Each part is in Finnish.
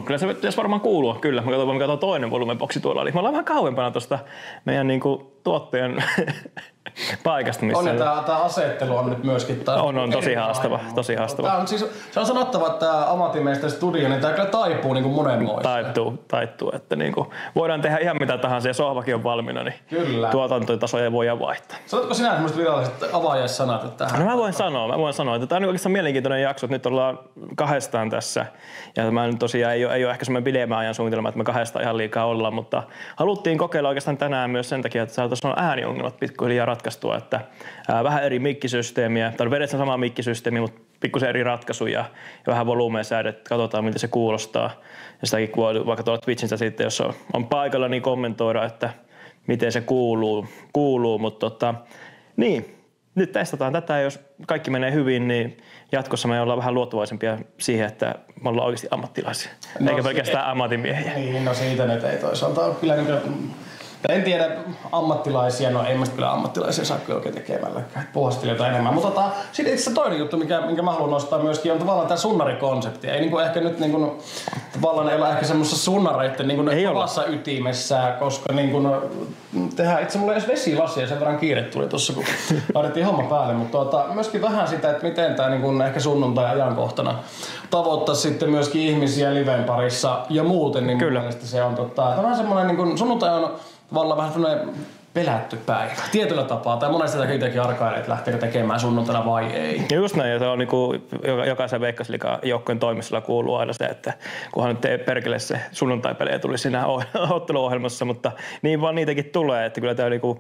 Kyllä se pitäisi varmaan kuulua, kyllä. Mä katson toinen volumeboksi tuolla. Eli me ollaan vähän kauempana tuosta meidän niinku tuottajan paikasta. Missä on, ja tää asettelu on nyt myöskin on tosi haastava. Tää on siis, se on sanottava, että tää ammattimiesten studio, niin tää kyllä taipuu niinku monenmoista. Taittuu, että niinku voidaan tehdä ihan mitä tahansa ja sohvakin on valmiina, niin kyllä. Tuotantotasoja voidaan vaihtaa. Sanotko sinä semmoiset viralliset avajaissanat tähän? No mä voin sanoa, että tää on oikeastaan mielenkiintoinen jakso, että nyt ollaan kahdestaan tässä. Ja tämä nyt tosiaan ei ole ehkä semmoinen pidemmän ajan suunnitelma, että me kahdestaan ihan liikaa ollaan, mutta haluttiin kokeilla oikeastaan tänään myös sen takia, että saataisiin ääniongelmat pikkuhiljaa ratkaistua, että vähän eri mikkisysteemiä, tai periaatteessa sama mikkisysteemi, mutta pikkusen eri ratkaisuja ja vähän volumeen säädet, katsotaan miltä se kuulostaa. Ja sitäkin voi vaikka tuolla Twitchissä sitten, jos on paikalla, niin kommentoida, että miten se kuuluu. Mutta niin, nyt testataan tätä ja jos kaikki menee hyvin, niin jatkossa me ollaan vähän luottavaisempia siihen, että me ollaan oikeasti ammattilaisia, eikä pelkästään ammatimiehiä. Niin, no siitä nyt ei toisaalta ole kyllä en tiedä ammattilaisia, no ei mä kyllä ammattilaisia saa kyllä oikein tekemälläkään, puhastelijoita enemmän. Mutta sitten itse toinen juttu, minkä mä haluan nostaa myöskin, on tavallaan tämä sunnarikonsepti. Ei niinku ehkä nyt niinku, tavallaan ei ole ehkä semmoisessa sunnareitten niinku kovassa ytimessä, koska niinku, tehdään itse mulla ei edes vesilasia, sen verran kiire tuli tuossa, kun laitettiin homma päälle. Mutta myöskin vähän sitä, että miten tämä niinku, ehkä sunnuntai-ajankohtana tavoittaa sitten myöskin ihmisiä liven parissa ja muuten, niin kyllä. Se on tämä on semmoinen, niinku, sunnuntai on tavallaan vähän semmoinen pelätty päivä. Tietyllä tapaa. Tai monesti sitä itsekin arkailee, että lähteekö tekemään sunnuntaina vai ei. Ja just näin. Ja se on niinku, jokaisen Veikkausliigan joukkojen toimistolla kuuluu aina se, että kunhan nyt perkele se sunnuntaipelejä tuli siinä otteluohjelmassa, mutta niin vaan niitäkin tulee, että kyllä tämä on niinku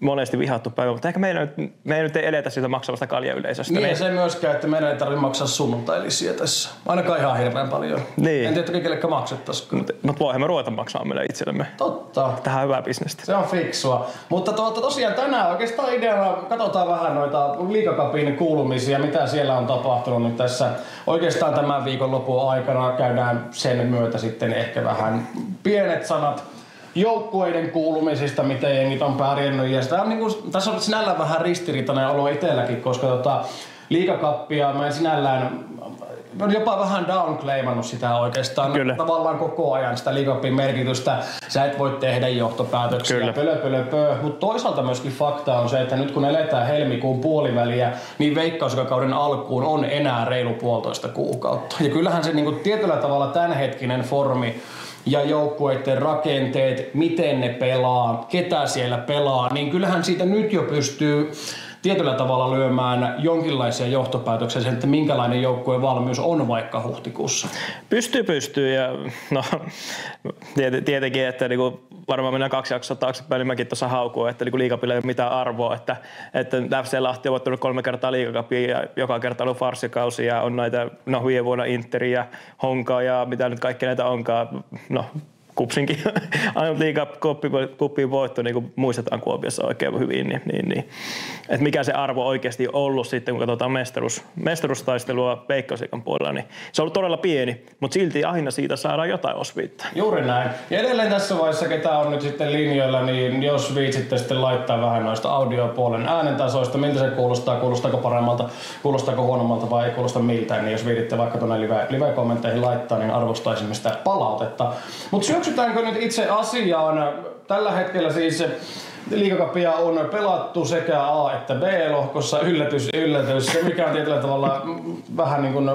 monesti vihattu päivä, mutta ehkä me ei nyt eletä siitä maksavasta kaljayleisöstä. Niin, se myöskään, että meidän ei tarvitse maksaa sunnuntailisiä tässä. Ainakaan ihan hirveän paljon. Niin. En tiedä, että kenellekään maksettaisiin. Mutta voihan me ruveta maksamaan meille itsellemme. Totta. Tähän on hyvää bisnestä. Se on fiksua. Mutta tosiaan tänään oikeastaan ideana katsotaan vähän noita liigacupin kuulumisia, mitä siellä on tapahtunut nyt tässä. Oikeastaan tämän viikonlopun aikana käydään sen myötä sitten ehkä vähän pienet sanat joukkueiden kuulumisista, miten jengit on pärjännyt. Ja sitä on tässä on sinällään vähän ristiriitainen olo itselläkin, koska liigacuppia mä en sinällään jopa vähän downclaimannut sitä oikeastaan. Kyllä. Tavallaan koko ajan sitä liigacupin merkitystä. Sä et voi tehdä johtopäätöksiä. Pölö. Mutta toisaalta myöskin fakta on se, että nyt kun eletään helmikuun puoliväliä, niin Veikkausliigakauden alkuun on enää reilu 1,5 kuukautta. Ja kyllähän se tietyllä tavalla tämänhetkinen formi ja joukkueiden rakenteet, miten ne pelaa, ketä siellä pelaa, niin kyllähän siitä nyt jo pystyy tietyllä tavalla lyömään jonkinlaisia johtopäätöksiä sen, että minkälainen joukkueen valmius on vaikka huhtikuussa. Pystyy ja no tietenkin, että niinku varmaan mennään 2 jaksoa taaksepäin, niin mäkin tuossa haukuu, että niinku liigacupilla ei ole mitään arvoa, että FC Lahti on voittanut 3 kertaa liigacupia ja joka kerta on ollut farssikausi ja on näitä viime vuonna Interia ja Honkaa ja mitä nyt kaikki näitä onkaan, Kupsinkin ainut liigacupin voitto, niin kuin muistetaan Kuopiossa oikein hyvin, niin. Että mikä se arvo oikeasti on ollut sitten, kun katsotaan mestaruustaistelua Veikkausliigan puolella, niin se on ollut todella pieni, mutta silti aina siitä saadaan jotain osviittaa. Juuri näin. Ja edelleen tässä vaiheessa, ketä on nyt sitten linjoilla, niin jos viitsitte sitten laittaa vähän noista audiopuolen äänentasoista, miltä se kuulostaa, kuulostaako paremmalta, kuulostaako huonommalta vai ei kuulosta miltään, niin jos viititte vaikka tuonne live-kommentteihin laittaa, niin arvostaisimme sitä palautetta. Mutta syöksytäänkö nyt itse asiaan? Tällä hetkellä siis liigacupia on pelattu sekä A- että B-lohkossa. Yllätys. Se mikä on tietyllä tavalla vähän niin kuin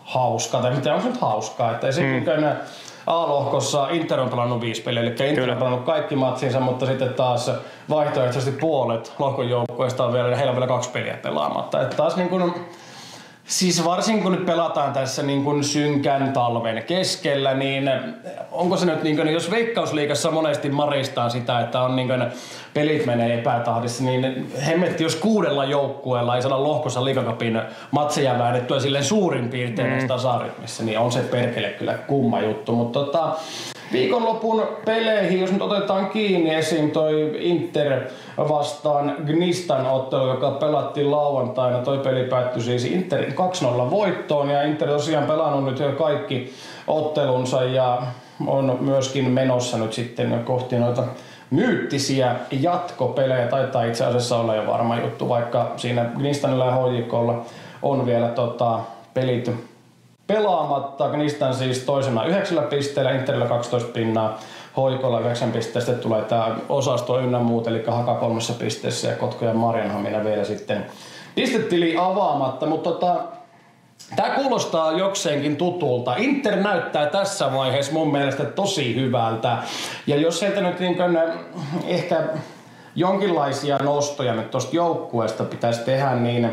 hauskaa, tai mitä on se nyt hauskaa, että esimerkiksi A-lohkossa Inter on pelannut 5 peliä, eli Inter on pelannut kaikki matsinsa, mutta sitten taas vaihtoehtoisesti puolet lohkon joukkueista on vielä, heillä on vielä 2 peliä pelaamatta. Että taas niin kuin, siis varsinkin kun nyt pelataan tässä niin kuin synkän talven keskellä, niin onko se nyt niin kuin, jos Veikkausliigassa monesti maristaan sitä, että on niin kuin, pelit menee epätahdissa, niin hemmetti, jos 6 joukkueella ei saada lohkossa liigacupin matseja väännettyä silleen suurin piirtein tasarytmissä, niin on se perkele kyllä kumma juttu. Mutta viikonlopun peleihin, jos nyt otetaan kiinni esim. Toi Inter vastaan Gnistan ottelu, joka pelattiin lauantaina. Toi peli päättyi siis Interin 2-0 voittoon ja Inter tosiaan pelannut nyt jo kaikki ottelunsa ja on myöskin menossa nyt sitten kohti noita myyttisiä jatkopelejä. Taitaa itse asiassa olla jo varma juttu, vaikka siinä Gnistanilla ja HJK:lla on vielä pelit pelaamatta. Knistan siis toisena 9 pisteellä, Interillä 12 pinnaa, HJK:lla 9 pisteellä. Sitten tulee tää osasto ynnä muut, eli Haka 3 pisteessä ja Kotka ja Marjanhamina vielä sitten pistetili avaamatta. Mutta tää kuulostaa jokseenkin tutulta. Inter näyttää tässä vaiheessa mun mielestä tosi hyvältä. Ja jos sieltä nyt ehkä jonkinlaisia nostoja nyt tosta joukkueesta pitäisi tehdä, niin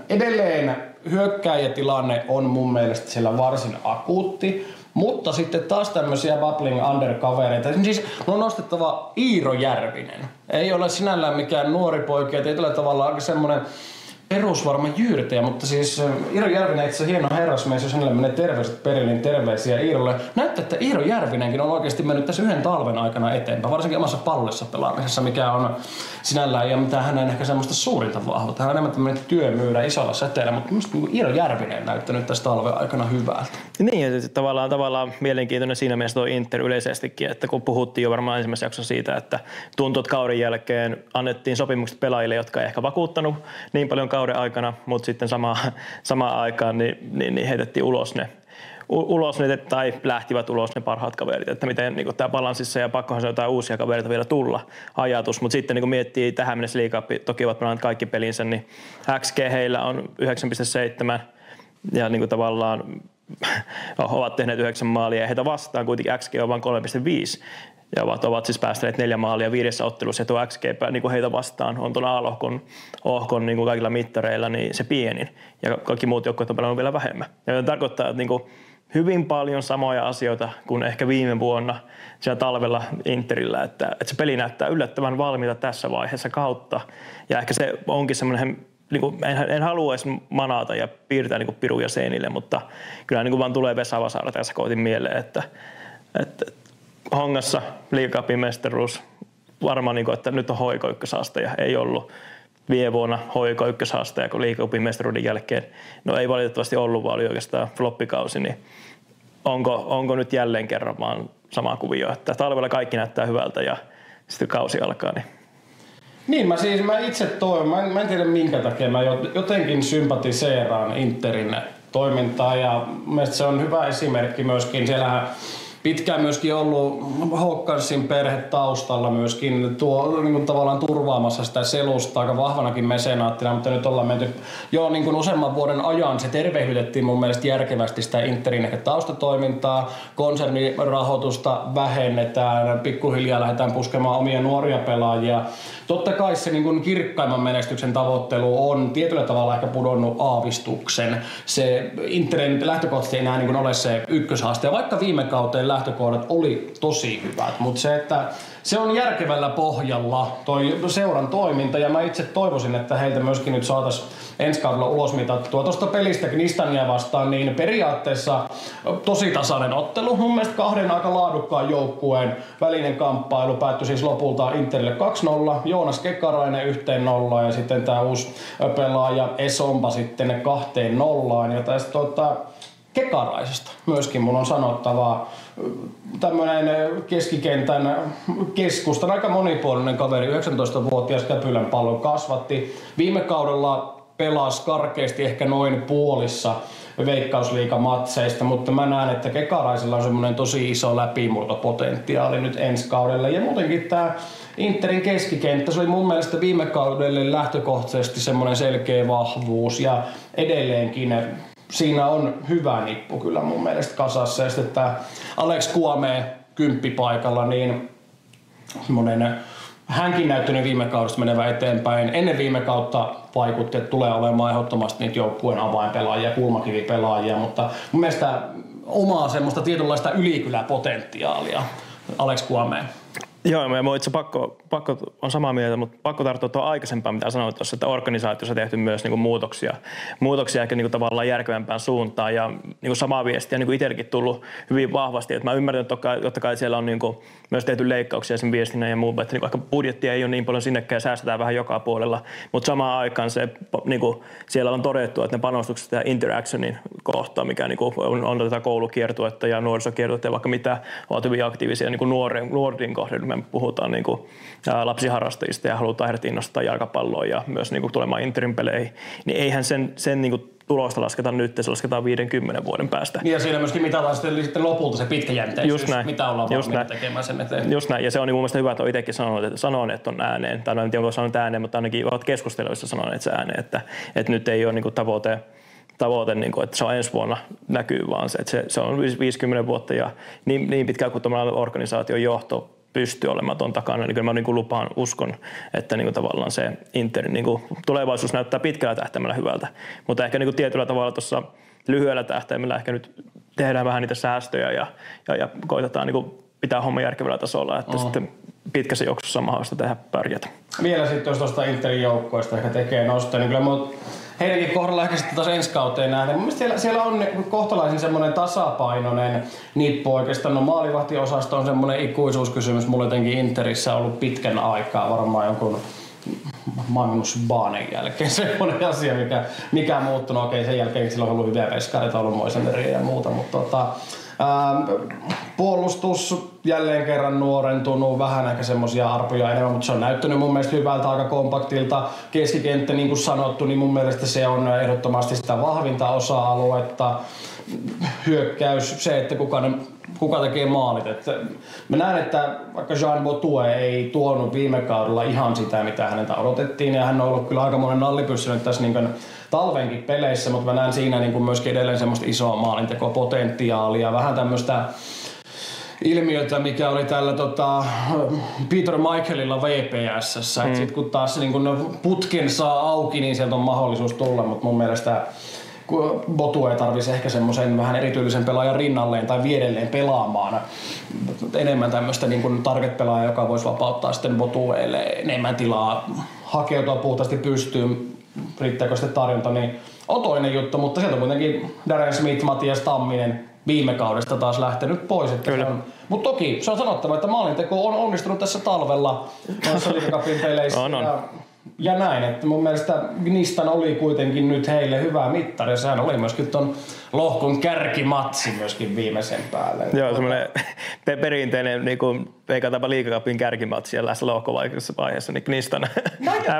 edelleen hyökkääjätilanne on mun mielestä siellä varsin akuutti. Mutta sitten taas tämmöisiä bubbling under-kavereita. Siis on nostettava Iiro Järvinen. Ei ole sinällään mikään nuori poika ja tietyllä tavalla aika semmonen perusvarma jyyrtäjä, mutta siis Iiro Järvinen itse hieno herrasmies, jos hänelle menee terveiset perille, niin terveisiä Iirolle. Näyttää, että Iiro Järvinenkin on oikeasti mennyt tässä yhden talven aikana eteenpäin, varsinkin omassa pallossa pelaamisessa, mikä on sinällään ei ole mitään hänen ehkä semmoista suurinta vahvuutta. Hän on enemmän tämmöinen työmyyrä isolla säteellä, mutta minusta Iiro Järvinen on näyttänyt tässä talven aikana hyvältä. Niin, ja tavallaan mielenkiintoinen siinä mielessä tuo Inter yleisestikin, että kun puhuttiin jo varmaan ensimmäisessä jaksossa siitä, että tuntui, että kauden jälkeen annettiin sopimukset pelaajille, jotka ei ehkä vakuuttanut niin paljon kauden aikana, mutta sitten samaan aikaan niin heitettiin ulos ne tai lähtivät ulos ne parhaat kaverit, että miten niin tämä balanssissa ja pakkohan se jotain uusia kavereita vielä tulla ajatus, mutta sitten niin miettii tähän mennessä liigaa, toki ovat pelanneet kaikki pelinsä, niin XG heillä on 9,7 ja niin tavallaan ovat tehneet 9 maalia ja heitä vastaan kuitenkin XG on vain 3,5 ja ovat siis päästäneet 4 maalia 5 ottelussa ja tuo XG niin heitä vastaan on tuon A-lohkon niin kaikilla mittareilla niin se pienin ja kaikki muut joukkueet on pelannut vielä vähemmän. Ja se tarkoittaa, että niin hyvin paljon samoja asioita kuin ehkä viime vuonna siellä talvella Interillä, että se peli näyttää yllättävän valmiita tässä vaiheessa kautta ja ehkä se onkin semmoinen en halua edes manata ja piirtää piruja seinille, mutta kyllä vaan tulee Vesa Vasaara tässä kohti mieleen, että Hongassa liigacupin mestaruus varmaan, että nyt on HJK ykkösaastaja, ei ollut viime vuonna HJK ykkösaastaja, kun liigacupin mestaruuden jälkeen, no ei valitettavasti ollut, vaan oli oikeastaan floppikausi, niin onko nyt jälleen kerran vaan sama kuvio, että talvella kaikki näyttää hyvältä ja sitten kausi alkaa, niin, mä itse toivon, mä en tiedä minkä takia, mä jotenkin sympatiseeraan Interin toimintaa ja mielestäni se on hyvä esimerkki myöskin, siellähän pitkään myöskin ollut Håkansin perhe taustalla myöskin niin tavallaan turvaamassa sitä selusta aika vahvanakin mesenaattina, mutta nyt ollaan menty jo niin useamman vuoden ajan. Se tervehdytettiin mun mielestä järkevästi sitä Interin ehkä taustatoimintaa, konsernirahoitusta vähennetään, pikkuhiljaa lähdetään puskemaan omia nuoria pelaajia. Totta kai se niin kirkkaimman menestyksen tavoittelu on tietyllä tavalla ehkä pudonnut aavistuksen. Se Interin lähtökohtaisesti enää niin ole se ykköshaaste, ja vaikka viime kauteen lähtökohdat oli tosi hyvät, mutta se, että se on järkevällä pohjalla toi seuran toiminta ja mä itse toivoisin, että heiltä myöskin nyt saataisiin ensi kaudella ulosmitattua tuosta pelistä Knistania vastaan, niin periaatteessa tosi tasainen ottelu. Mun mielestä kahden aika laadukkaan joukkueen välinen kamppailu päättyi siis lopulta Interille 2-0, Joonas Kekarainen 1-0 ja sitten tää uusi pelaaja Esomba sitten 2-0 ja tästä Kekaraisesta myöskin mulla on sanottavaa. Tämmönen keskikentän keskustan aika monipuolinen kaveri, 19-vuotias Käpylän pallon kasvatti. Viime kaudella pelasi karkeasti ehkä noin puolissa Veikkausliigamatseista, mutta mä näen, että Kekaraisella on semmoinen tosi iso läpimurtopotentiaali nyt ensi kaudella. Ja muutenkin tää Interin keskikenttä, se oli mun mielestä viime kaudelle lähtökohtaisesti semmoinen selkeä vahvuus ja edelleenkin siinä on hyvä nippu kyllä mun mielestä kasassa. Ja sitten tää Alex Kuame 10 paikalla, niin semmonen hänkin näyttänyt viime kaudesta menevä eteenpäin. Ennen viime kautta vaikutti, että tulee olemaan ehdottomasti niitä joukkueen avainpelaajia, kulmakivipelaajia, mutta mun mielestä omaa semmoista tietynlaista ylikyläpotentiaalia Alex Kuame. Joo, mä itse pakko on samaa mieltä, mutta pakko tarttua tuohon aikaisempaan, mitä sanoit tuossa, että organisaatiossa on tehty myös niin muutoksia ehkä niin tavallaan järkevämpään suuntaan ja niin samaa viestiä niin itsellekin tullut hyvin vahvasti. Että mä ymmärrän, että totta kai siellä on niin myös tehty leikkauksia sen viestinnän ja muu, että niin vaikka budjettia ei ole niin paljon sinnekään ja säästetään vähän joka puolella, mutta samaan aikaan se, niin siellä on todettu, että ne panostukset ja interactionin kohtaan, mikä niin on tätä koulukiertuetta ja nuorisokiertuetta ja vaikka mitä, ovat hyvin aktiivisia niin nuorten kohden me puhutaan niin kuin lapsiharrastajista ja halutaan heidät innostaa jalkapalloa ja myös niin kuin tulemaan Interin peleihin, niin eihän sen niin kuin tulosta lasketa nyt, se lasketaan 50 vuoden päästä. Ja siinä myöskin mitataan sitten lopulta se pitkäjänteisyys, mitä ollaan valmiita tekemään sen eteen. Just näin, ja se on niin mun mielestä hyvä, että on itsekin sanonut, että on ääneen, tai en tiedä, onko sanonut ääneen, mutta ainakin ovat keskusteluissa sanoneet se ääneen, että nyt ei ole niin kuin tavoite niin kuin, että se on ensi vuonna näkyy, vaan se, että se on 50 vuotta ja niin pitkään kuin tämmöinen organisaation johto pystyy olemaan tuon takana, niin kyllä mä niin kuin lupaan, uskon, että niin kuin tavallaan se Interin niin kuin tulevaisuus näyttää pitkällä tähtäimellä hyvältä, mutta ehkä niin kuin tietyllä tavalla tuossa lyhyellä tähtäimellä ehkä nyt tehdään vähän niitä säästöjä ja koitetaan niin kuin pitää homma järkevällä tasolla, että sitten pitkässä juoksussa on mahdollista tehdä pärjätä. Vielä sitten, jos tuosta Interin joukkoista ehkä tekee nostoja, niin kyllä heidänkin kohdalla ehkä sitten taas ensi kauteen nähdään. Mun mielestä siellä on kohtalaisen semmoinen tasapainoinen nippu oikeastaan. No maalivahtiosasto on semmoinen ikuisuuskysymys. Mulla jotenkin Interissä ollut pitkän aikaa varmaan jonkun Magnus Baanen jälkeen semmoinen asia, mikä on muuttunut. Okei, sen jälkeen sillä on ollut hyviä veskareita, ollut Moiseneriä ja muuta, mutta puolustus jälleen kerran nuorentunut, vähän ehkä semmosia arpoja enemmän, mutta se on näyttänyt mun mielestä hyvältä, aika kompaktilta. Keskikenttä, niin kuin sanottu, niin mun mielestä se on ehdottomasti sitä vahvinta osa-aluetta. Hyökkäys, se, että kuka tekee maalit. Että mä näen, että vaikka Jean Botue ei tuonut viime kaudella ihan sitä, mitä häneltä odotettiin, ja hän on ollut kyllä aika monen nallipyssynyt tässä niin talvenkin peleissä, mutta mä näen siinä niin myöskin edelleen semmoista isoa maalintekopotentiaalia, vähän tämmöistä ilmiötä, mikä oli tällä Peter Michaelilla VPS:ssä. Mm. Sitten kun taas niin kun putken saa auki, niin sieltä on mahdollisuus tulla, mutta mun mielestä Botue ei tarvitsisi ehkä semmoisen vähän erityisen pelaajan rinnalleen tai viedelleen pelaamaan. Enemmän tämmöistä niin kuin target-pelaajaa, joka voisi vapauttaa sitten Botueelle enemmän tilaa hakeutua puhtaasti pystyyn. Riittääkö sitten tarjonta, niin on toinen juttu, mutta sieltä on kuitenkin Darren Smith, Matias Tamminen viime kaudesta taas lähtenyt pois. Mutta toki se on sanottava, että maalinteko on onnistunut tässä talvella noissa liigacupin peleissä. Ja näin, että mun mielestä Gnistan oli kuitenkin nyt heille hyvä mittari, ja sehän oli myöskin ton lohkon kärkimatsi myöskin viimeisen päälle. Joo, semmoinen perinteinen niin veikataanpa liigacupin kärkimatsi siellä tässä lohkovaikeudessa vaiheessa, niin Gnistan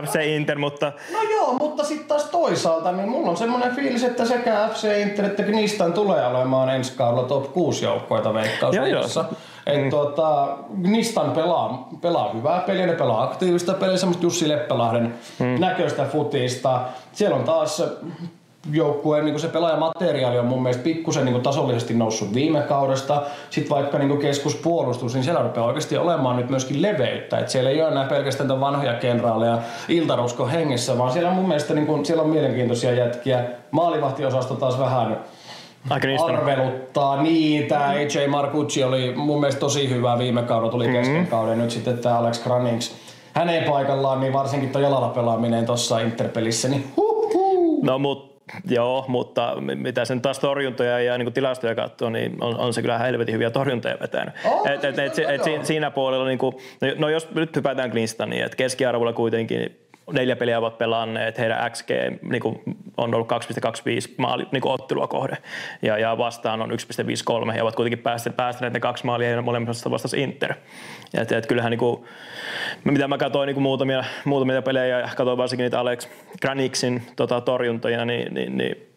FC Inter, mutta... No joo, mutta sitten taas toisaalta, niin mulla on semmoinen fiilis, että sekä FC Inter että Gnistan tulee olemaan ensi kaudella top 6 joukkoita Veikkausliigassa. Gnistan pelaa hyvää peliä, ne pelaa aktiivista peliä, semmoista Jussi Leppälahden näköistä futista. Siellä on taas joukkueen niin se pelaajamateriaali on mun mielestä pikkusen niin tasollisesti noussut viime kaudesta. Sitten vaikka niin keskuspuolustus, niin siellä rupeaa oikeasti olemaan nyt myöskin leveyttä. Et siellä ei ole enää pelkästään vanhoja kenraaleja iltarusko hengessä, vaan siellä on mun mielestä niin siellä on mielenkiintoisia jätkiä. Maalivahtiosasto taas vähän arveluttaa niitä. AJ Marcucci oli mun mielestä tosi hyvä viime kaudella, tuli kesken kauden. Nyt sitten tämä Alex Granings hänen paikallaan, niin varsinkin tuo jalalla pelaaminen tuossa Interpelissä, niin No mutta mitä sen taas torjuntoja ja niin tilastoja katsoo, niin on se kyllä helvetin hyviä torjuntoja vetänyt. Siinä puolella, niin kuin, no jos nyt hypätään Gnistaniin, että keskiarvolla kuitenkin 4 peliä ovat pelanneet, heidän XG niin kuin, on ollut 2,25 maali niin ottelua kohde ja vastaan on 1,53. He ovat kuitenkin päästäneet ne 2 maalia ja molemmissa vastasi Inter. Et kyllähän niin kuin, mitä mä katsoin niin muutamia pelejä ja katsoin varsinkin niitä Alex Graniksin torjuntoja, niin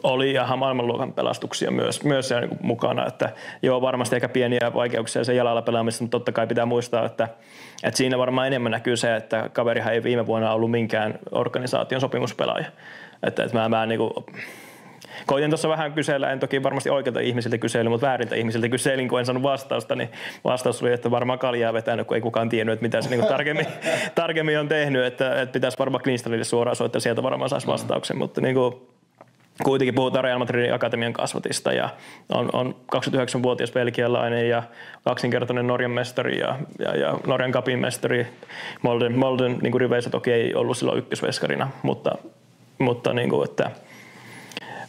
oli ihan maailmanluokan pelastuksia myös siellä niin mukana, että joo, varmasti aika pieniä vaikeuksia sen jalalla pelaamisessa, mutta totta kai pitää muistaa, että siinä varmaan enemmän näkyy se, että kaverihan ei viime vuonna ollut minkään organisaation sopimuspelaaja. Että mä niin kuin, koitin tuossa vähän kysellä, en toki varmasti oikeilta ihmisiltä kysely, mutta vääriltä ihmisiltä kyselin, kun en saanut vastausta, niin vastaus oli, että varmaan kaljaa vetänyt, kun ei kukaan tiennyt, että mitä se niin tarkemmin on tehnyt, että pitäisi varmaan Klinstanille suoraan soittaa, sieltä varmaan saisi vastauksen, mutta niin kuin, kuitenkin puhutaan Real Madridin akatemian kasvatista ja on 29-vuotias belgialainen ja kaksinkertainen Norjan mestari ja Norjan cupin mestari. Molden niin kuin riveissä toki ei ollut silloin ykkösveskarina, mutta niin kuin, että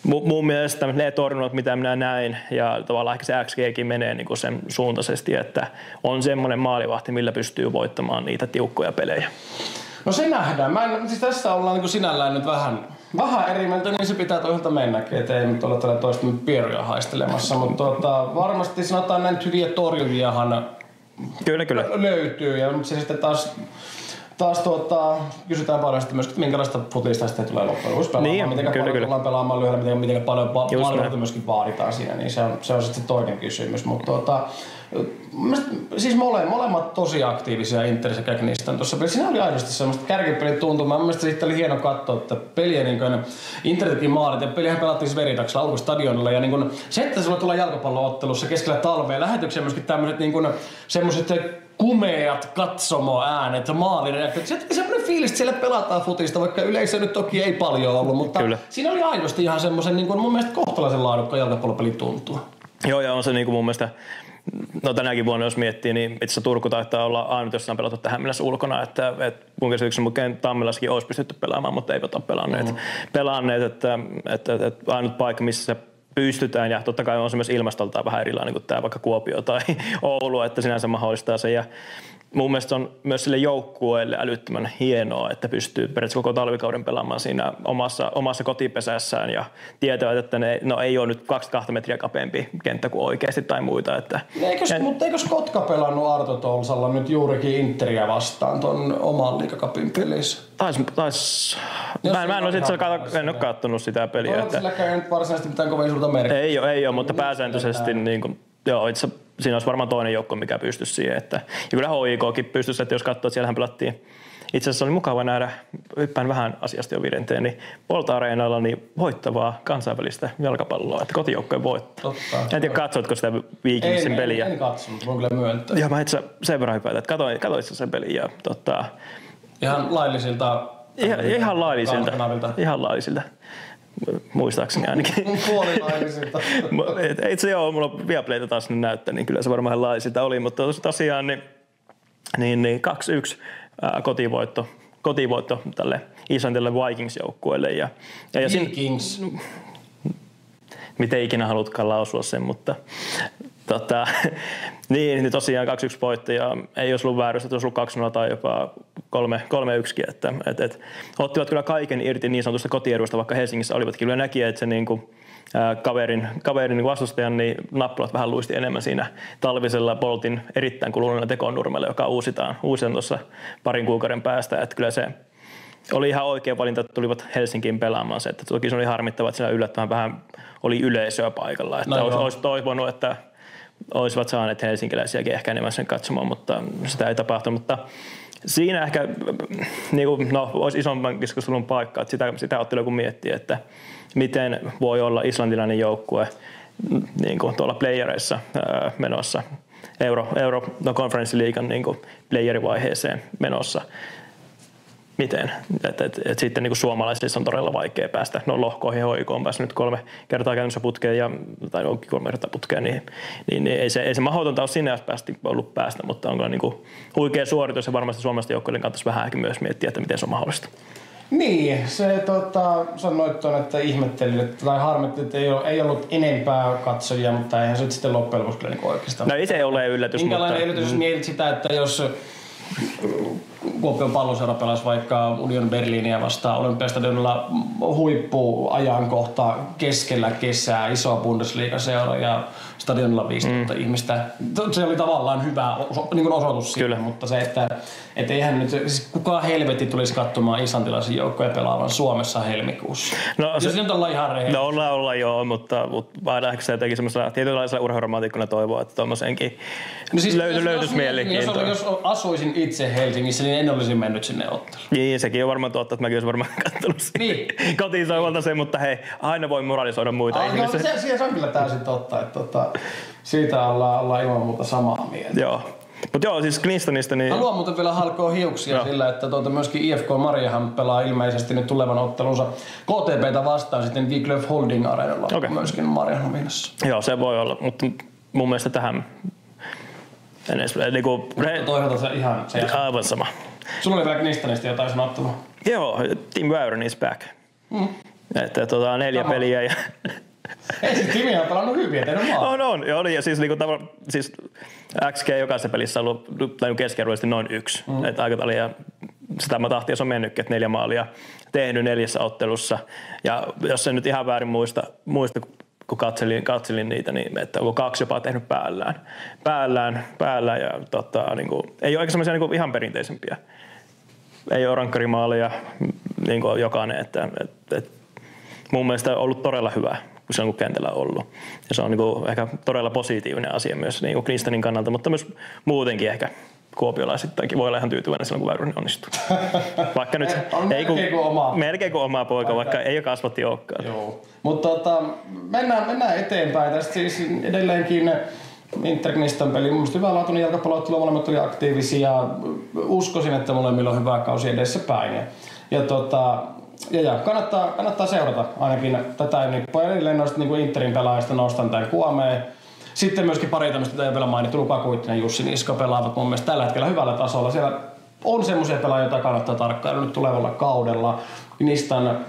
mun mielestä ne torjunnat, mitä minä näin, ja tavallaan ehkä se XGkin menee niin kuin sen suuntaisesti, että on semmoinen maalivahti, millä pystyy voittamaan niitä tiukkoja pelejä. No se nähdään. Siis tässä ollaan niin kuin sinällään nyt vähän eri mieltä, niin se pitää toisaalta mennäkin, ettei nyt ole tällä toista pieruja haistelemassa, mutta varmasti sanotaan näin hyviä torjujiahan Kyllä. löytyy. Ja se sitten taas kysytään paljon sitten myös, että minkälaista futista sitten tulee loppujen lopuksi pelaamaan. Niin, miten paljon tullaan pelaamaan lyhyellä, miten paljon maailmalta myöskin vaaditaan siinä, niin se on sitten toinen kysymys. Mutta siis molemmat tosi aktiivisia Inter sekä Knistan tuossa pelissä. Siinä oli aidosti semmoista kärkipelin tuntumaa. Mielestäni siitä oli hieno katsoa, että peliä niin kuin Inter teki maalit ja pelihän pelattiin Veritaksella alkustadionilla. Ja niin kuin, se, että sulla tulee jalkapallo-ottelussa keskellä talvea lähetyksiä myöskin tämmöiset niin kuin semmoiset kumeat katsomoäänet, maalireaktiot. Se semmoinen fiilis, että siellä pelataan futista, vaikka yleisö nyt toki ei paljon ollut, mutta kyllä. Siinä oli aidosti ihan semmoisen niin kuin mun mielestä kohtalaisen laadukkaan jalkapallopeli tuntuu. Joo, ja on se niin kuin mun mielestä, no tänäkin vuonna jos miettii, niin itse asiassa Turku taitaa olla ainut, jossa on pelattu tähän mennessä ulkona, että mun käsityksen mukaan Tammelassakin olisi pystytty pelaamaan, mutta eivät ole pelanneet että ainut paikka, missä se pystytään, ja totta kai on se myös ilmastoltaan vähän erilainen kuin tämä vaikka Kuopio tai Oulu, että sinänsä mahdollistaa sen. Ja mun mielestä se on myös sille joukkueelle älyttömän hienoa, että pystyy periaatteessa koko talvikauden pelaamaan siinä omassa kotipesässään ja tietävät, että ne ei ole nyt 2 metriä kapeampi kenttä kuin oikeasti tai muita. Mutta eikös Kotka pelannut Arto Tolsalla nyt juurikin Interiä vastaan ton oman liigacupin pelissä? Mä en ole kattonut sitä peliä. Oletko silläkään nyt varsinaisesti mitään kovin suurta merkitystä? Ei ole, mutta pääsääntöisesti niin kuin, joo, itse siinä olisi varmaan toinen joukko, mikä pystyisi siihen. Ja kyllä HIKkin pystyisi, että jos katsoo, että siellähän pelattiin. Itse asiassa oli mukava nähdä, hyppään vähän asiasta jo virenteen, niin Polta-areenalla niin voittavaa kansainvälistä jalkapalloa, että kotijoukkojen voittaa. En tiedä, katsoitko sitä Vikingsin peliä? En katsonut, voin kyllä myöntää. Joo, mä itse sen verran hypäin, että katoin sen pelin ja ihan laillisilta? Ihan laillisilta. Muistaakseni ainakin. Puolilaillisilta. Itse joo, mulla on Viaplayta taas näyttää, niin kyllä se varmaan laillisilta oli, mutta tosiaan niin 2-1 kotivoitto tälle Islannille Vikings-joukkueelle. Vikings? Miten ikinä halutkaan lausua sen, mutta niin tosiaan 2-1 voitto ja ei olisi ollut väärystä, että olisi ollut 2-0 tai jopa 3-1, että ottivat kyllä kaiken irti niin sanotusta kotiedusta, vaikka Helsingissä olivatkin. Kyllä näki, että se niinku, kaverin vastustajan niin nappulat vähän luisti enemmän siinä talvisella Boltin erittäin kuluneella tekonurmella, joka uusitaan tuossa parin kuukauden päästä. Että kyllä se oli ihan oikea valinta, että tulivat Helsinkiin pelaamaan se. Että toki se oli harmittava, että siellä yllättävän vähän oli yleisöä paikalla. Että olisi toivonut, että olisivat saaneet helsinkiläisiäkin ehkä enemmän sen katsomaan, mutta sitä ei tapahtunut. Mutta siinä ehkä olisi isomman keskustelun paikka, että sitä ottelua kun miettii, että miten voi olla islantilainen joukkue niin kuin tuolla playereissa menossa, konferenssiliigan niin kuin playerivaiheeseen menossa. Miten? Et sitten niin kuin suomalaisissa on todella vaikea päästä. No lohkoihin HIK on päässyt nyt 3 kertaa käytännössä putkeen, tai 3 kertaa putkeen, niin ei se mahdotonta ole sinne asti ollut päästä, mutta on kyllä niin kuin huikea suoritus ja varmasti suomalaisten joukkojen kannattaisi vähän myös miettiä, että miten se on mahdollista. Niin, se sanoit tuon, että ihmettelin, tai harmitti, että ei ollut enempää katsojia, mutta eihän se nyt sitten loppujen lopuksi kyllä niin oikeastaan. No ei se ole yllätys. Minkälainen yllätys, jos mietit sitä, että jos Kuopion palloseura pelasi vaikka Union Berliiniä vastaan Olympiastadionilla huippuajankohta keskellä kesää, iso Bundesliga-seura ja stadionilla 5,000 ihmistä. Se oli tavallaan hyvä niin osoitus siitä, mutta se, että eihän nyt, siis kukaan helvetti tulisi katsomaan islantilaisen joukkoja pelaavan Suomessa helmikuussa. No, jos nyt ollaan ihan rehellisiä. No ollaan joo, mutta aina ehkä se jotenkin semmoisella tietynlaisella urheiluromaatikkoina toivoa, että tuommoisenkin löytyisi mielenkiintoa. Jos asuisin itse Helsingissä, niin en olisi mennyt sinne otteluun. Niin, sekin on varmaan totta, että mäkin olisin varmaan katsonut niin. kotiin soivalta sen, mutta hei, aina voi moralisoida muita ihmisiä. Se on kyllä täysin totta, että siitä ollaan ilman muuta samaa mieltä. Joo. Mutta joo, siis Knistanista niin... Haluan muuten vielä halkoa hiuksia sillä, että myöskin IFK Mariehamn pelaa ilmeisesti nyt tulevan ottelunsa KTP:tä vastaan sitten Wiklöf Holding Areenalla myöskin Mariehamnissa. Joo, se voi olla, mutta mun mielestä tähän... Toisaalta se ihan... Aivan sama. Sulla oli vielä Knistanista jotain sanottavaa. Joo, Tim Väyrynen is back. Että 4 peliä ja... Ei siis Timi on pelannut hyvin, ettei ole maa. On. Ja oli, ja siis XG jokaisessa pelissä on ollut keskiarvoisesti noin 1. Että aika ja sitä mä tahtia, se on mennytkin, että 4 maalia tehnyt 4 ottelussa. Ja jos en nyt ihan väärin muista kun katselin niitä, niin että onko 2 jopa tehnyt päällään ja niin kuin, ei ole aika semmoisia niin ihan perinteisempiä. Ei ole rankkarimaaleja niin kuin jokainen, että mun mielestä on ollut todella hyvä, kun se on kentällä ollut. Ja se on niin kuin ehkä todella positiivinen asia myös niin kuin Knistanin kannalta, mutta myös muutenkin ehkä kuopiolaisittainkin voi olla ihan tyytyväinen silloin, kun Väyrynen onnistuu. Vaikka nyt melkein kuin oma poika, vaikka ei ole kasvatti olekaan. Joo. Mutta mennään eteenpäin. Tästä siis edelleenkin Inter-Knistan peli. Mun mielestä hyvälaatuinen jalkapalloottelu, molemmat oli aktiivisia. Uskoisin, että molemmilla on hyvä kausi edessä päin. Ja kannattaa seurata ainakin tätä nippoa. Edelleen noista niin Interin pelaajista nostan tämän Kuameen. Sitten myöskin pari tämmöistä teidän vielä mainittu, Luka Kuittinen, Jussi Niska pelaavat mun mielestä tällä hetkellä hyvällä tasolla. Siellä on semmoisia pelaajia, joita kannattaa tarkkailla nyt tulevalla kaudella. Knistan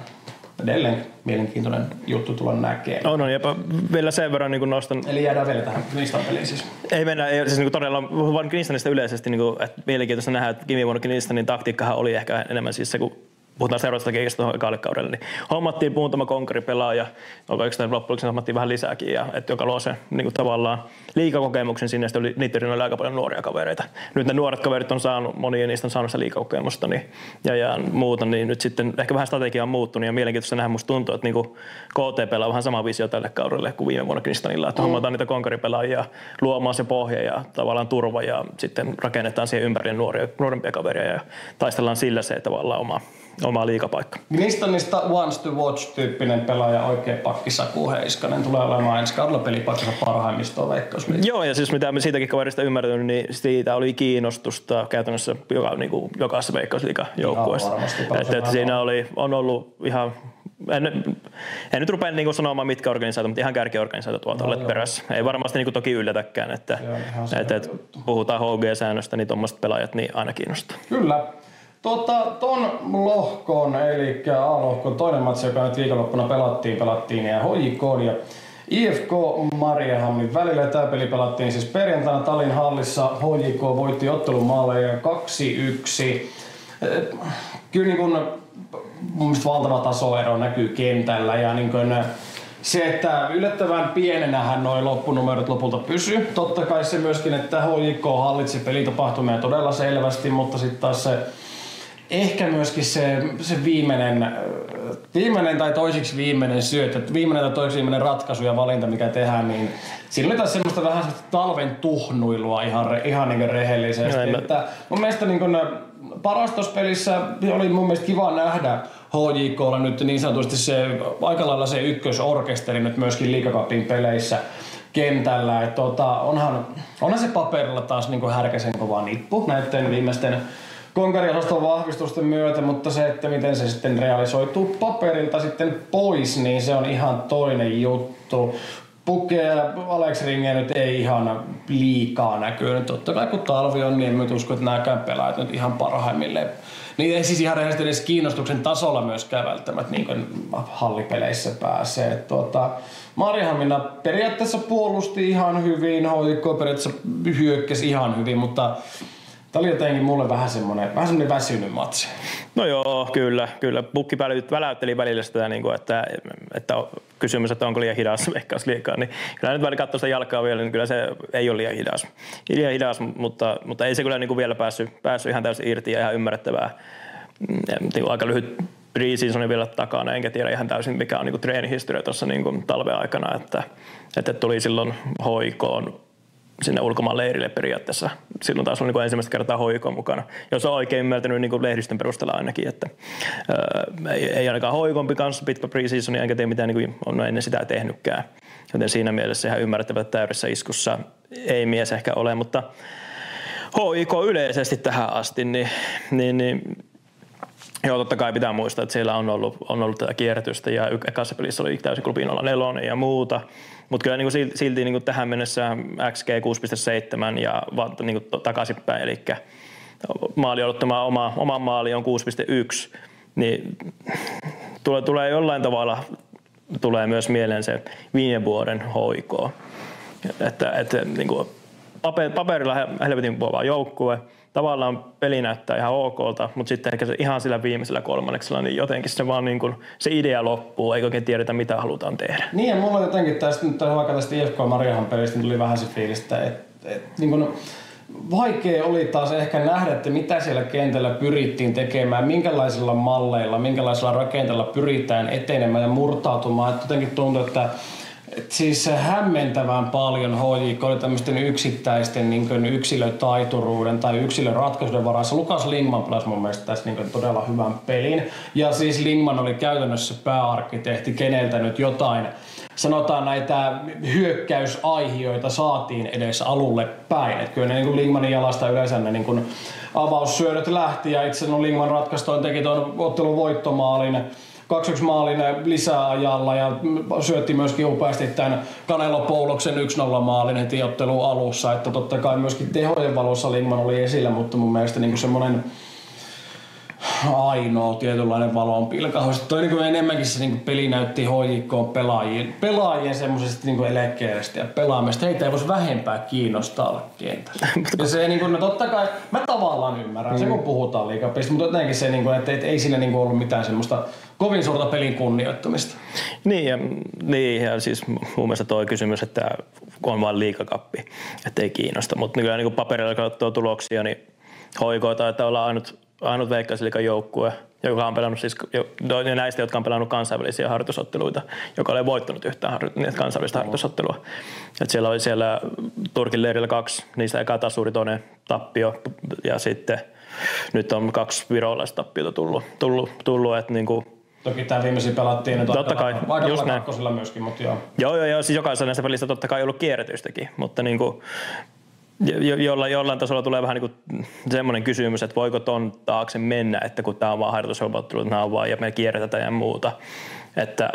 edelleen mielenkiintoinen juttu tulla näkemään. On, jopa vielä sen verran niin nostan. Eli jäädään vielä tähän Knistan peliin siis. Ei mennä, siis niin todella, vaan Knistanista yleisesti, niin kuin, että mielenkiintoista nähdä, että viime vuonna Knistanin taktiikkahan oli ehkä enemmän siis se, kun puhutaan seuraavasta keikasta tuohon ekalle kaudelle, niin hommattiin muutama konkaripelaaja, oikeastaan loppujen hommattiin vähän lisääkin, ja, että joka luo sen niin tavallaan liigakokemuksen sinne, ja niiden oli aika paljon nuoria kavereita. Nyt ne nuoret kaverit on saanut, moni niistä on saanut sitä liigakokemusta niin, ja muuta, niin nyt sitten ehkä vähän strategia on muuttunut, ja mielenkiintoista nähdä, musta tuntuu, että niin KT pelaa vähän sama visio tälle kaudelle kuin viime vuonna Knistanilla, että hommataan niitä konkaripelaajia luomaan se pohja ja tavallaan turva, ja sitten rakennetaan siihen ympärille nuorempia kavereja, ja taistellaan sillä se tavallaan oma liigapaikka. Knistanista wants to watch-tyyppinen pelaaja, oikea pakki Saku Heiskanen tulee olemaan ensi kaudella pelipaikkansa parhaimmistoa Veikkausliigassa. Joo, ja siis mitä me siitäkin kaverista ymmärtänyt, niin siitä oli kiinnostusta käytännössä jokaisessa Veikkausliigan joukkueessa. Että siinä on ollut ihan, en nyt rupea niin sanomaan mitkä organisaatiot, mutta ihan kärkiorganisaatiot tuolta olleet perässä. Ei varmasti niin toki yllätäkään, että puhutaan HG-säännöstä, niin tuommoiset pelaajat niin aina kiinnostaa. Kyllä. Ton lohkon, eli A-lohkon toinen matsi, joka nyt viikonloppuna pelattiin ja HJK ja IFK Mariehamnin välillä. Tämä peli pelattiin siis perjantaina Talin hallissa. HJK voitti ottelun maaleja 2-1. Kyllä niin kun, mun mielestä valtava tasoero näkyy kentällä ja niin kun, se, että yllättävän pienenähän noi loppunumerot lopulta pysyy. Totta kai se myöskin, että HJK hallitsi pelitapahtumia todella selvästi, mutta sitten taas se ehkä myöskin se viimeinen tai toisiksi viimeinen syöttö, viimeinen tai toisiksi viimeinen ratkaisu ja valinta, mikä tehdään, niin siinä oli taas semmoista vähän talven tuhnuilua ihan niin rehellisesti. Että mun mielestä niin paras tuossa pelissä oli mun mielestä kiva nähdä HJK:lla nyt niin sanotusti se aika lailla se ykkösorkesteri nyt myöskin Liigacupin peleissä kentällä. Että onhan se paperilla taas niin härkäsen kova nippu näiden viimeisten konkariosaston vahvistusten myötä, mutta se, että miten se sitten realisoituu paperilta sitten pois, niin se on ihan toinen juttu. Puke ja Alex Ringe nyt ei ihan liikaa näkynyt. Totta kai kun talvi on, niin en nyt usko, että nämäkään pelaajat nyt ihan parhaimmilleen. Niin ei siis ihan rehellisesti edes kiinnostuksen tasolla myöskään välttämättä niin kuin hallipeleissä pääsee. Mariehamina periaatteessa puolusti ihan hyvin, HJK periaatteessa hyökkäsi ihan hyvin, mutta tämä oli jotenkin mulle vähän semmoinen väsynyt matsi. No joo, kyllä. Pukki väläytteli välillä sitä, että kysymys, että onko liian hidas Veikkausliigaa. Niin kyllä nyt välillä katsoo sitä jalkaa vielä, niin kyllä se ei ole liian hidas, mutta ei se kyllä niin kuin vielä päässyt ihan täysin irti ja ihan ymmärrettävää. Aika lyhyt pre-season vielä takana, enkä tiedä ihan täysin mikä on niin kuin treenihistoria tuossa niin kuin talven aikana, että tuli silloin HJK:n sinne ulkomaan leirille periaatteessa. Silloin taas oli niin ensimmäistä kertaa HJK mukana. Jos on oikein ymmärtänyt niin lehdistön perusteella ainakin, että ei ainakaan HJK:n kanssa pitkä pre-season, enkä tiedä mitään niin on ennen sitä tehnytkään. Joten siinä mielessä ihan ymmärrettävä, että täydessä iskussa ei mies ehkä ole, mutta HJK yleisesti tähän asti, niin joo, totta kai pitää muistaa, että siellä on ollut tätä kierrätystä ja ekassa pelissä oli täysin klubin 0-4 ja muuta. Mutta kyllä niin silti niin tähän mennessä XG 6.7 ja niin takaisinpäin, eli maali on ollut tämä oma maali on 6.1, niin tulee jollain tavalla tulee myös mieleen se viime vuoden HJK. Että niin kuin, paperilla helvetin kova joukkue. Tavallaan peli näyttää ihan okolta, mutta sitten ehkä se ihan sillä viimeisellä kolmanneksella, niin jotenkin se vaan niin kuin, se idea loppuu, eikä oikein tiedetä mitä halutaan tehdä. Niin ja mulla jotenkin vaikka tästä IFK Mariehamn pelistä tuli vähän se fiilistä, että niin kuin, vaikea oli taas ehkä nähdä, että mitä siellä kentällä pyrittiin tekemään, minkälaisilla malleilla, minkälaisilla rakenteilla pyritään etenemään ja murtautumaan. Että jotenkin tuntuu, että siis hämmentävän paljon HJK oli tämmöisten yksittäisten niin yksilötaituruuden tai yksilöratkaisuiden varassa. Lukas Lingman pelasi mun mielestä tässä niin todella hyvän pelin. Ja siis Lingman oli käytännössä pääarkkitehti, keneltä nyt jotain, sanotaan näitä hyökkäysaihioita saatiin edes alulle päin. Et kyllä ne niin Lingmanin jalasta yleensä ne niin avaussyödöt lähti ja itse Lingman ratkaistoin teki tuon ottelun voittomaalin. 2-1 maalin lisäajalla ja syötti myöskin upeasti tämän Canelo Pouloksen 1-0 maalin heti ottelun alussa. Että totta kai myöskin tehojen valossa Lingman oli esillä, mutta mun mielestä niin semmoinen ainoa tietynlainen valon pilkahdus. Toi niin enemmänkin se niin peli näytti HJK pelaajien semmoisesta niin elekkeestä ja pelaamista. Heitä ei voisi vähempää kiinnostaa olla kentällä. Ja se niin kuin, no totta kai, mä tavallaan ymmärrän se kun puhutaan liigapelistä, mutta jotenkin se, niin kuin, että ei siinä niin kuin ollut mitään semmoista kovin suurta pelin kunnioittamista. Niin ja siis mun mielestä toi kysymys, että on vain liigakappi, että ei kiinnosta. Mutta kyllä niin paperilla katsoo tuloksia, niin HJK taitaa olla ainut Veikkausliigan joukkue, joka on pelannut siis näistä, jotka on pelannut kansainvälisiä harjoitusotteluita, joka ei voittanut yhtään kansainvälistä harjoitusottelua. Et siellä oli siellä Turkin leirillä 2, niistä eka tasuri, toinen tappio ja sitten nyt on 2 virolaista tappiota tullut että niinku toki tämä viimeisin pelattiin nyt totta kai, aika kakkosilla myöskin, mutta joo. Joo, siis jokaisessa näistä pelistä totta kai ollut kierrätystäkin, mutta niinku jollain tasolla tulee vähän niin kuin semmoinen kysymys, että voiko ton taakse mennä, että kun tämä on vaan harjoitushelpottelu, nämä on vaan ja me kierrätetään ja muuta, että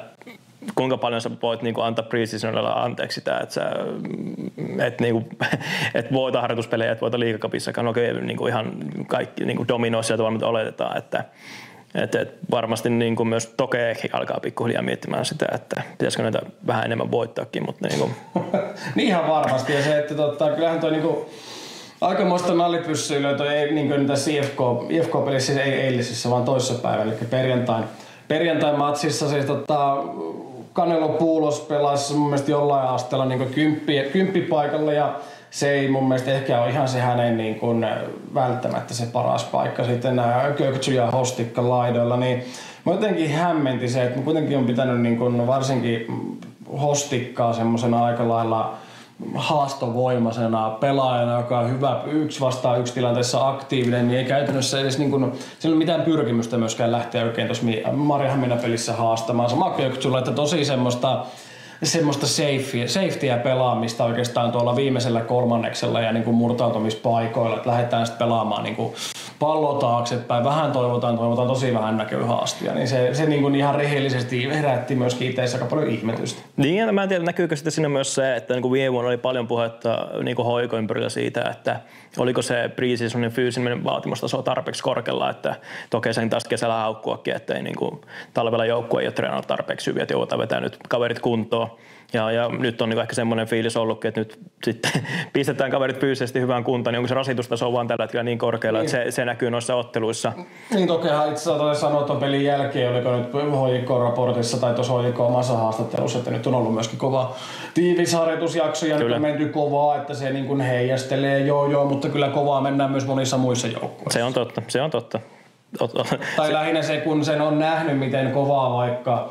kuinka paljon sä voit niin kuin antaa pre-seasonilla anteeksi sitä, että et voita harjoituspelejä, et voita liigakapissakaan, okei, niin kuin ihan kaikki niin kuin dominoi sieltä vaan, mitä oletetaan, että varmasti niin kuin myös Toke alkaa pikkuhiljaa miettimään sitä, että pitäisikö näitä vähän enemmän voittaakin, mutta niin kuin niin ihan varmasti ja se, että kyllähän toi niinku aikamoista nallipyssyä toi ei niin tässä IFK-pelissä, siis ei eilisessä, vaan toissapäivänä, eli perjantain matsissa siis Canelo Poulos pelasi mun mielestä jollain asteella niin kymppipaikalla ja se ei mun mielestä ehkä ole ihan se hänen niin kuin välttämättä se paras paikka. Sitten nämä Köktsy ja Hostikka laidoilla, niin mä jotenkin hämmenti se, että mä kuitenkin on pitänyt niin kuin varsinkin Hostikkaa semmosena aika lailla haastovoimaisena pelaajana, joka on hyvä 1-1 tilanteessa aktiivinen, niin ei käytännössä edes niin kuin, sillä ole mitään pyrkimystä myöskään lähteä oikein tuossa Mariehamnin pelissä haastamaan. Sama Köktsyllä, että tosi semmoista safetyä pelaamista oikeastaan tuolla viimeisellä kolmanneksella ja niin kuin murtautumispaikoilla, että lähdetään sitten pelaamaan niin kuin pallo taaksepäin, vähän toivotaan tosi vähän näköhaastia, niin se niin kuin ihan rehellisesti herätti myöskin itseessä aika paljon ihmetystä. Niin ja mä en tiedä, näkyykö sitten siinä myös se, että niin kuin viime vuonna oli paljon puhetta niin kuin HJK ympärillä siitä, että oliko se pre-seasonin fyysinen vaatimustaso tarpeeksi korkealla, että toki sen taas kesällä haukkuakin, että ei niin kuin talvella joukkue ei ole treenannut tarpeeksi hyvin, että joudutaan vetää nyt kaverit kuntoon. Ja nyt on niin ehkä semmoinen fiilis ollutkin, että nyt sitten pistetään kaverit fyysisesti hyvään kuntaan, niin onko se rasitustaso vaan tällä hetkellä niin korkealla, niin. Että se näkyy noissa otteluissa. Niin tokihan itse asiassa sanoa tuon pelin jälkeen, oliko nyt HJK-raportissa tai tuossa HJK omassa haastattelussa, että nyt on ollut myöskin kova tiivis harjoitusjakso ja nyt on menty kovaa, että se niin kuin heijastelee joo, mutta kyllä kovaa mennään myös monissa muissa joukkueissa. Se on totta. Tai lähinnä se, kun sen on nähnyt, miten kovaa vaikka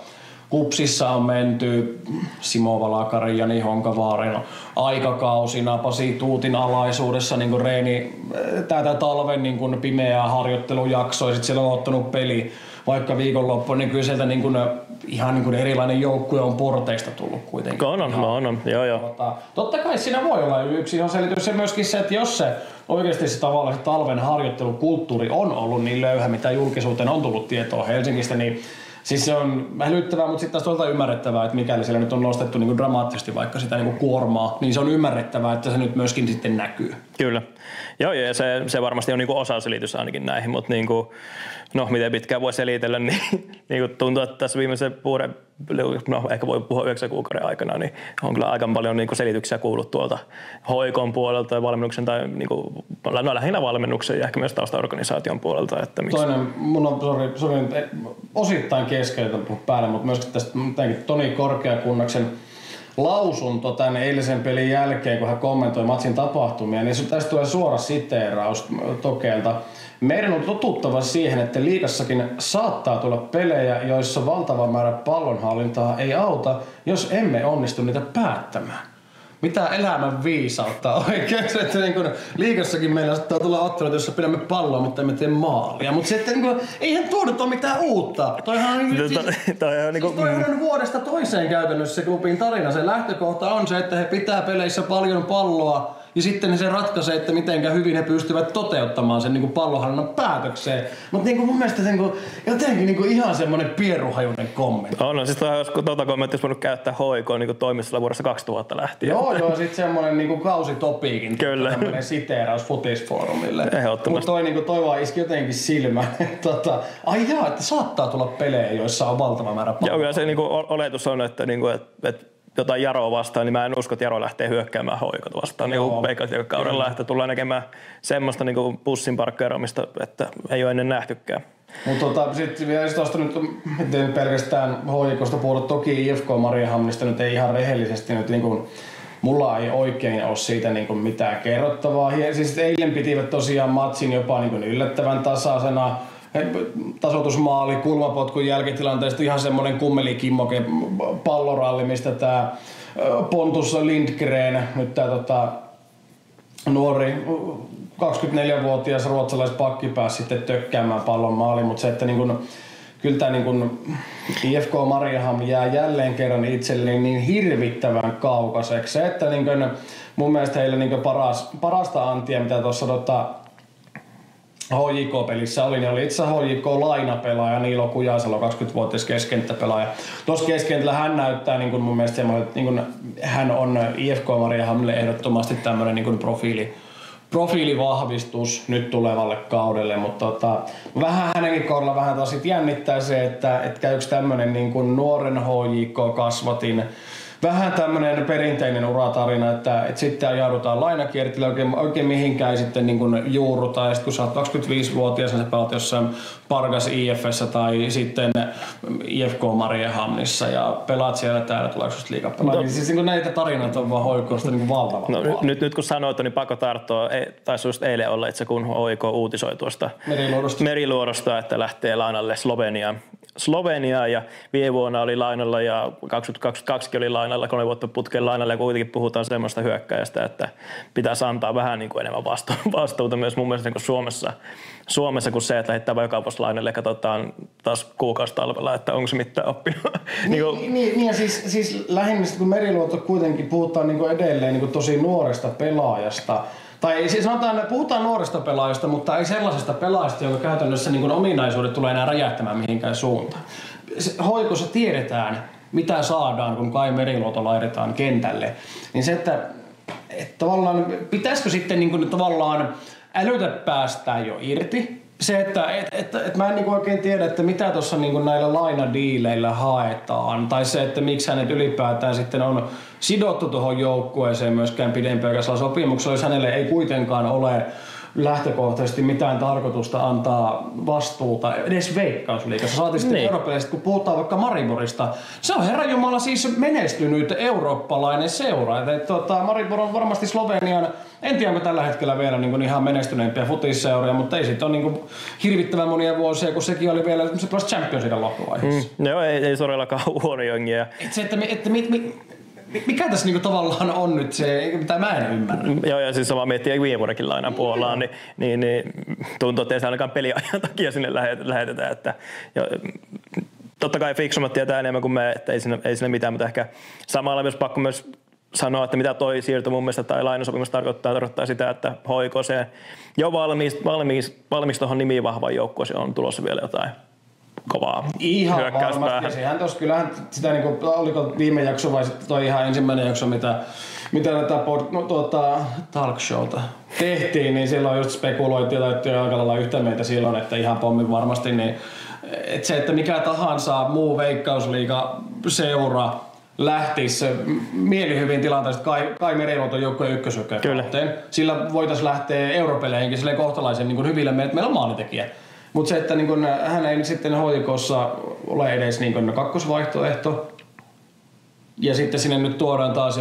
Kupsissa on menty Simo Valakari, Jani Honkavaarin aikakausina, Pasi Tuutin alaisuudessa niin kuin tätä talven niin kuin pimeää harjoittelujaksoa ja sitten siellä on ottanut peli vaikka viikonloppuun, niin kyllä sieltä niin kuin, ihan niin kuin erilainen joukkue on porteista tullut kuitenkin. On, joo. Totta kai siinä voi olla yksi ihan selitys se myöskin se, että jos se oikeasti se tavallaan se talven harjoittelukulttuuri on ollut niin löyhä, mitä julkisuuteen on tullut tietoa Helsingistä, niin siis se on hälyttävää, mutta sitten taas toisaalta ymmärrettävää, että mikäli siellä nyt on nostettu niin kuin dramaattisesti vaikka sitä niin kuin kuormaa, niin se on ymmärrettävää, että se nyt myöskin sitten näkyy. Kyllä. Joo, ja se varmasti on niin kuin osaselitys ainakin näihin, mutta niin kuin, no miten pitkään voi selitellä, niin kuin tuntuu, että tässä viimeisen no ehkä voi puhua 9 kuukauden aikana, niin on kyllä aika paljon niin kuin selityksiä kuullut tuolta hoikon puolelta ja valmennuksen tai niin kuin, no lähinnä valmennuksen ja ehkä myös taustaorganisaation puolelta. Että miksi. Toinen, mun on osittain keskeltä päälle, mutta myöskin tästä Toni Korkeakunnaksen lausunto tänne eilisen pelin jälkeen, kun hän kommentoi matsin tapahtumia, niin tästä tulee suora siteeraus Tokeelta. Meidän on totuttava siihen, että liigassakin saattaa tulla pelejä, joissa valtava määrä pallonhallintaa ei auta, jos emme onnistu niitä päättämään. Mitä elämän viisautta oikein, että niin kun liigassakin meillä saattaa tulla ottelut, jossa pidämme palloa, mutta emme tee maalia. Mutta sitten niin eihän tuo nyt ole mitään uutta. Toihan on vuodesta toiseen käytännössä se klubin tarina. Se lähtökohta on se, että he pitää peleissä paljon palloa ja sitten se ratkaisee, että mitenkä hyvin he pystyvät toteuttamaan sen niin pallonhallinnan päätökseen. Mutta niin mun mielestä niin jotenkin niin ihan semmoinen pieruhajuinen kommentti. On, siis tuota kommenttia olisi voinut käyttää HIK niin toimistolla vuodessa 2000 lähtien. Joo, sit semmonen niin kausitopiikin. Kyllä. Tämmönen siteeraus Futisfoorumille. Ehdottomasti. Mutta toi vaan iski jotenkin silmään. Ai jaa, että saattaa tulla pelejä, joissa on valtava määrä palloa. Joo, ja se oletus on, että jotain Jaroa vastaan, niin mä en usko, että Jaro lähtee hyökkäämään hoikot vastaan niin Veikkausliigakaudella, että tullaan näkemään semmoista niin pussin parkkeeraamista, että ei ole ennen nähtykään. Mutta sitten vielä tuosta nyt, miten pelkästään hoikosta puhuttu, toki IFK Mariehamnista nyt ei ihan rehellisesti nyt niin kuin, mulla ei oikein ole siitä niin kuin mitään kerrottavaa. Siis eilen pitivät tosiaan matsin jopa niin kuin yllättävän tasaisena. Tasoitusmaali kulmapotkun jälkitilanteesta ihan semmoinen kummelikimmoke palloralli, mistä tää Pontus Lindgren, nyt tää nuori 24-vuotias ruotsalaispakki pääsi sitten tökkäämään pallon maaliin, mutta se, että niin kun, kyllä tämä niin IFK Mariehamn jää jälleen kerran itselleen niin hirvittävän kaukaiseksi. Se, että niin kun, mun mielestä heillä niin parasta antia, mitä tuossa HJK-pelissä oli, niin oli itse HJK-lainapelaaja Niilo Kujasalo, 20-vuotias keskenttäpelaaja. Tuossa keskentällä hän näyttää niin kuin mun mielestä semmoinen, että niin kuin hän on IFK Mariehamnille ehdottomasti tämmöinen niin kuin profiilivahvistus nyt tulevalle kaudelle, mutta vähän hänenkin kohdalla vähän taas jännittää se, että käykö tämmöinen niin kuin nuoren HJK-kasvatin vähän tämmöinen perinteinen uratarina, että sitten ajaudutaan lainakiertille oikein mihinkään sitten niin kuin juurrutaan. Ja sitten kun sä oot 25-vuotias, niin sä pelaat jossain Pargas IF:ssä tai sitten IFK Mariehamnissa ja pelaat siellä täällä, tuleeko susta liigapelaa. Niin siis niin näitä tarinoita on vaan hoikoista niin valtavan paljon. Nyt kun sanoit, niin pakko tarttua. Taisi just eilen olla itse, kun HIK uutisoi tuosta Meriluodosta, että lähtee lainalle Sloveniaan ja viime vuonna oli lainalla ja 2022 oli lainalla, 3 vuotta putken lainalla ja kuitenkin puhutaan semmoista hyökkäjästä, että pitäisi antaa vähän niin kuin enemmän vastuuta myös mun mielestä niin Suomessa kuin se, että lähettää vaan joka vuosi lainalle ja katsotaan taas kuukausitalvella, että onko se mitään oppinut. Niin ja siis lähinnä kun Meriluoto kuitenkin puhutaan niin kuin edelleen niin kuin tosi nuoresta pelaajasta. Tai siis sanotaan, että puhutaan nuoresta pelaajasta, mutta ei sellaisesta pelaajasta, jonka käytännössä niin kuin ominaisuudet tulee enää räjähtämään mihinkään suuntaan. Hoikossa tiedetään, mitä saadaan, kun Kai Meriluoto laitetaan kentälle. Niin se, että tavallaan pitäisikö sitten niin kuin tavallaan älytä päästään jo irti. Se, että mä en niinku oikein tiedä, että mitä tuossa niinku näillä lainadiileillä haetaan. Tai se, että miksi hänet ylipäätään sitten on sidottu tuohon joukkueeseen myöskään pidempiaikaisella sopimuksella, jos hänelle ei kuitenkaan ole lähtökohtaisesti mitään tarkoitusta antaa vastuuta edes Veikkausliigassa. Saatiin sitten eurooppalaisista, kun puhutaan vaikka Mariborista. Se on herranjumala siis menestynyt eurooppalainen seura. Maribor on varmasti Slovenian, en tiedä tällä hetkellä vielä niin ihan menestyneempiä futisseuroja, mutta ei sit ole niin hirvittävän monia vuosia, kun sekin oli vielä se Champions League loppuvaiheessa. Joo, ei todellakaan huono jengiä. Mikä tässä niinku tavallaan on nyt se, mitä mä en ymmärrä? Joo, ja siis sama miettii viime vuodenkin lainan Puolaan, niin tuntuu, että ei se ainakaan peliajan takia sinne lähetetään. Että, totta kai fiksummat tietää enemmän kuin me, että ei siinä mitään, mutta ehkä samalla myös pakko myös sanoa, että mitä toi siirto mun mielestä tai lainasopimus tarkoittaa sitä, että HIK se jo valmiiksi tuohon nimiin vahvaan joukkueeseen on tulossa vielä jotain kovaa hyökkäyspäähän. Ja sehän tos kyllähän sitä niinku, oliko viime jakso vai sitten toi ihan ensimmäinen jakso, mitä tätä talk showta tehtiin, niin silloin just spekuloitiin tai aika lailla yhtä meitä silloin, että ihan pommin varmasti, niin että se, että mikä tahansa muu Veikkausliiga seura lähtisi mielihyvin tilanteesta Kai Meriluoto joukkojen ykköshyökkäykauteen. Sillä voitaisiin lähteä europeleihinkin silleen kohtalaisen niin hyville, että meillä on maalitekijä. Mutta se, että niin hän ei sitten HJK:ssa ole edes niin kakkosvaihtoehto. Ja sitten sinne nyt tuodaan taas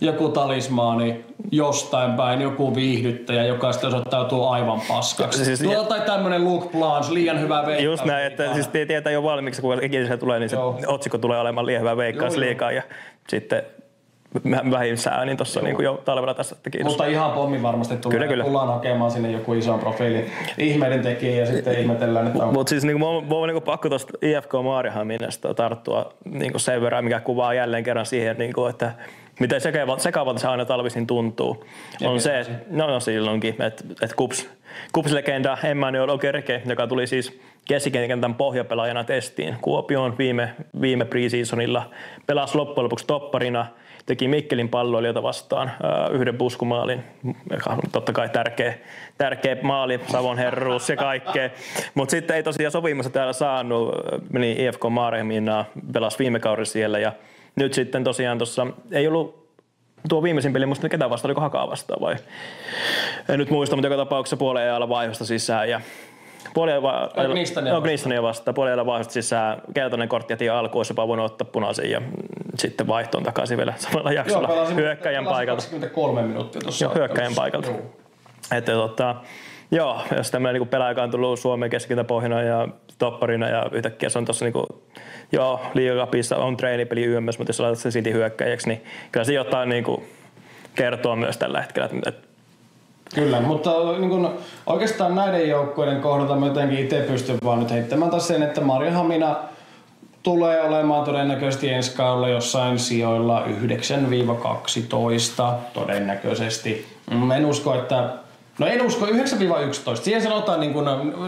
joku talismaani jostain päin, joku viihdyttäjä, joka sitten osoittautuu aivan paskaksi. Siis, tai tämmönen Luke Blanche, liian hyvä veikkaus. Just näin, että siis tietää jo valmiiksi, kun ikinä se tulee, niin se otsikko tulee olemaan liian hyvä veikkaus liikaa. Ja sitten vähissä äänin tuossa niin jo talvella tässä, että kiitos. Mutta ihan pommi varmasti tulee. Kyllä. Tullaan hakemaan sinne joku ison profiilin ihmeiden tekijä ja sitten ihmetellään, että on. Mutta siis niin mulla on pakko tuosta IFK Maarianhaminasta tarttua niin sen verran, mikä kuvaa jälleen kerran siihen, niin kuin, että miten sekavalta se aina talvisin tuntuu. Ja on se, no silloinkin, että KuPS-legenda Emmanuel Okerke, joka tuli siis keskikentän pohjapelaajana testiin Kuopioon viime pre-seasonilla, pelasi loppujen lopuksi topparina, teki Mikkelin palloilijoita vastaan yhden puskumaalin, joka on totta kai tärkeä maali, Savon herruus ja kaikkea. Mutta sitten ei tosiaan sopimassa täällä saanut, meni IFK Maarianhaminaan, pelasi viime kaudella siellä ja nyt sitten tosiaan tuossa ei ollut tuo viimeisin peli, musta ketä vastaan, oliko Hakaa vastaan vai? En nyt muista, mutta joka tapauksessa puolen ajalla vaihosta sisään ja Knistania vastaan. Puolen ajalla vaihosta sisään, keltainen kortti jätiin alkuun, olisi jopa voinut ottaa punaisen ja sitten vaihtoon takaisin vielä samalla jaksolla hyökkäjän paikalta. 23 minuuttia tuossa. Joo, hyökkäjän paikalta. Että joo, jos tämmöinen niin pelaaja, joka on tullut Suomen keskikentäpohjana ja topparina ja yhtäkkiä se on tuossa liigacupissa on treenipeli YMS, mutta jos laitat se City hyökkäjäksi, niin kyllä se jotain kertoo myös tällä hetkellä. Kyllä, mutta oikeastaan näiden joukkoiden kohdalta mä jotenkin itse pystyn vaan nyt heittämään taas sen, että Maarianhamina tulee olemaan todennäköisesti ensi kaudella jossain sijoilla 9-12 todennäköisesti. En usko, 9-11. Siihen sanotaan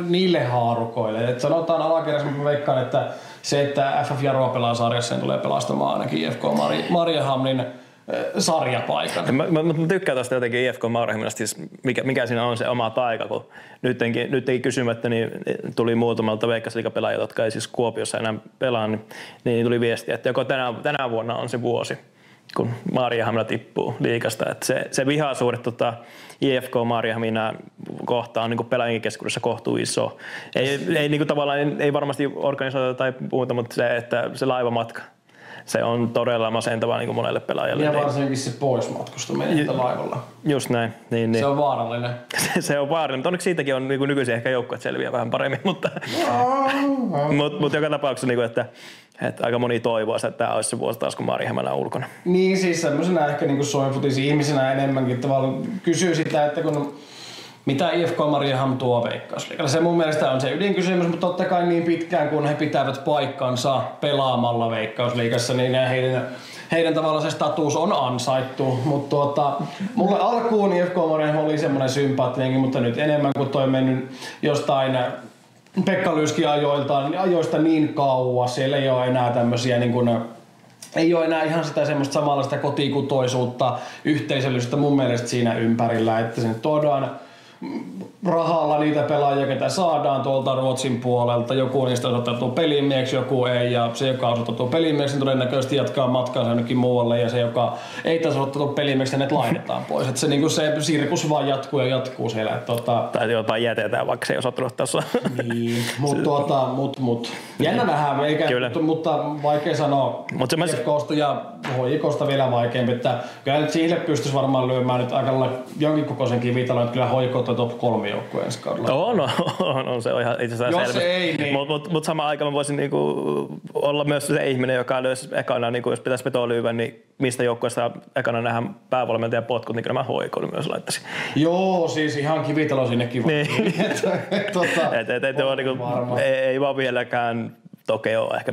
niille haarukoille. Et sanotaan alakerrassa, mä veikkaan, että se, että FF Jaro pelaa sarjassa, tulee pelastamaan ainakin IFK Maarianhaminan sarjapaikan. Mä tykkään tästä jotenkin IFK Maarianhaminasta, siis mikä siinä on se oma taika, kun nytkin kysymättä niin tuli muutamalta Veikkausliigapelaajilta, jotka ei siis Kuopiossa enää pelaa, niin tuli viesti, että joko tänä vuonna on se vuosi, kun Maarianhamina tippuu liigasta. Että se vihaisuudet IFK Maarianhaminan kohtaan niin pelaajien keskuudessa kohtuu iso. Ei tavallaan ei varmasti organisoida tai muuta, mutta se, että se laivamatka. Se on todella masentavaa niin monelle pelaajalle. Ja varsinkin se poismatkustaminen laivalla. Just näin. Niin. Se on vaarallinen. se on vaarallinen, mutta onneksi siitäkin on nykyisin ehkä joukkueet selviää vähän paremmin. Mutta joka tapauksessa, että aika moni toivoo, että tämä olisi se vuosi taas, kun Maarianhamina on ulkona. Niin, siis semmoisena ehkä Suomen futisi ihmisenä enemmänkin tavallaan kysyy sitä, että mitä IFK Maarianhamina tuo Veikkausliigalle. Se mun mielestä on se ydinkysymys, mutta totta kai niin pitkään kun he pitävät paikkansa pelaamalla Veikkausliigassa, niin heidän tavallaan se status on ansaittu. Mutta mulle alkuun IFK Maarianhamina oli semmoinen sympaattinenkin, mutta nyt enemmän kuin toi mennyt jostain Pekka Lyskin ajoista niin kauas. Siellä ei ole enää tämmöisiä ei ole enää ihan sitä semmoista samanlaista kotikutoisuutta, yhteisöllisyyttä mun mielestä siinä ympärillä, että sinne tuodaan rahalla niitä pelaajia, ketä saadaan tuolta Ruotsin puolelta. Joku niistä osoittautuu pelimieksi, joku ei. Ja se, joka osoittautuu pelimieksi, todennäköisesti jatkaa matkaansa jonnekin muualle. Ja se, joka ei taas osoittautuu pelimieksi, hänet laitetaan pois. Että se sirkus vaan jatkuu siellä. Tai jopa jätetään, vaikka se ei osoittanut tässä. Niin, mutta jännä nähdään, mutta vaikea sanoa IFK:sta ja HJK:sta vielä vaikeampi. Että kyllä nyt siihen pystyisi varmaan lyömään nyt aika lailla jonkin kokoisen kivitalon, että kyllä HJK top 3 joukkueen ensi kaudella. On se on ihan itse asiassa selvä. Ei, niin. Mutta samaan aikaan mä voisin olla myös se ihminen, joka löysi ekana, jos pitäisi vetoa lyödä, niin mistä joukkueesta ekana nähdään päävalmentajan potkut, niin kyllä mä HJK:lle myös laittaisin. Joo, siis ihan kivitalo sinnekin. Niin. Ei vaan vieläkään toki ole ehkä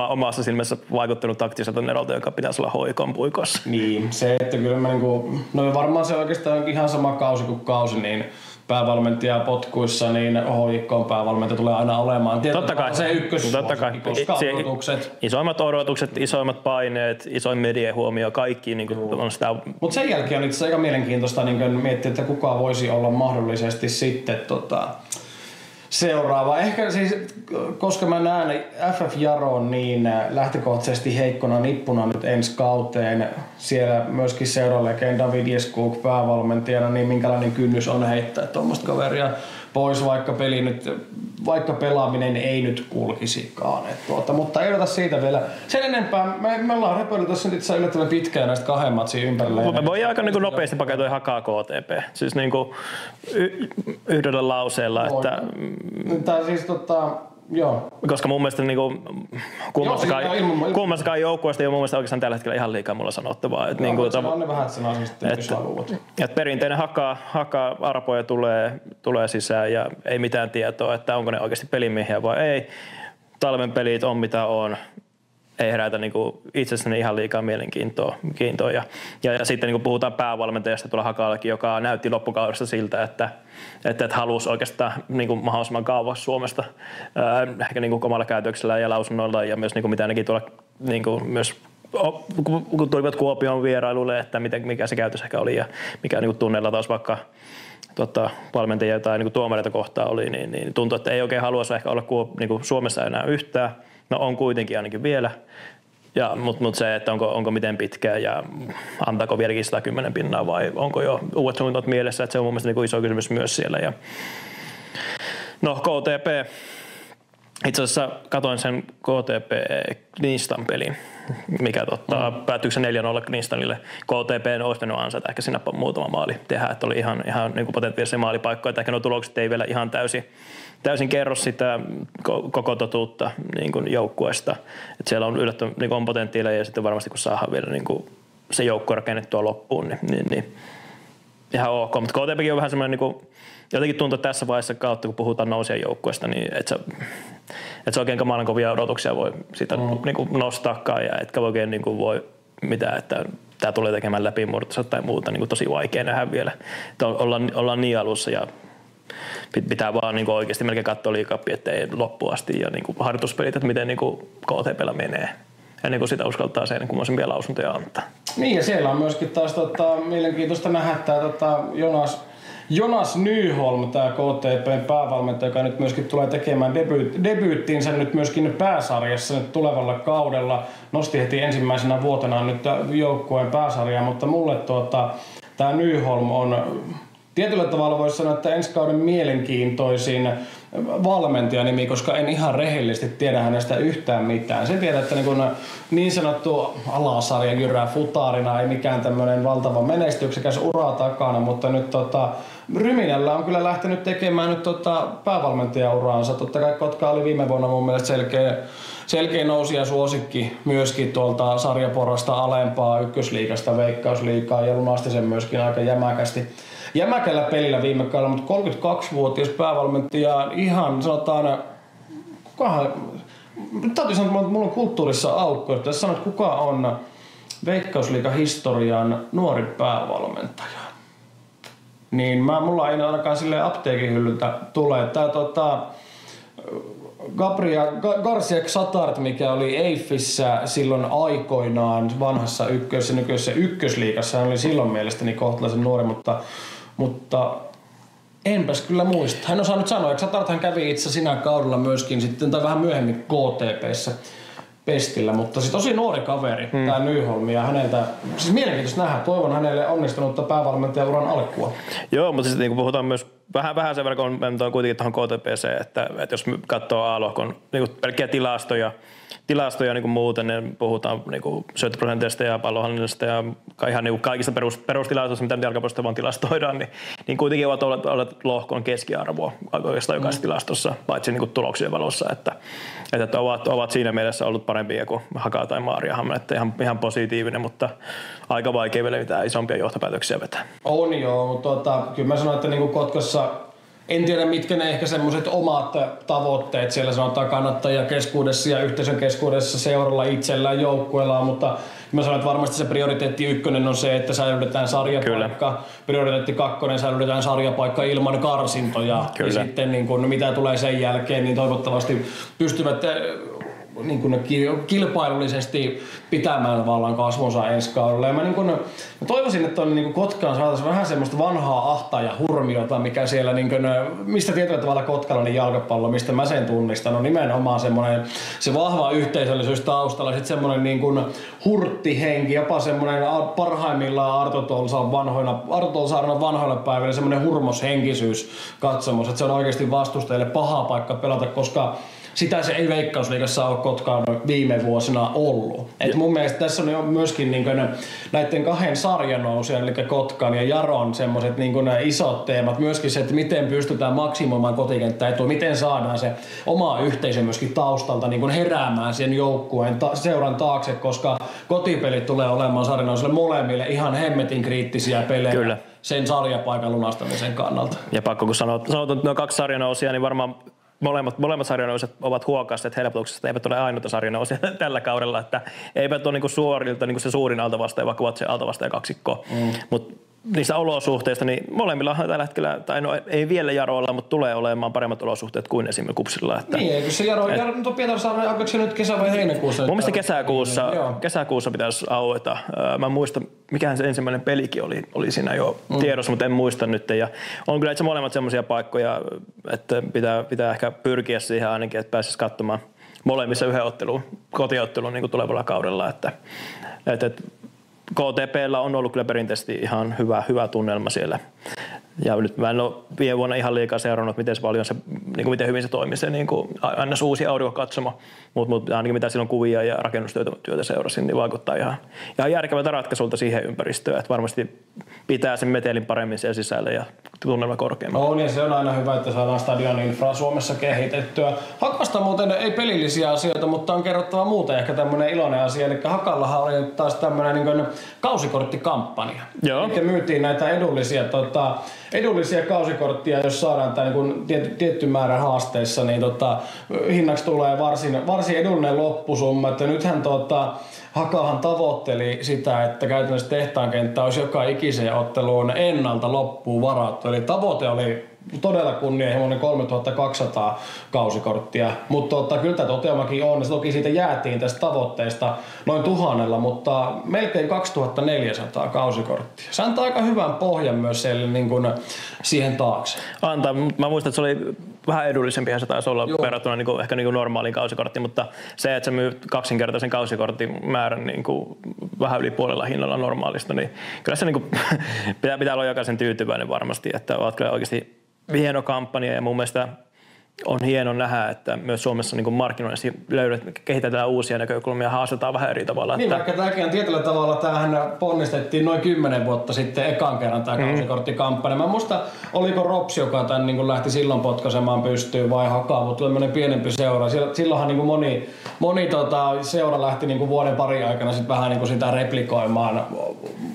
omassa silmässä vaikuttanut taktiselta erolta, joka pitäisi olla HJK:n puikossa. Niin, se, että kyllä mä varmaan se oikeastaan on ihan sama kausi kuin kausi, niin päävalmentaja potkuissa, niin HJK:n päävalmentaja tulee aina olemaan. Totta kai. Se ykkössuosikki, koska odotukset. Isoimmat odotukset, isoimmat paineet, isoin median huomio, kaikki on sitä. Mutta sen jälkeen on itse aika mielenkiintoista miettiä, että kuka voisi olla mahdollisesti sitten seuraava. Ehkä siis, koska mä näen FF Jaron niin lähtökohtaisesti heikkona nippuna nyt ensi kauteen, siellä myöskin seuralegenda David Jeskuk päävalmentajana, niin minkälainen kynnys on heittää tuommoista kaveria pois, vaikka pelaaminen ei nyt kulkisikaan. Mutta ei odota siitä vielä. Sen enempää, me ollaan repöily tuossa nyt yllättävän pitkään näistä 2 matsia ympärillä. Me voi aika niin nopeasti paketoida hakaa KTP. Siis niin kuin yhdellä lauseella. Että, siis joo. Koska mun mielestä niin kummassakaan joukkueesta ei ole mun mielestä oikeastaan tällä hetkellä ihan liikaa mulla sanottavaa. Että niin on ne vähän sen asiasta, jos haluat. Perinteinen haka arpoja tulee sisään ja ei mitään tietoa, että onko ne oikeasti pelimiehiä vai ei. Talven pelit on mitä on. Ei herätä niinku itsessäni ihan liikaa mielenkiintoa. Ja sitten niinku puhutaan päävalmentajasta tuolla Hakallekin, joka näytti loppukaudesta siltä, että halusi oikeastaan niinku mahdollisimman kauas Suomesta ehkä niinku omalla käytöksellä ja lausunnoilla ja myös niinku mitä nekin tuolla niinku myös kun tulivat Kuopion vierailulle, että mikä se käytös ehkä oli ja mikä niinku tunneilla taas vaikka valmentajia tai niinku tuomareita kohtaan oli, niin tuntui, että ei oikein haluaisi ehkä olla niinku Suomessa enää yhtään. No on kuitenkin ainakin vielä, mutta se, että onko miten pitkään ja antaako vieläkin 110 pinnaa vai onko jo uudet suunnitelmat mielessä, että se on mun mielestä niin iso kysymys myös siellä. Ja no KTP, itse asiassa katoin sen KTP Knistan pelin, mikä päättyykö se 4-0 Knistanille. KTP olisi pitänyt ansaita ehkä siinä muutama maali tehdä, että oli ihan niin kuin potentiaalisia maalipaikkoja, että ehkä nuo tulokset ei vielä ihan täysin kerro sitä koko totuutta niin kuin joukkueesta. Että siellä on yllättävän niin on potentiaalia ja sitten varmasti kun saadaan vielä niin kuin se joukkue rakennettua loppuun, niin ihan ok. Mutta KTPkin on vähän semmoinen, niin kuin, jotenkin tuntuu tässä vaiheessa kautta, kun puhutaan nousijan joukkueesta, niin et se oikein kamalan kovia odotuksia voi siitä niin kuin nostaakaan ja etkä oikein niin kuin voi mitään, että tämä tulee tekemään läpimurtossa tai muuta, niin kuin tosi vaikea nähdä vielä. Että ollaan niin alussa ja pitää vaan niin kuin oikeasti melkein katsoa liigappi, ettei loppuun asti ja niin kuin harjoituspelit, että miten niin kuin KTP:llä menee. Ennen kuin sitä uskaltaa sen kummoisempia lausuntoja antaa. Niin ja siellä on myöskin taas mielenkiintoista nähdä tämä Jonas Nyholm, tämä KTP:n päävalmentaja, joka nyt myöskin tulee tekemään debyyttiinsä nyt myöskin pääsarjassa nyt tulevalla kaudella. Nosti heti ensimmäisenä vuotena nyt joukkueen pääsarjaa, mutta mulle tämä Nyholm on tietyllä tavalla voisi sanoa, että ensi kauden mielenkiintoisin valmentajanimi, koska en ihan rehellisesti tiedä hänestä yhtään mitään. Sen tiedän, että niin sanottu alasarjan jyrää futaarina ei mikään tämmöinen valtava menestyksekäs ura takana, mutta nyt Ryminällä on kyllä lähtenyt tekemään nyt päävalmentajauraansa. Totta kai Kotka oli viime vuonna mun mielestä selkeä nousija suosikki myöskin tuolta sarjaporrasta alempaa ykkösliigasta Veikkausliigaa ja lunasti sen myöskin aika jämäkällä pelillä viime kaudella, mutta 32-vuotias päävalmentaja ihan sanotaan, täytyy sanoa, että mulla on kulttuurissa aukko, että jos sanot, kuka on Veikkausliigan historian nuori päävalmentaja, niin mulla ei ainakaan silleen apteekin hyllyltä tule. Tää Garcia Satart, mikä oli Eiffissä silloin aikoinaan vanhassa nykyisessä ykkösliigassa, hän oli silloin mielestäni kohtalaisen nuori, mutta enpäs kyllä muista. Hän osaa nyt sanoa, että Satarthan kävi itse sinä kaudella myöskin sitten, tai vähän myöhemmin KTP:ssä pestillä, mutta siis tosi nuori kaveri, tää Nyholm, ja häneltä, siis mielenkiintoista nähdä, toivon hänelle onnistunutta päävalmentajauran alkua. Joo, mutta siis niin puhutaan myös vähän sen verran, kun on kuitenkin tuohon KTP:seen, että jos katsoo A-lohkon niin pelkkiä tilastoja niin kuin muuten, niin puhutaan niin syöttöprosenteista ja pallonhallinnasta ja ihan niin kaikista perustilastoista, mitä nyt jalkapallosta vaan tilastoidaan, niin kuitenkin ovat olleet lohkon keskiarvoa oikeastaan jokaisessa tilastossa, paitsi niin kuin tuloksien valossa, että ovat siinä mielessä ollut parempia kuin Haka tai Maariahamn, että ihan positiivinen, mutta aika vaikea vielä mitään isompia johtopäätöksiä vetää. On joo, mutta kyllä mä sanoin, että niin kuin Kotkassa en tiedä, mitkä ne ehkä semmoiset omat tavoitteet siellä sanotaan kannattajakeskuudessa ja yhteisön keskuudessa seuralla itsellään joukkueellaan, mutta mä sanoin, että varmasti se prioriteetti 1 on se, että säilytetään sarjapaikka. Kyllä. Prioriteetti 2 säilytetään sarjapaikka ilman karsintoja. Kyllä. Ja sitten niin kun, mitä tulee sen jälkeen, niin toivottavasti pystyvät niin kuin kilpailullisesti pitämään tavallaan kasvonsa ensi kaudella. Ja mä toivoisin, että niin Kotkaan saataisiin vähän semmoista vanhaa ahtaa ja hurmiota, mikä siellä, niin kuin, mistä tietyllä tavalla kotkalainen jalkapallo, mistä mä sen tunnistan, on nimenomaan semmoinen se vahva yhteisöllisyys taustalla, sitten semmoinen niin kuin hurttihenki, jopa semmoinen parhaimmillaan Arto Tolsaaran vanhoilla päivillä semmoinen hurmoshenkisyys katsomus, että se on oikeasti vastustajille paha paikka pelata, koska sitä se ei Veikkausliigassa ole Kotkaan viime vuosina ollut. Et mun mielestä tässä on myöskin niin näiden kahden sarjanousijan, eli Kotkan ja Jaron semmoiset niin isot teemat. Myöskin se, että miten pystytään maksimoimaan kotikenttää etua, miten saadaan se oma yhteisö myöskin taustalta niin heräämään sen joukkueen seuran taakse, koska kotipelit tulee olemaan sarjanousille molemmille ihan hemmetin kriittisiä pelejä. Kyllä. Sen sarjapaikan lunastamisen kannalta. Ja pakko kun sanot, että nuo kaksi sarjanousijaa, niin varmaan molemmat sarjanouset ovat huokasteet helpotuksesta, eivät ole ainoita sarjanousia tällä kaudella, että eivät ole niinku suorilta niinku se suurin altavastaaja, vaikka ovat se altavastaaja kaksikko. Mutta niistä olosuhteista, niin molemmilla tällä hetkellä, tai no ei vielä Jaroilla, mutta tulee olemaan paremmat olosuhteet kuin esimerkiksi Kupsilla. Että, niin, eikö se Jaro Pietarsaaren, alkoiko se nyt kesä vai heinäkuussa? Mun mielestä kesäkuussa pitäisi aueta. Mä muistan, mikähän se ensimmäinen pelikin oli siinä jo tiedossa, mutta en muista nyt. Ja on kyllä itse molemmat semmoisia paikkoja, että pitää ehkä pyrkiä siihen ainakin, että pääsisi katsomaan molemmissa yhden kotiottelun niin kuin tulevalla kaudella. Että KTP:llä on ollut kyllä perinteisesti ihan hyvä tunnelma siellä. Ja nyt mä en ole viime vuonna ihan liikaa seurannut, miten paljon se, niin miten hyvin se toimii se niin aina uusi aurinkokatsoma, mutta ainakin mitä silloin kuvia ja rakennustyötä seurasin, niin vaikuttaa ihan järkevältä ratkaisulta siihen ympäristöön, että varmasti pitää sen metelin paremmin siellä sisällä ja tunnelma korkeammalla. On, ja se on aina hyvä, että saadaan stadionin infraa Suomessa kehitettyä. Hakasta muuten ei pelillisiä asioita, mutta on kerrottava muuten ehkä tämmöinen iloinen asia, eli Hakallahan oli taas tämmöinen niin kausikorttikampanja. Joo. Eli myytiin näitä edullisia kausikorttia, jos saadaan tämä niin tietty määrä haasteissa, niin hinnaksi tulee varsin edullinen loppusumma. Että nythän Hakahan tavoitteli sitä, että käytännössä tehtaankenttä olisi joka ikiseen otteluun ennalta loppuun varattu. Eli tavoite oli todella kunnianhimoinen 3200 kausikorttia, mutta kyllä tämä toteumakin on. Toki siitä jäätiin tästä tavoitteesta noin 1000, mutta melkein 2400 kausikorttia. Se antaa aika hyvän pohjan myös siellä, niin kuin siihen taakse. Antaa, mä muistan, että se oli vähän edullisempihan se taisi olla verrattuna niin kuin, ehkä niin kuin normaaliin kausikorttiin, mutta se, että se myy kaksinkertaisen kausikortin määrän niin kuin vähän yli puolella hinnalla normaalista, niin kyllä se niin kuin, pitää olla jokaisen tyytyväinen varmasti, että olet kyllä oikeasti hieno kampanja ja mun mielestä on hieno nähdä, että myös Suomessa niin markkinoinnissa kehitetään uusia näkökulmia ja haastetaan vähän eri tavalla. Niin, vaikka tämäkin on tietyllä tavalla, tämähän ponnistettiin noin 10 vuotta sitten ekan kerran tämä kausikorttikampanja. Mä muista, oliko Rops, joka tämän niin lähti silloin potkaisemaan pystyyn vai Hakaa, mutta tämmöinen pienempi seura. Silloinhan niin moni seura lähti niin vuoden pari aikana sit vähän niin sitä replikoimaan.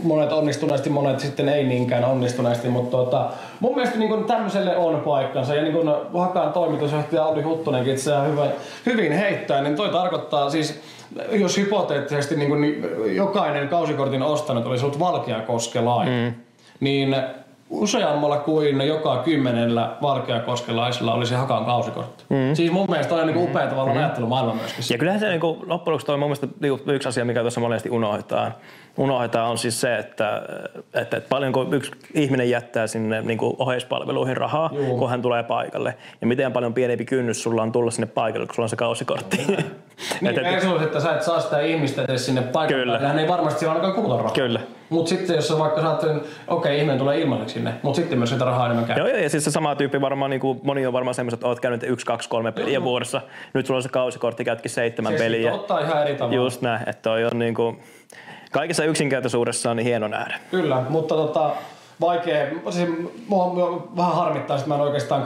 Monet onnistuneesti, monet sitten ei niinkään onnistuneesti, mutta mun mielestä niin tämmöiselle on paikkansa. Ja niin kuin Hakan toimitusjohtaja Olli Huttunenkin itse hyvin heittää, niin toi tarkoittaa siis, jos hypoteettisesti niin jokainen kausikortin ostanut olisi ollut valkeakoskelainen, niin useammalla kuin joka 10 valkeakoskelaisella olisi Hakan kausikortti. Siis mun mielestä on niin upea tavalla ajattelumaailma myöskin. Ja kyllähän se niin loppujen lopuksi toi mun mielestä yksi asia, mikä tuossa monesti unohdetaan on siis se, että paljonko yksi ihminen jättää sinne niin oheispalveluihin rahaa, kun hän tulee paikalle. Ja miten paljon pienempi kynnys sulla on tulla sinne paikalle, kun sulla on se kausikortti. Niin, että sä et saa sitä ihmistä edes sinne paikalle. Hän ei varmasti siellä ainakaan kuluta rahaa. Kyllä. Mutta sitten jos sä vaikka saat, ihminen tulee ilmaiseksi sinne, mutta sitten myös sitä rahaa enemmän käy. Joo, ja siis se sama tyyppi varmaan, niin kuin, moni on varmaan semmoiset, että oot käynyt 1, 2, 3 peliä vuodessa. Nyt sulla on se kausikortti, käytkin 7 peliä. Se ottaa ihan eri tavalla. Just näin, että toi on niin kuin, kaikessa yksinkertaisuudessa on niin hieno nähdä. Kyllä, mutta vaikea. Siis mua vähän harmittaa, että mä en oikeastaan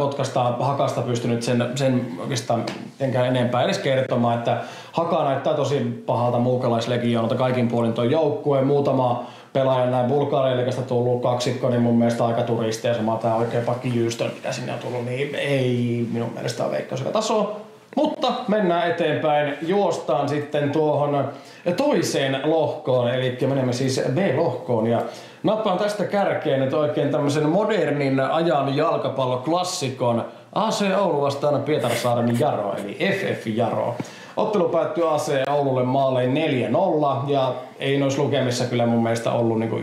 Hakasta pystynyt sen oikeastaan enempää edes kertomaan, että Haka näyttää tosi pahalta muukalaislegioonalta kaikin puolin toi joukkue. Muutama pelaaja näin Bulgarian-liigasta tullut kaksikko, niin mun mielestä aika turisteja. Sama tää oikein pakki Jystön, mitä sinne on tullut, niin ei minun mielestä ole Veikkausliigan tasoa. Mutta mennään eteenpäin, juostaan sitten tuohon toiseen lohkoon, eli menemme siis B-lohkoon ja nappaan tästä kärkeen nyt oikein tämmöisen modernin ajan jalkapalloklassikon AC Oulu vastaan Pietarsaaren Jaro, eli FF Jaro. Ottelu päättyi AC Oululle maalein 4-0 ja ei noissa lukemissa kyllä mun mielestä ollut niinku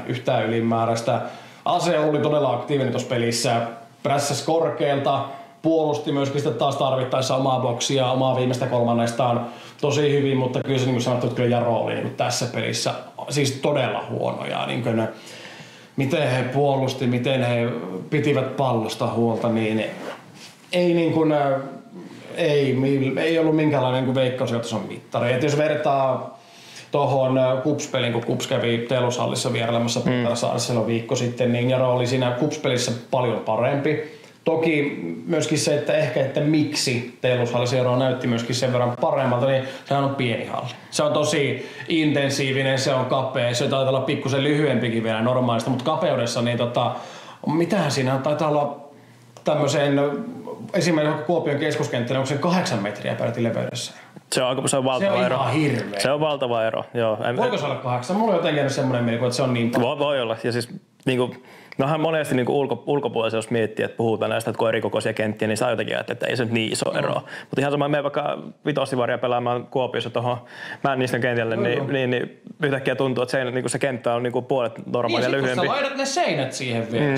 yhtään ylimääräistä. AC oli todella aktiivinen tuossa pelissä, prässäsi korkealta, puolusti myöskin sitä taas tarvittaessa omaa boksia, omaa viimeistä kolmannestaan tosi hyvin, mutta kyllä se niin kuin sanottu, että kyllä Jaro oli niin tässä pelissä siis todella huonoja. Niin kuin miten he puolusti, miten he pitivät pallosta huolta, niin ei, niin kuin, ei ollut minkäänlainen niin veikkausjohtoisen mittari. Et jos vertaa tuohon KuPS-peliin, kun KuPS kävi Telushallissa vierailemassa Pietarsaaressa silloin viikko sitten, niin Jaro oli siinä KuPS-pelissä paljon parempi. Toki myöskin se, että miksi Telushallissa Jaro näytti myöskin sen verran paremmalta, niin sehän on pieni halli. Se on tosi intensiivinen, se on kapea, se taitaa olla pikkusen lyhyempikin vielä normaalista, mutta kapeudessa niin mitähän siinä taitaa olla tämmöiseen esimerkiksi Kuopion keskuskenttä, onko se 8 metriä peräti leveydessä? Se on valtava ero. Ihan hirveä. Se on valtava ero, joo. Voiko se olla 8? Mulla on jotenkin semmoinen mielikuva, että se on niin paljon. Voi olla. Ja siis niinku nohan monesti niinku ulkopuolella, jos miettii, että puhutaan näistä, että kun on erikokoisia kenttiä, niin saa jotenkin, että ei se nyt niin iso ero. Mutta ihan sama, menen vaikka vitosivaria pelaamaan Kuopiossa tuohon Männistön kentälle, niin yhtäkkiä tuntuu, että se kenttä on niinku puolet normaalia lyhyempi. Niin, sä laitat ne seinät siihen vielä.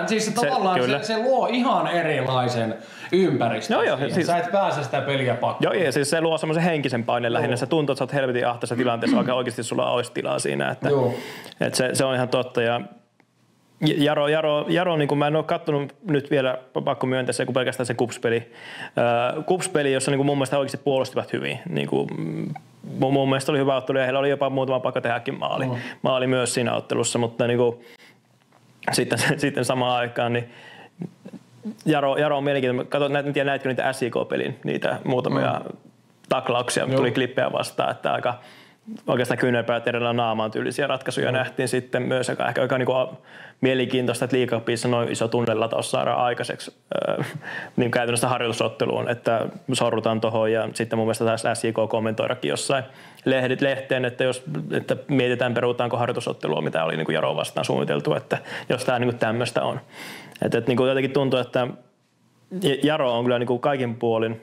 Siis tavallaan se luo ihan erilaisen ympäristön. Joo, siis sä et pääse sitä peliä pakkoon. Joo, ja siis se luo semmoisen henkisen paineen lähinnä. Se tuntuu, että sä oot helvetin ahtaisessa tilanteessa, vaikka oikeasti sulla olisi tilaa siinä. Että se on ihan totta. Ja Jaro, niin kuin mä en ole kattonut nyt vielä, pakko myöntää se, kun pelkästään se KuPS-peli. KuPS-peli, jossa niin kuin mun mielestä oikeasti puolustivat hyvin. Niin kuin, mun mielestä oli hyvä ottelu ja heillä oli jopa muutama paikka tehdäkin maali. Maali myös siinä ottelussa, mutta niin kuin, sitten samaan aikaan niin Jaro on mielenkiintoinen. Katsotaan, en tiedä näitkö niitä SIK-pelin, niitä muutamia taklauksia, tuli klippejä vastaan, että aika oikeastaan kyynärpäät edellä naamaan tyylisiä ratkaisuja nähtiin sitten myös, joka ehkä on niin mielenkiintoista, että liigacupissa noin iso tunnelataus saadaan aikaiseksi niin käytännössä harjoitusotteluun, että sorrutaan tuohon ja sitten mun mielestä taas SIK kommentoidakin jossain lehteen, että että mietitään peruutaanko harjoitusottelua, mitä oli niin Jaro vastaan suunniteltu, että jos tämä niin tämmöistä on. Että niin jotenkin tuntuu, että Jaro on kyllä niin kaikin puolin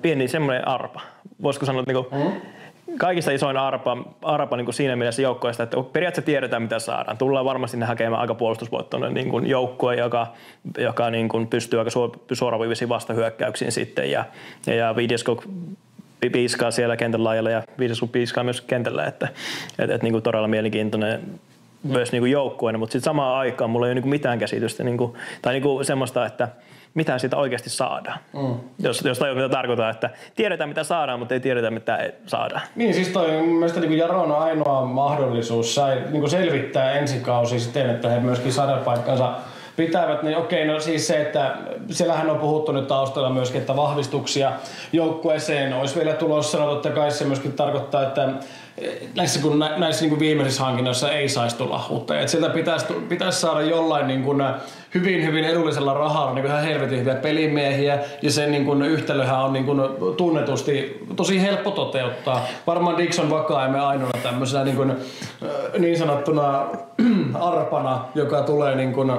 pieni semmoinen arpa. Voisiko sanoa, että kaikista isoin arpa niin kuin siinä mielessä joukkoista, että periaatteessa tiedetään mitä saadaan. Tullaan varmasti ne hakemaan aika puolustusvoittoinen niin joukkue, joka niin kuin pystyy aika suoraviivisiin vastahyökkäyksiin sitten. Ja Viideskog piiskaa siellä kentän laajalla ja Viideskog piiskaa myös kentällä, että niin kuin todella mielenkiintoinen myös niin kuin joukkueena, mutta sitten samaan aikaan mulla ei ole niin kuin mitään käsitystä tai niin kuin semmoista, että mitä siitä oikeasti saadaan. Jos tajuu mitä tarkoittaa, että tiedetään mitä saadaan, mutta ei tiedetä mitä ei saada. Niin siis toi mun mielestä niin Jaron on ainoa mahdollisuus niin selvittää ensi kausi siten, että he myöskin sadepaikkansa pitävät, niin okei, no siis se, että siellähän on puhuttu nyt taustalla myöskin, että vahvistuksia joukkueeseen olisi vielä tulossa, no totta kai se myöskin tarkoittaa, että näissä niin kuin viimeisissä hankinnoissa ei saisi tulla uutta. Et sieltä pitäisi saada jollain niin kuin hyvin edullisella rahalla niin ihan helvetin hyviä pelimiehiä ja sen niin kuin yhtälöhän on niin kuin tunnetusti tosi helppo toteuttaa. Varmaan Dixon Vakaime ainoana tämmöisenä niin sanottuna arpana, joka tulee niin kuin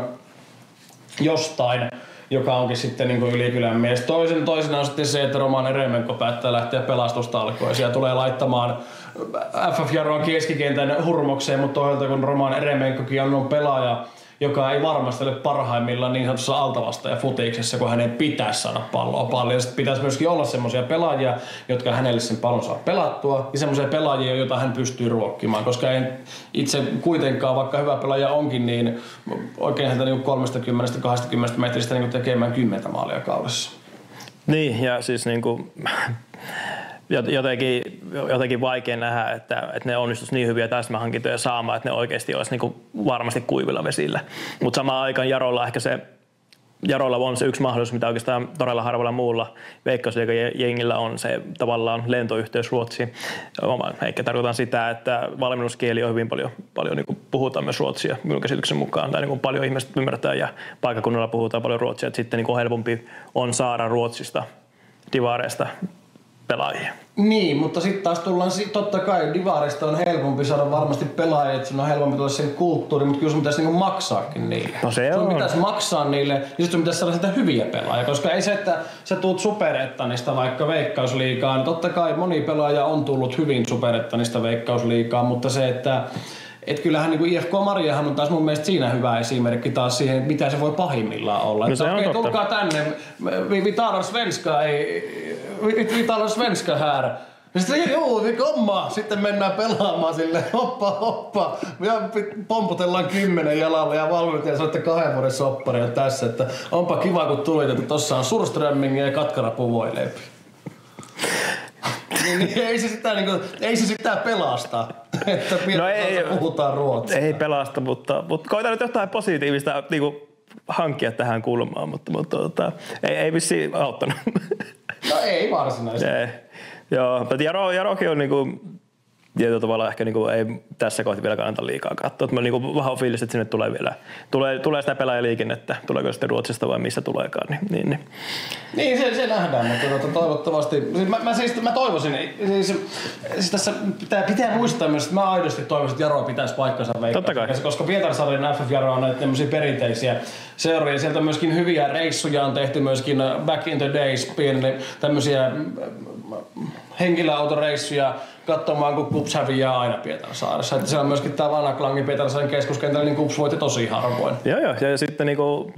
jostain, joka onkin sitten niin kuin ylikylän mies. Toisena on sitten se, että Roman Eremenko päättää lähteä pelastustalkoisiin ja tulee laittamaan FF Jaron keskikentän hurmokseen, mutta toisaalta kun Roman Eremenkokin on pelaaja, joka ei varmasti ole parhaimmillaan niin sanotussa altavasta ja futiksessa, kun hänen pitäisi saada palloa paljon. Ja sitten pitäisi myöskin olla semmoisia pelaajia, jotka hänelle sen pallon saa pelattua, ja semmoisia pelaajia, joita hän pystyy ruokkimaan. Koska ei itse kuitenkaan, vaikka hyvä pelaaja onkin, niin oikein häntä niin 30-20 metristä niin tekemään 10 maalia kaudessa. Niin, ja siis niin kuin jotenkin vaikea nähdä, että ne onnistuisi niin hyviä täsmähankintoja saamaan, että ne oikeasti olisi niin kuin varmasti kuivilla vesillä. Mutta samaan aikaan Jarolla on se yksi mahdollisuus, mitä oikeastaan todella harvalla muulla Veikkausliigan-jengillä on se tavallaan lentoyhteys Ruotsiin. Eikä tarkoitan sitä, että valmennuskieli on hyvin paljon niin kuin puhutaan myös ruotsia minun käsityksen mukaan, tai niin kuin paljon ihmiset ymmärtää ja paikkakunnalla puhutaan paljon ruotsia, että sitten niin kuin helpompi on saada Ruotsista, divareista pelaajia. Niin, mutta sitten taas tullaan, totta kai divarista on helpompi saada varmasti pelaajia, että sun on helpompi tulla sen kulttuuri, mutta kyllä sun pitäisi niinku maksaakin niille. No se sun on. pitäisi maksaa niille ja sitten sun pitäisi saada sitä hyviä pelaajia, koska ei se, että sä tuut Superettanista vaikka Veikkausliigaan, niin totta kai moni pelaaja on tullut hyvin Superettanista Veikkausliigaan, mutta se, että kyllähän niin IFK Mariahan on taas mun mielestä siinä hyvä esimerkki taas siihen, mitä se voi pahimmillaan olla. No se on totta. Tulkaa tänne, vi talar svenska, vi talar svenska här. Ja sitten joo, vi komma. Sitten mennään pelaamaan sille hoppa. Ja pomputellaan 10 jalalla ja valmentaja soitte 2 vuoden sopparia tässä. Että onpa kiva kun tulit, että tossa on surströmmingiä ja katkarapuvoileipi. Niin ei se sitä pelasta, että puhutaan ruotsia. Ei pelasta, mutta koitan nyt jotain positiivista niinku hankkia tähän kulmaan, mutta ei vissiin auttanut. No ei varsinaisesti. Ei. Joo, mutta Jarokin on niinku tietyllä tavalla ehkä niinku ei tässä kohti vielä kannata liikaa katsoa. Mä niinku vahva fiilis, että sinne tulee vielä tulee sitä pelaajaliikennettä, tuleeko sitten Ruotsista vai missä tuleekaan. Niin se nähdään, mutta toivottavasti. Mä toivoisin, siis tässä pitää muistaa myös, että mä aidosti toivoisin, että Jaro pitäisi paikkansa Veikkausliigassa, koska Pietarsaaren FF Jaro on näitä tämmöisiä perinteisiä seuroja. Sieltä myöskin hyviä reissuja on tehty myöskin back in the days, tämmöisiä henkilöautoreissuja katsomaan, kun KuPS häviää aina Pietarsaaressa. Että siellä on myöskin tämä Vanaklangi Pietarsaaren keskuskentällä, niin KuPS voitti tosi harvoin. Joo, ja sitten niinku,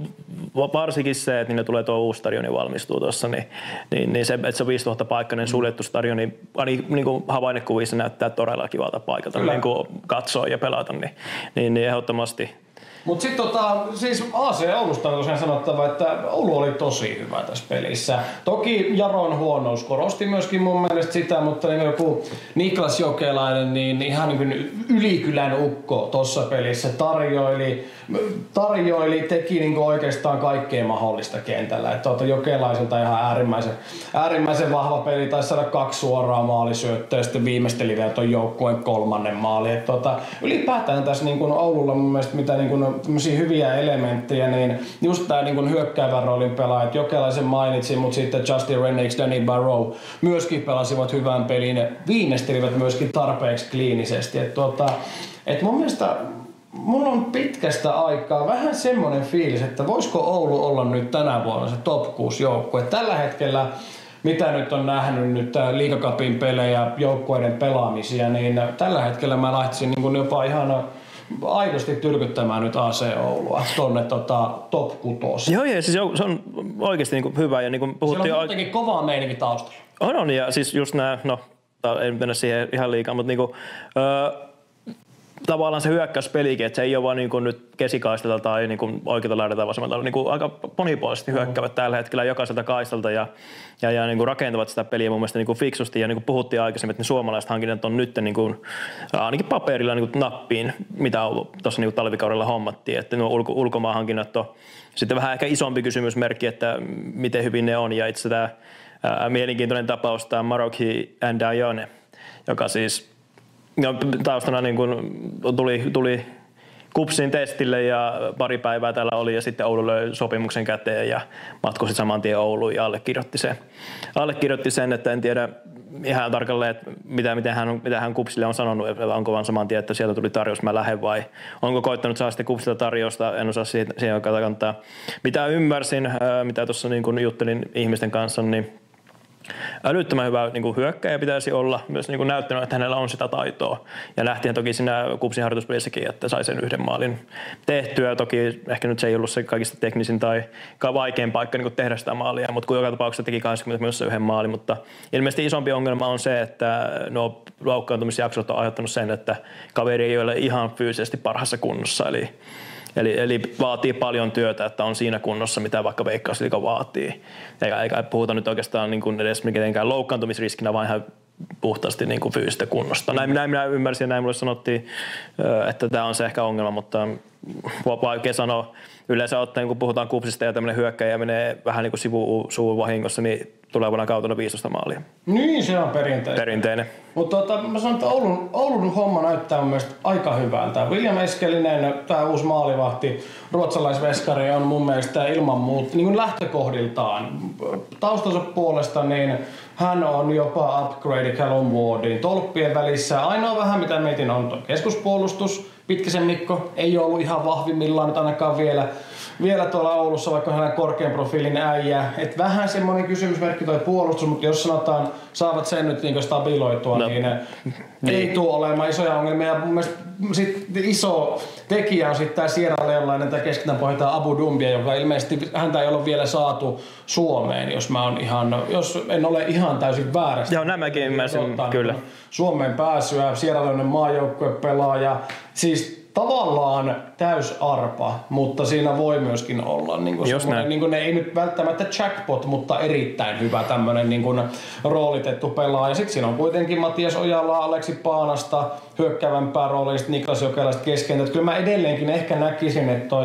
varsinkin se, että ne tulee tuo uusi stadioni valmistuu tuossa, niin se, että se on 5000 paikkainen suljettu stadioni, niin havainnekuvissa näyttää todella kivalta paikalta niin katsoa ja pelata, niin ehdottomasti. Mut sit siis AC Oulusta on tosiaan sanottava, että Oulu oli tosi hyvä tässä pelissä. Toki Jaron huonous korosti myöskin mun mielestä sitä, mutta niin joku Niklas Jokelainen, niin ihan niin ylikylän ukko tossa pelissä tarjoili teki niin oikeastaan kaikkea mahdollista kentällä. Että Jokelaiselta ihan äärimmäisen vahva peli, taisi saada 2 suoraa maalisyöttöä ja sitten viimeisteli vielä ton joukkueen 3. maali. Että ylipäätään tässä niin Oululla mun mielestä mitä niin tämmöisiä hyviä elementtejä, niin just tää niin hyökkäävän roolin pelaajat, Jokelaisen mainitsin, mutta sitten Justin Rennicks, Danny Barrow myöskin pelasivat hyvän pelin, ne viimeistelivät myöskin tarpeeksi kliinisesti. Et mun mielestä mulla on pitkästä aikaa vähän semmoinen fiilis, että voisiko Oulu olla nyt tänä vuonna se top 6 joukkue. Tällä hetkellä mitä nyt on nähnyt nyt liigacupin pelejä, joukkueiden pelaamisia, niin tällä hetkellä mä lähtisin niin jopa ihan aidosti tyrkyttämään nyt AC Oulua tonne top 6. Joo, siis se on oikeasti niin kuin hyvä. Ja niin kuin puhuttiin siellä on kuitenkin kovaa meininki taustalla. On, ja siis just nämä, ei mennä siihen ihan liikaa, mutta niinku, tavallaan se hyökkäyspelikin, että se ei ole vaan niinku nyt kesikaistelta tai niinku oikealta laidalta vasemmalta, niinku aika monipuolisesti hyökkäävät tällä hetkellä jokaiselta kaistalta ja niinku rakentavat sitä peliä mun mielestä niinku fiksusti. Ja niinku puhuttiin aikaisemmin, että ne suomalaiset hankinnat on nyt niinku, ainakin paperilla niinku nappiin, mitä tuossa niinku talvikaudella hommattiin. Että nuo ulkomaanhankinnat on sitten vähän ehkä isompi kysymysmerkki, että miten hyvin ne on. Ja itse tämä mielenkiintoinen tapaus, tämä Maroki Ndiaye, joka siis taustana niin kuin tuli KuPSin testille ja pari päivää täällä oli ja sitten Oulu löi sopimuksen käteen ja matkusti saman tien Ouluun ja allekirjoitti sen, että en tiedä ihan tarkalleen, että mitä hän KuPSille on sanonut, onko vaan saman tien, että sieltä tuli tarjous, mä lähden vai onko koittanut saada sitten KuPSilta tarjousta, en osaa siihen kantaa. Mitä ymmärsin, mitä tuossa niin kuin juttelin ihmisten kanssa, niin älyttömän hyvä niin hyökkäjä pitäisi olla, myös niin näyttänyt, että hänellä on sitä taitoa. Ja nähtiin toki siinä KuPSin harjoituspelissäkin, että sai sen 1 maalin tehtyä. Toki ehkä nyt se ei ollut se kaikista teknisin tai vaikein paikka niin tehdä sitä maalia, mutta kun joka tapauksessa teki 80 minuutissa 1 maalin. Mutta ilmeisesti isompi ongelma on se, että nuo loukkaantumisjaksot on aiheuttanut sen, että kaveri ei ole ihan fyysisesti parhaassa kunnossa. Eli vaatii paljon työtä, että on siinä kunnossa, mitä vaikka Veikkausliiga vaatii. Eikä puhuta nyt oikeastaan niin kuin edes mitenkään loukkaantumisriskinä, vaan ihan puhtaasti niin kuin fyysistä kunnosta. Näin minä ymmärsin ja näin mulle sanottiin, että tämä on se ehkä ongelma, mutta vaikea sanoa. Yleensä ottaen, kun puhutaan KuPSista ja tämmöinen hyökkäjä menee vähän niin kuin sivuun vahingossa, niin tulevana kautena 15 maalia. Niin, se on Perinteinen. Mutta mä sanon, että Oulun homma näyttää mun mielestä aika hyvältä. William Eskelinen, tää uusi maalivahti, ruotsalaisveskari, on mun mielestä ilman muuta niin lähtökohdiltaan taustansa puolesta, niin hän on jopa upgrade Callum Wardin tolppien välissä. Ainoa vähän mitä mietin on tuo keskuspuolustus. Pitkäsen Mikko ei ollut ihan vahvimmillaan nyt ainakaan vielä tuolla Oulussa, vaikka hän korkean profiilin äijä. Et vähän semmoinen kysymysmerkki toi puolustus, mutta jos sanotaan, saavat sen nyt niin stabiloitua, niin ei tule olemaan isoja ongelmia. Ja mun mielestä iso tekijä on sitten tämä Sierra Leonelainen, tämä keskitän pohjataan Abu Dumbia, joka ilmeisesti häntä ei ole vielä saatu Suomeen, jos en ole ihan täysin väärästä. Joo, nämäkin ymmärsin, kyllä. Suomeen pääsyä, Sierra Leonen maajoukkuepelaaja, siis tavallaan täysarpa, mutta siinä voi myöskin olla ei nyt välttämättä jackpot, mutta erittäin hyvä tämmöinen roolitettu pelaaja. Sitten siinä on kuitenkin Matias Ojala, Aleksi Paanasta, hyökkäävämpää roolista, Niklas Jokelaista kesken. Kyllä mä edelleenkin ehkä näkisin, että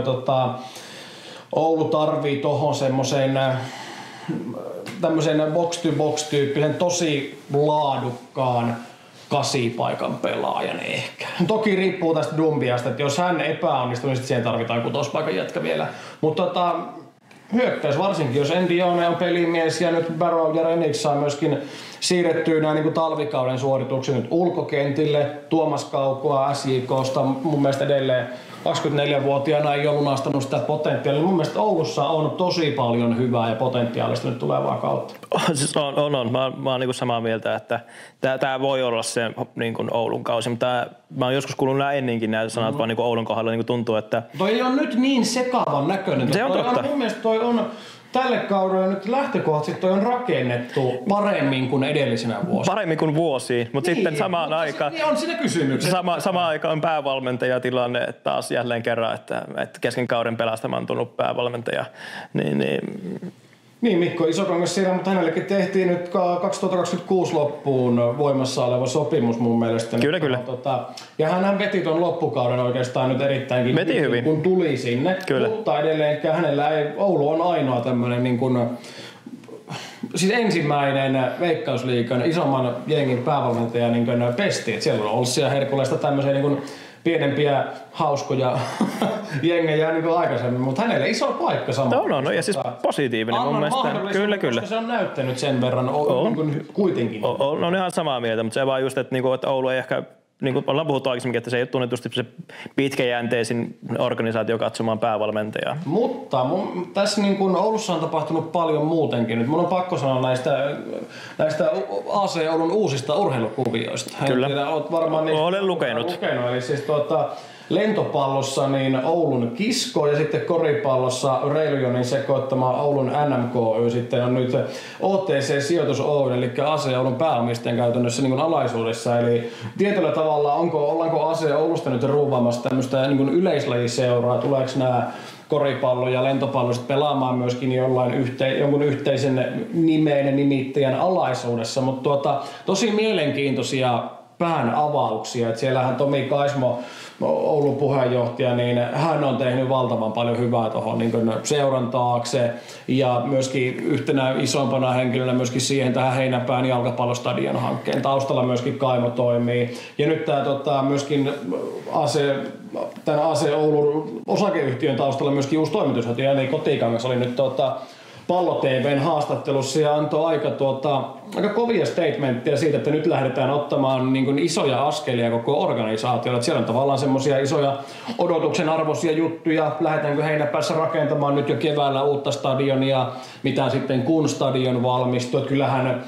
Oulu tarvii tohon semmoisen tämmöisen box-to-box-tyyppisen tosi laadukkaan 8-paikan pelaajan ehkä. Toki riippuu tästä Dumbiasta, että jos hän epäonnistuu, niin siihen tarvitaan 6-paikan jätkä vielä. Mutta hyökkäys varsinkin, jos Endione on pelimies ja nyt Barrow ja Renix saa myöskin siirrettyä nämä niin talvikauden suoritukset nyt ulkokentille. Tuomas Kaukoa SJK:sta mun mielestä edelleen 24-vuotiaana ei ole lunastanut sitä potentiaalia. Mun mielestä Oulussa on tosi paljon hyvää ja potentiaalista nyt tulevaa kautta. On. Mä oon niin samaa mieltä, että tää voi olla se niin kuin Oulun kausi, mutta mä oon joskus kuullut ennenkin näitä sanat, vaan niin kuin Oulun kohdalla niin kuin tuntuu, että... Toi on nyt niin sekavan näköinen. Se on totta. Mun mielestä toi on tälle kaudelle nyt lähtökohtaisesti toi on rakennettu paremmin kuin edellisenä vuosina. Paremmin kuin vuosiin, mutta niin, sitten samaan aikaan... Niin on siinä kysymyksessä. Samaan aikaan on päävalmentajatilanne taas jälleen kerran, että kesken kauden pelastamaan tullut päävalmentaja. Niin, Mikko Isokangas siellä, mutta hänellekin tehtiin nyt 2026 loppuun voimassa oleva sopimus mun mielestä. Kyllä. Ja hän veti ton loppukauden oikeastaan nyt erittäinkin hyvin, kun tuli sinne. Kyllä. Mutta edelleenkään hänellä ei, Oulu on ainoa tämmönen niin kuin, siis ensimmäinen Veikkausliigan isomman jengin päävalmentaja niin kuin pesti. Et siellä on ollut siellä Herkuleesta tämmöisiä niin kuin pienempiä hauskoja jengejä niin kuin aikaisemmin, mutta hänelle iso paikka samalla. No, ja siis positiivinen mun mielestä. Kyllä. Koska se on näyttänyt sen verran kuitenkin. On ihan samaa mieltä, mutta se vaan just, että Oulu ei ehkä, niin kuin ollaan puhuttu aikaisemmin, että se ei ole tunnetusti se pitkäjänteisin organisaatio katsomaan päävalmentajaa. Mutta tässä niin kuin Oulussa on tapahtunut paljon muutenkin. Nyt mun on pakko sanoa näistä AC Oulun uusista urheilukuvioista. Kyllä. Olet varmaan olen lukenut. Eli siis lentopallossa niin Oulun Kisko ja sitten koripallossa Reilujonin sekoittama Oulun NMKY sitten on nyt OTC Sijoitus Oy, eli AC Oulun pääomistajan käytännössä niin kuin alaisuudessa. Eli tietyllä tavalla ollaanko AC Oulusta nyt ruuvaamassa tämmöistä niin kuin yleislajiseuraa, tuleeko nämä koripallo ja lentopallo pelaamaan myöskin jonkun yhteisen nimeen ja nimittäjän alaisuudessa, mutta tosi mielenkiintoisia pään avauksia. Et siellähän Tomi Kaismo, Oulun puheenjohtaja, niin hän on tehnyt valtavan paljon hyvää tuohon niin seuran taakse ja myöskin yhtenä isompana henkilönä myöskin siihen tähän Heinäpään jalkapallostadion hankkeen taustalla myöskin Kaimo toimii. Ja nyt tämä myöskin tämän AC Oulun osakeyhtiön taustalla myöskin uusi toimitusjohtaja, eli Kotikangas oli nyt Pallo TV:n haastattelussa ja antoi aika kovia statementteja siitä, että nyt lähdetään ottamaan niin kuin isoja askelia koko organisaatiolle. Siellä on tavallaan semmoisia isoja odotuksen arvoisia juttuja. Lähdetäänkö Heinäpäässä rakentamaan nyt jo keväällä uutta stadionia, mitä sitten kun stadion valmistuu. Kyllähän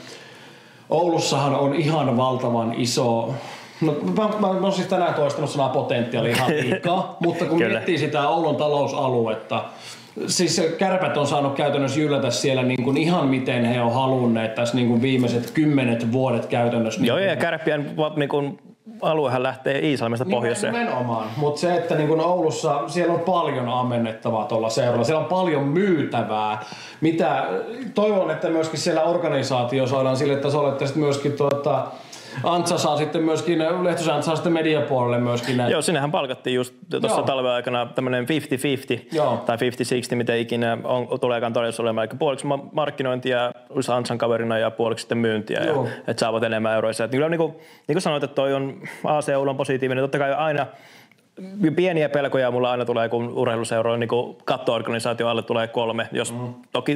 Oulussahan on ihan valtavan iso... No, mä oon siis tänään toistanut sanaa potentiaali ihan liikaa, mutta kun miettii sitä Oulun talousaluetta, siis Kärpät on saanut käytännössä yllätä siellä niin kuin ihan miten he on halunneet tässä niin kuin viimeiset 10 vuodet käytännössä. Joo, ja Kärppien niin kuin aluehan lähtee Iisalmesta pohjoiseen. Nimenomaan, mutta se, että niin kuin Oulussa siellä on paljon ammennettavaa tuolla seuralla, siellä on paljon myytävää, mitä toivon, että myöskin siellä organisaatio saadaan sille tasolle, että sitten myöskin Antsa saa sitten myöskin, Lehtosen saa sitten mediapuolelle myöskin. Joo, sinnehän palkattiin just tuossa talven aikana tämmöinen 50-50 tai 50-60, miten ikinä tuleekaan todella olemaan. Eli puoliksi markkinointia Antsan kaverina ja puoliksi sitten myyntiä, että saavat enemmän euroja. Kyllä niin kuin sanoit, että toi on AC Oulu on positiivinen. Totta kai aina pieniä pelkoja mulla aina tulee, kun urheiluseuroilla niin katto-organisaatio alle tulee 3, jos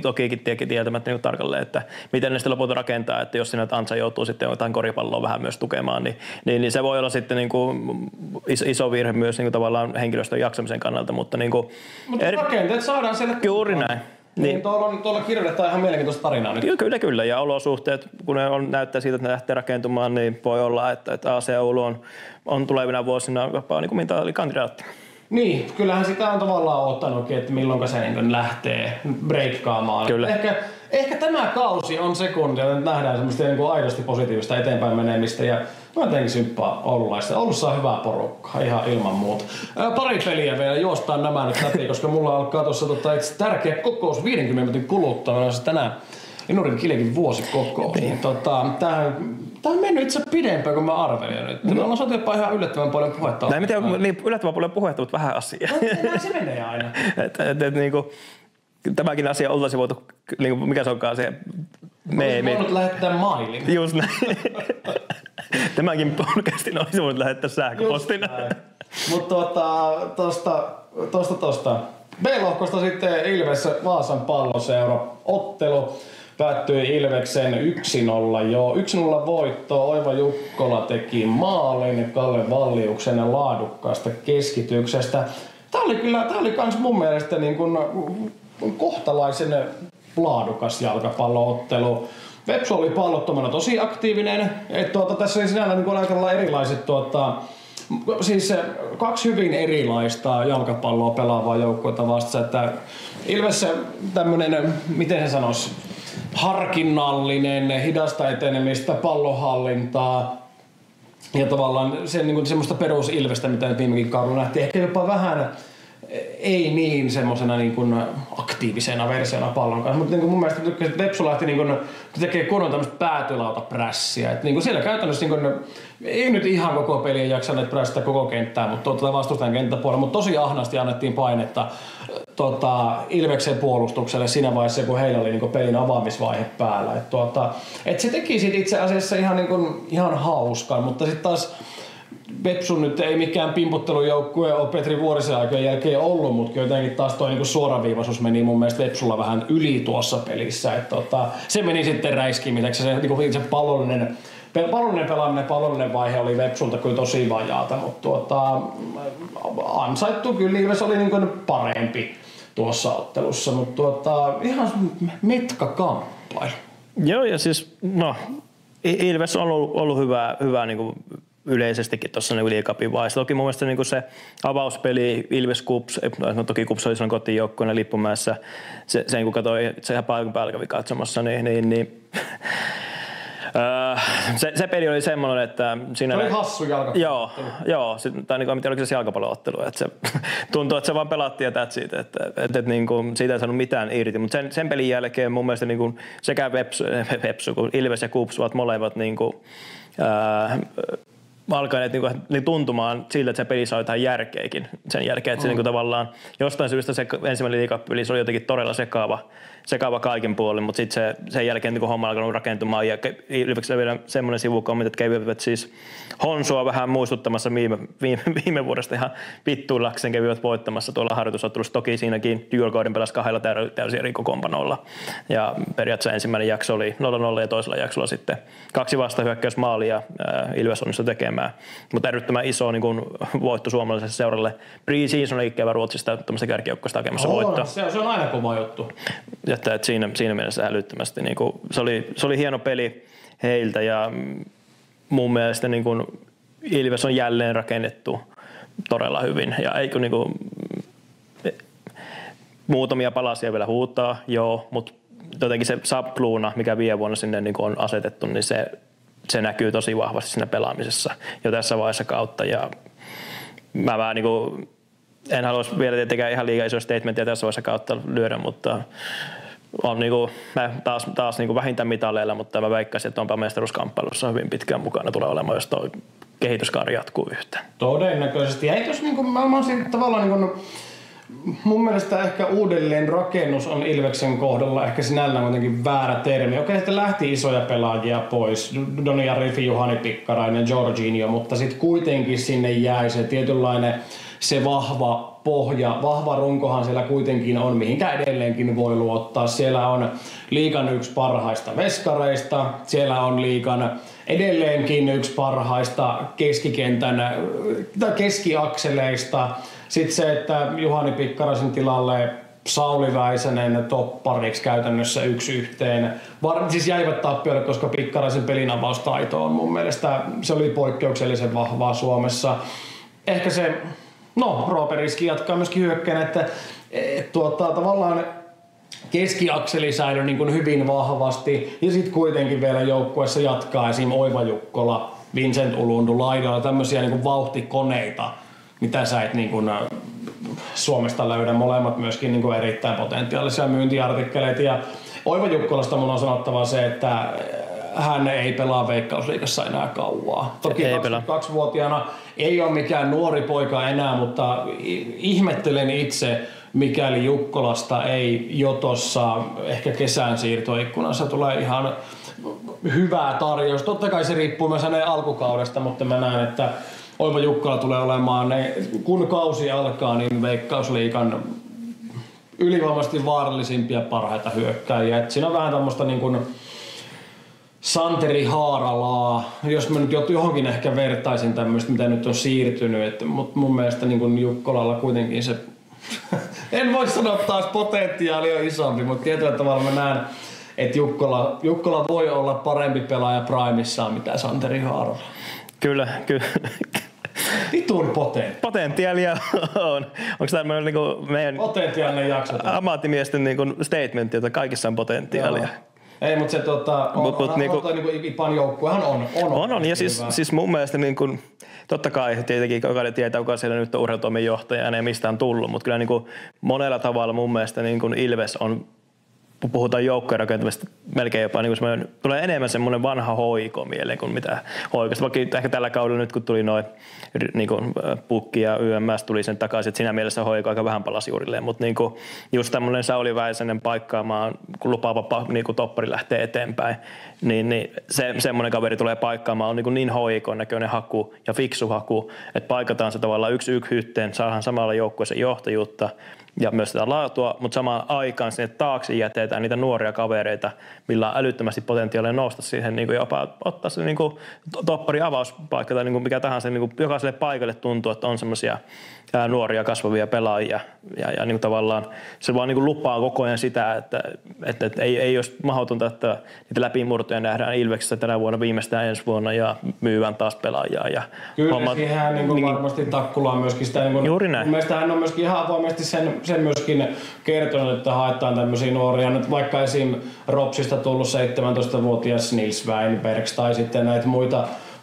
tokikin tietämättä niin tarkalleen, että miten ne sitten lopulta rakentaa, että jos sinä Antsa joutuu sitten jotain koripalloa vähän myös tukemaan, niin se voi olla sitten niin kuin iso virhe myös niin kuin tavallaan henkilöstön jaksamisen kannalta, mutta niin kuin rakenteet saadaan siellä. Juuri näin. Niin tuolla kirjoitetaan ihan mielenkiintoista tarinaa nyt. Kyllä. Ja olosuhteet, kun ne näyttää siitä, että ne lähtee rakentumaan, niin voi olla, että AC Oulu on tulevina vuosina jopa niin kuin mitaalikandidaatti. Niin, kyllähän sitä on tavallaan ottanutkin, että milloin se niin lähtee breikkaamaan. Kyllä. Ehkä tämä kausi on se, kun nähdään semmoista niin aidosti positiivista eteenpäin menemistä. Ja mä jotenkin symppaa Oululaista. Oulussa on hyvää porukkaa, ihan ilman muuta. Pari peliä vielä, juostaan nämä nyt läpi, koska mulla alkaa tuossa tärkeä kokous 50 minuutin kuluttua. Tänään Inurin Kiljekin vuosikokous. Niin. Tää on mennyt itse pidempään kuin mä arvelin nyt. Me ollaan saatu jopa ihan yllättävän paljon puhetta. Näin tiedä, niin yllättävän paljon puhetta, mutta vähän asiaa. Näin se menee aina. Niinku, tämäkin asia oltaisiin voitu, niinku, mikä se onkaan se meemi. Olisi voinut lähettää mailin. Just näin. Tämänkin podcastin olisi voinut lähettää sähköpostina. Mutta tosta. B-lohkosta sitten Ilves Vaasan Palloseura ottelu. Päättyi Ilveksen 1-0 voitto. Oiva Jukkola teki maalin Kalle Valliuksen laadukkaasta keskityksestä. Tämä oli kans mun mielestä niin kuin kohtalaisen laadukas jalkapalloottelu. Vepsu oli pallottomana tosi aktiivinen. Tässä oli sinällä niin aika erilaiset siis 2 hyvin erilaista jalkapalloa pelaavaa joukkuetta vastassa. Että Ilves tämmönen, miten se sanoisi, harkinnallinen, hidasta etenemistä, pallonhallintaa ja tavallaan se, niin kuin semmoista perusilvestä, mitä nyt viimekin kaudella nähtiin. Ehkä jopa vähän ei niin semmoisena niin kuin aktiivisena versiona pallon kanssa, mutta niin kuin mun mielestä Vepsu lähti niin kuin tekee kunnon tämmöistä päätylautaprässiä. Että niin kuin siellä käytännössä niin kuin, ei nyt ihan koko peliä jaksaneet prässitä koko kenttää, mutta vastustajan kenttäpuolella, mutta tosi ahnaasti annettiin painetta Ilveksen puolustukselle siinä vaiheessa, kun heillä oli niin kuin pelin avaamisvaihe päällä. Et se teki siitä itse asiassa ihan hauskan, mutta sitten taas Vepsu nyt ei mikään pimputtelujoukkue ole Petri Vuorisen aikojen jälkeen ollut, mutta jotenkin taas toi niinku suoraviivaisuus meni mun mielestä Vepsulla vähän yli tuossa pelissä. Se meni sitten räiskimiseksi. Se pallollinen pelaaminen, pallollinen vaihe oli Vepsulta kyllä tosi vajaata, mutta ansaittu kyllä Ilves oli niinku parempi tuossa ottelussa, mutta ihan metkakamppailu. Joo, ja siis Ilves on ollut hyvä niinku yleisestikin tuossa niin liigacupin vaiheessa. Toki mun mielestä niin se avauspeli Ilves Kups, no toki Kups oli silloin kotijoukkueena Lippumäessä, sen kun katsoi, se ihan paikan päällä kävi katsomassa, se peli oli semmoinen, että siinä... Se oli hassu jalkapallo. Joo, tai niin kuin, oliko se jalkapalloottelu, että se tuntui, että se vaan pelattiin ja that's it, että niin kuin, siitä ei saanut mitään irti, mutta sen pelin jälkeen mun mielestä niin kuin, sekä Vepsu kuin Ilves ja Kups ovat molemmat niin kuin, alkaneet niin tuntumaan siltä, että se peli saa jotain järkeäkin sen jälkeen, että se niin tavallaan jostain syystä se ensimmäinen liigapeli se oli jotenkin todella sekaava kaikin puolin, mutta sitten sen jälkeen niin homma alkanut rakentumaan ja Ilveksellä vielä semmoinen sivukommentti, että kävivät siis Honsua vähän muistuttamassa viime vuodesta ihan vittuillakseen kävivät voittamassa tuolla harjoitusottelussa. Toki siinäkin Djurgården pelasi 2 täysin eri kokoonpanolla ja periaatteessa ensimmäinen jakso oli 0-0 ja toisella jaksolla sitten 2 vastahyökkäysmaalia Ilves onnistui tekemään. Mutta erittäin iso niin kun voitto suomalaiselle seuralle. Pre-season oli ikävä Ruotsista tämmöistä kärkijoukkoista hakemassa voittoa. Se on aina kova juttu. Että siinä mielessä älyttömästi. Niin kuin, se oli hieno peli heiltä ja mun mielestä niin kuin Ilves on jälleen rakennettu todella hyvin. Ja eikö niin kuin, muutamia palasia vielä huutaa, joo, mutta jotenkin se sapluuna, mikä viime vuonna sinne niin kuin on asetettu, niin se näkyy tosi vahvasti siinä pelaamisessa jo tässä vaiheessa kautta. Ja mä vähän niin kuin, en haluaisi vielä tietenkään ihan liikaa isoja statementteja tässä vaiheessa kautta lyödä, mutta on niinku, taas niinku vähintään mitaleilla, mutta mä veikkaisin, että onpa mestaruuskamppailussa hyvin pitkään mukana tulee olemaan, jos toi kehityskaari jatkuu yhtään. Todennäköisesti. Ja eikös niinku, mä oon siitä tavallaan niinku, mun mielestä ehkä uudelleen rakennus on Ilveksen kohdalla ehkä sinällään kuitenkin väärä termi. Okei, että lähti isoja pelaajia pois, Doni Arifi, Juhani Pikkarainen, Jorginho, mutta sitten kuitenkin sinne jäi se tietynlainen se vahva pohja, vahva runkohan siellä kuitenkin on, mihinkä edelleenkin voi luottaa. Siellä on liigan yksi parhaista veskareista, siellä on liigan edelleenkin yksi parhaista keskikentän tai keskiakseleista. Sitten se, että Juhani Pikkaraisen tilalle Sauli Väisänen toppariksi käytännössä 1-1. Siis jäivät tappiolle, koska Pikkaraisen pelinavaustaito on mun mielestä, se oli poikkeuksellisen vahvaa Suomessa. Ehkä se, Roope Riski jatkaa myöskin hyökkäin, että tavallaan keskiakseli säilyi niin kuin hyvin vahvasti ja sitten kuitenkin vielä joukkueessa jatkaa esim. Oiva Jukkola, Vincent Ulundu laidalla, tämmöisiä niin kuin vauhtikoneita, mitä sä et niin kuin Suomesta löydä, molemmat myöskin niin kuin erittäin potentiaalisia myyntiartikkeleita. Ja Oiva Jukkolasta mun on sanottava se, että hän ei pelaa Veikkausliigassa enää kauaa. Toki 22-vuotiaana ei ole mikään nuori poika enää, mutta ihmettelen itse, mikäli Jukkolasta ei jo tuossa ehkä kesän siirtoikkunassa tulee ihan hyvää tarjous. Totta kai se riippuu myös hänen alkukaudesta, mutta mä näen, että Oiva Jukkola tulee olemaan, kun kausi alkaa, niin Veikkausliigan ylivoimaisesti vaarallisimpia parhaita hyökkääjiä. Et siinä on vähän tämmöistä niin kuin Santeri Haaralaa, jos mä nyt johonkin ehkä vertaisin tämmöistä, mitä nyt on siirtynyt, mutta mun mielestä niin kuin Jukkolalla kuitenkin se, en voi sanoa taas potentiaali on isompi, mutta tietyllä tavalla mä näen, että Jukkola voi olla parempi pelaaja primissaan mitä Santeri Haarala. Kyllä. Vitun potentiaalia on. Onko tämmöinen niinku meidän potentiaalinen jakso? Ammattimiesten niinku statementti, että kaikissa on potentiaalia. Joo. Ei, mutta se niinku Ipan joukkuehan on. Ja siis mun mielestä niinku, totta kai tietenkin jokainen tietää, kuka siellä nyt on urheilutoimen johtaja, ei mistään tullut, mutta kyllä niinku monella tavalla mun mielestä niinku Ilves on, puhutaan joukkojen rakentamista, melkein jopa niin tulee enemmän semmoinen vanha hoiko mieleen kuin mitä hoikosta. Vaikka ehkä tällä kaudella nyt kun tuli noin niin Pukki ja YMS tuli sen takaisin, että siinä mielessä hoiko aika vähän palasi juurilleen. Mutta niin just tämmöinen Sauli Väisänen paikkaamaan, kun lupaava niin toppari lähtee eteenpäin, niin semmoinen kaveri tulee paikkaamaan, on niin hoikon näköinen haku ja fiksu haku, että paikataan se tavallaan yksi yhteen, saadaan samalla joukkueeseen johtajuutta ja myös sitä laatua, mutta samaan aikaan sinne taakse jätetään niitä nuoria kavereita, millä on älyttömästi potentiaalia nousta siihen niin kuin jopa ottaa se niin kuin toppari avauspaikka tai niin kuin mikä tahansa. Niin kuin jokaiselle paikalle tuntuu, että on semmoisia nuoria kasvavia pelaajia ja niin kuin tavallaan se vaan niin kuin lupaa koko ajan sitä, että ei olisi mahdotonta, että niitä läpimurtoja nähdään Ilveksessä tänä vuonna viimeistään ensi vuonna ja myyvän taas pelaajaa. Ja kyllä siihen niin varmasti Takkulaan myöskin sitä. Niin juuri näin. Mielestäni hän on myöskin ihan avoimesti sen myöskin kertonut, että haetaan tämmöisiä nuoria. Nyt vaikka esim. Ropsista tullut 17-vuotias Nils Weinbergs tai sitten näitä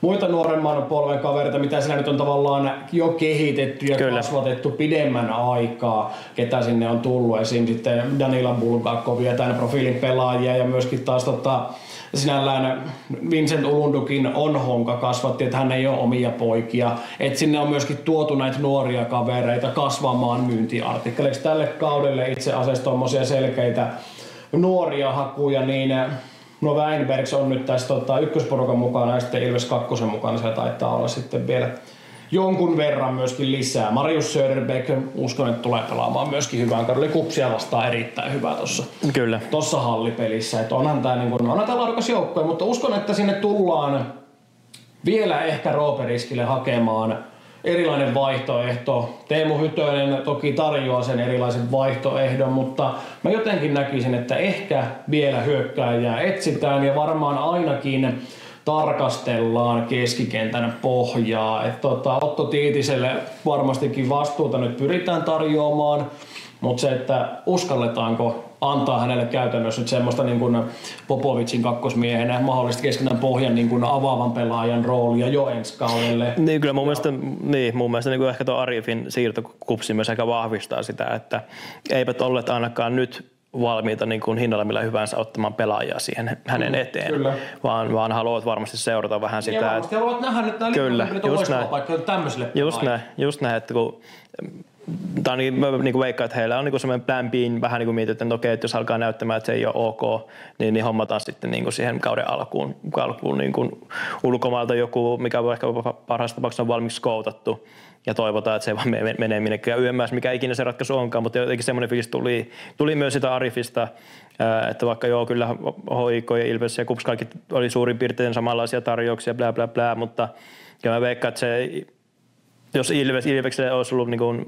muita nuoremman polven kavereita, mitä siellä nyt on tavallaan jo kehitetty ja kyllä kasvatettu pidemmän aikaa, ketä sinne on tullut. Esim. sitten Danila Bulgakov ja tämän profiilin pelaajia ja myöskin taas sinällään Vincent Ulundukin on honka kasvatti, että hän ei ole omia poikia. Että sinne on myöskin tuotu näitä nuoria kavereita kasvamaan myyntiartikkeleiksi. Tälle kaudelle itse asiassa tommosia selkeitä nuoria hakuja, niin Weinbergs on nyt tässä ykkösporukan mukana ja sitten Ilves kakkosen mukana, siellä taitaa olla sitten vielä jonkun verran myöskin lisää. Marius Söderbeck, uskon, että tulee pelaamaan myöskin hyvään kaudella. Kupsia vastaan erittäin hyvä tuossa hallipelissä. Että onhan tämä laadukas joukkue, mutta uskon, että sinne tullaan vielä ehkä Roope Riskille hakemaan erilainen vaihtoehto. Teemu Hytönen toki tarjoaa sen erilaisen vaihtoehdon, mutta mä jotenkin näkisin, että ehkä vielä hyökkääjää etsitään ja varmaan ainakin tarkastellaan keskikentän pohjaa. Otto Tiitiselle varmastikin vastuuta nyt pyritään tarjoamaan, mutta se, että uskalletaanko antaa hänelle käytännössä nyt semmoista niin kuin Popovicin kakkosmiehenä mahdollisesti keskitän pohjan niin kuin avaavan pelaajan roolia jo ensi kaudelle. Niin kyllä mun mielestä niin kuin ehkä tuo Arifin siirto Kupsiin myös aika vahvistaa sitä, että eivät olleet ainakaan nyt valmiita niin kuin hinnalla millä hyvänsä ottamaan pelaajia siihen hänen eteen, vaan haluat varmasti seurata vähän sitä. Ja varmasti haluat nähdä nyt nämä liittopaikkoja tämmöisille pelaajille. Just näin, että kun tai niin veikkaan, että heillä on niin semmoinen plan B, vähän niin kuin mietitään, että okei, että jos alkaa näyttämään, että se ei ole ok, niin hommataan sitten niin siihen kauden alkuun niin kuin ulkomailta joku, mikä on ehkä parhaassa tapauksessa on valmiiksi skoutattu ja toivotaan, että se ei vaan menee minnekään YMS, mikä ikinä se ratkaisu onkaan, mutta jotenkin semmoinen fiilis tuli myös sitä Arifista, että vaikka joo, kyllä HIK ja Ilves ja KuPS kaikki oli suurin piirtein samanlaisia tarjouksia, bla bla bla, mutta kyllä mä veikkaan, että se jos Ilvekselle olisi ollut niin kuin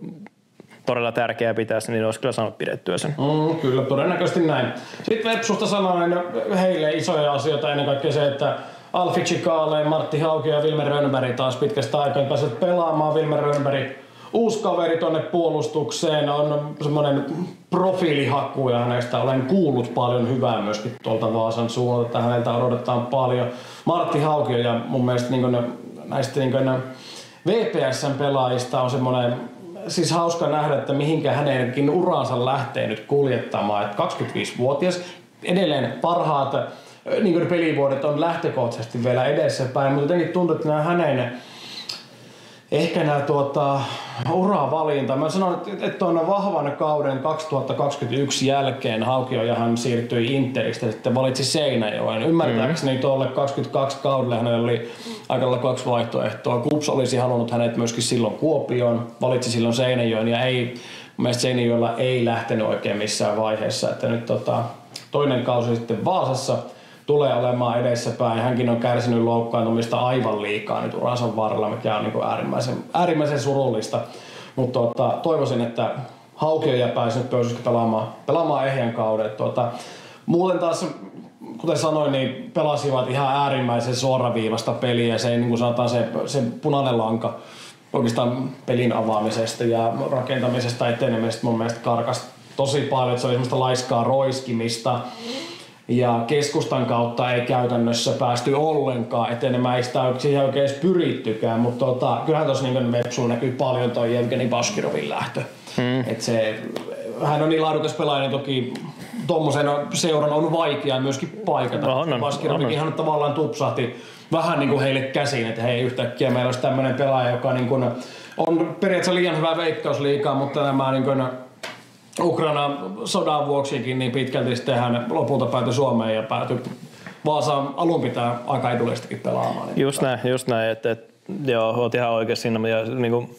todella tärkeää pitää sen, niin olisi kyllä saanut pidettyä sen. Kyllä, todennäköisesti näin. Sitten Vepsusta sanoen heille isoja asioita, ennen kaikkea se, että Alfi Chikaale, Martti Haukio ja Wilmer Rönnberg taas pitkästä aikaa pääsevät pelaamaan. Wilmer Rönnberg, uusi kaveri tuonne puolustukseen, on semmoinen profiilihaku ja hänestä olen kuullut paljon hyvää myöskin tuolta Vaasan suunnalta, että häneltä odotetaan paljon. Martti Haukio ja mun mielestä näistä VPS:n pelaajista on semmoinen, siis hauska nähdä, että mihinkä hänenkin uransa lähtee nyt kuljettamaan. Että 25-vuotias, edelleen parhaat niin pelivuodet on lähtökohtaisesti vielä edessäpäin, mutta jotenkin tuntuu, että nämä uravalinta. Mä sanon, että on vahvan kauden 2021 jälkeen Haukio ja hän siirtyi Interistä ja sitten valitsi Seinäjoen. Ymmärtääkseni tuolle 22 kaudelle hänellä oli aika lailla 2 vaihtoehtoa. KuPS olisi halunnut hänet myöskin silloin Kuopioon, valitsi silloin Seinäjoen ja mun mielestä Seinäjoella ei lähtenyt oikein missään vaiheessa. Että nyt toinen kausi sitten Vaasassa tulee olemaan edessäpäin. Hänkin on kärsinyt loukkaantumista aivan liikaa nyt uransa varrella, mikä on niin äärimmäisen surullista. Mutta toivoisin, että Haukio ja pääsi nyt pöysyksi pelaamaan ehjän kauden. Muuten taas, kuten sanoin, niin pelasivat ihan äärimmäisen suoraviivasta peliä. Se, niin kuin sanotaan, se punainen lanka oikeastaan pelin avaamisesta ja rakentamisesta etenemisestä mun mielestä karkasi tosi paljon. Se oli semmoista laiskaa roiskimista. Ja keskustan kautta ei käytännössä päästy ollenkaan etenemään, ei sitä siihen oikein edes pyrittykään, mutta kyllähän tuossa niin Vepsulla näkyy paljon toi Jevgeni Baskirovin lähtö. Hän on niin laadukas pelaaja, niin toki tuommoisen seuran on vaikea myöskin paikata. Baskirovikin tavallaan tupsahti vähän niin kuin heille käsiin, että hei, yhtäkkiä meillä olisi tämmöinen pelaaja, joka niin kuin on periaatteessa liian hyvä veikkausliigaa, mutta nämä niin kuin Ukrainan sodan vuoksikin niin pitkälti sitten hän lopulta päätyi Suomeen ja päätyi Vaasaan alun pitää aika edullisestikin pelaamaan. Just näin, että joo, oot ihan oikeassa siinä. Ja, niin kuin,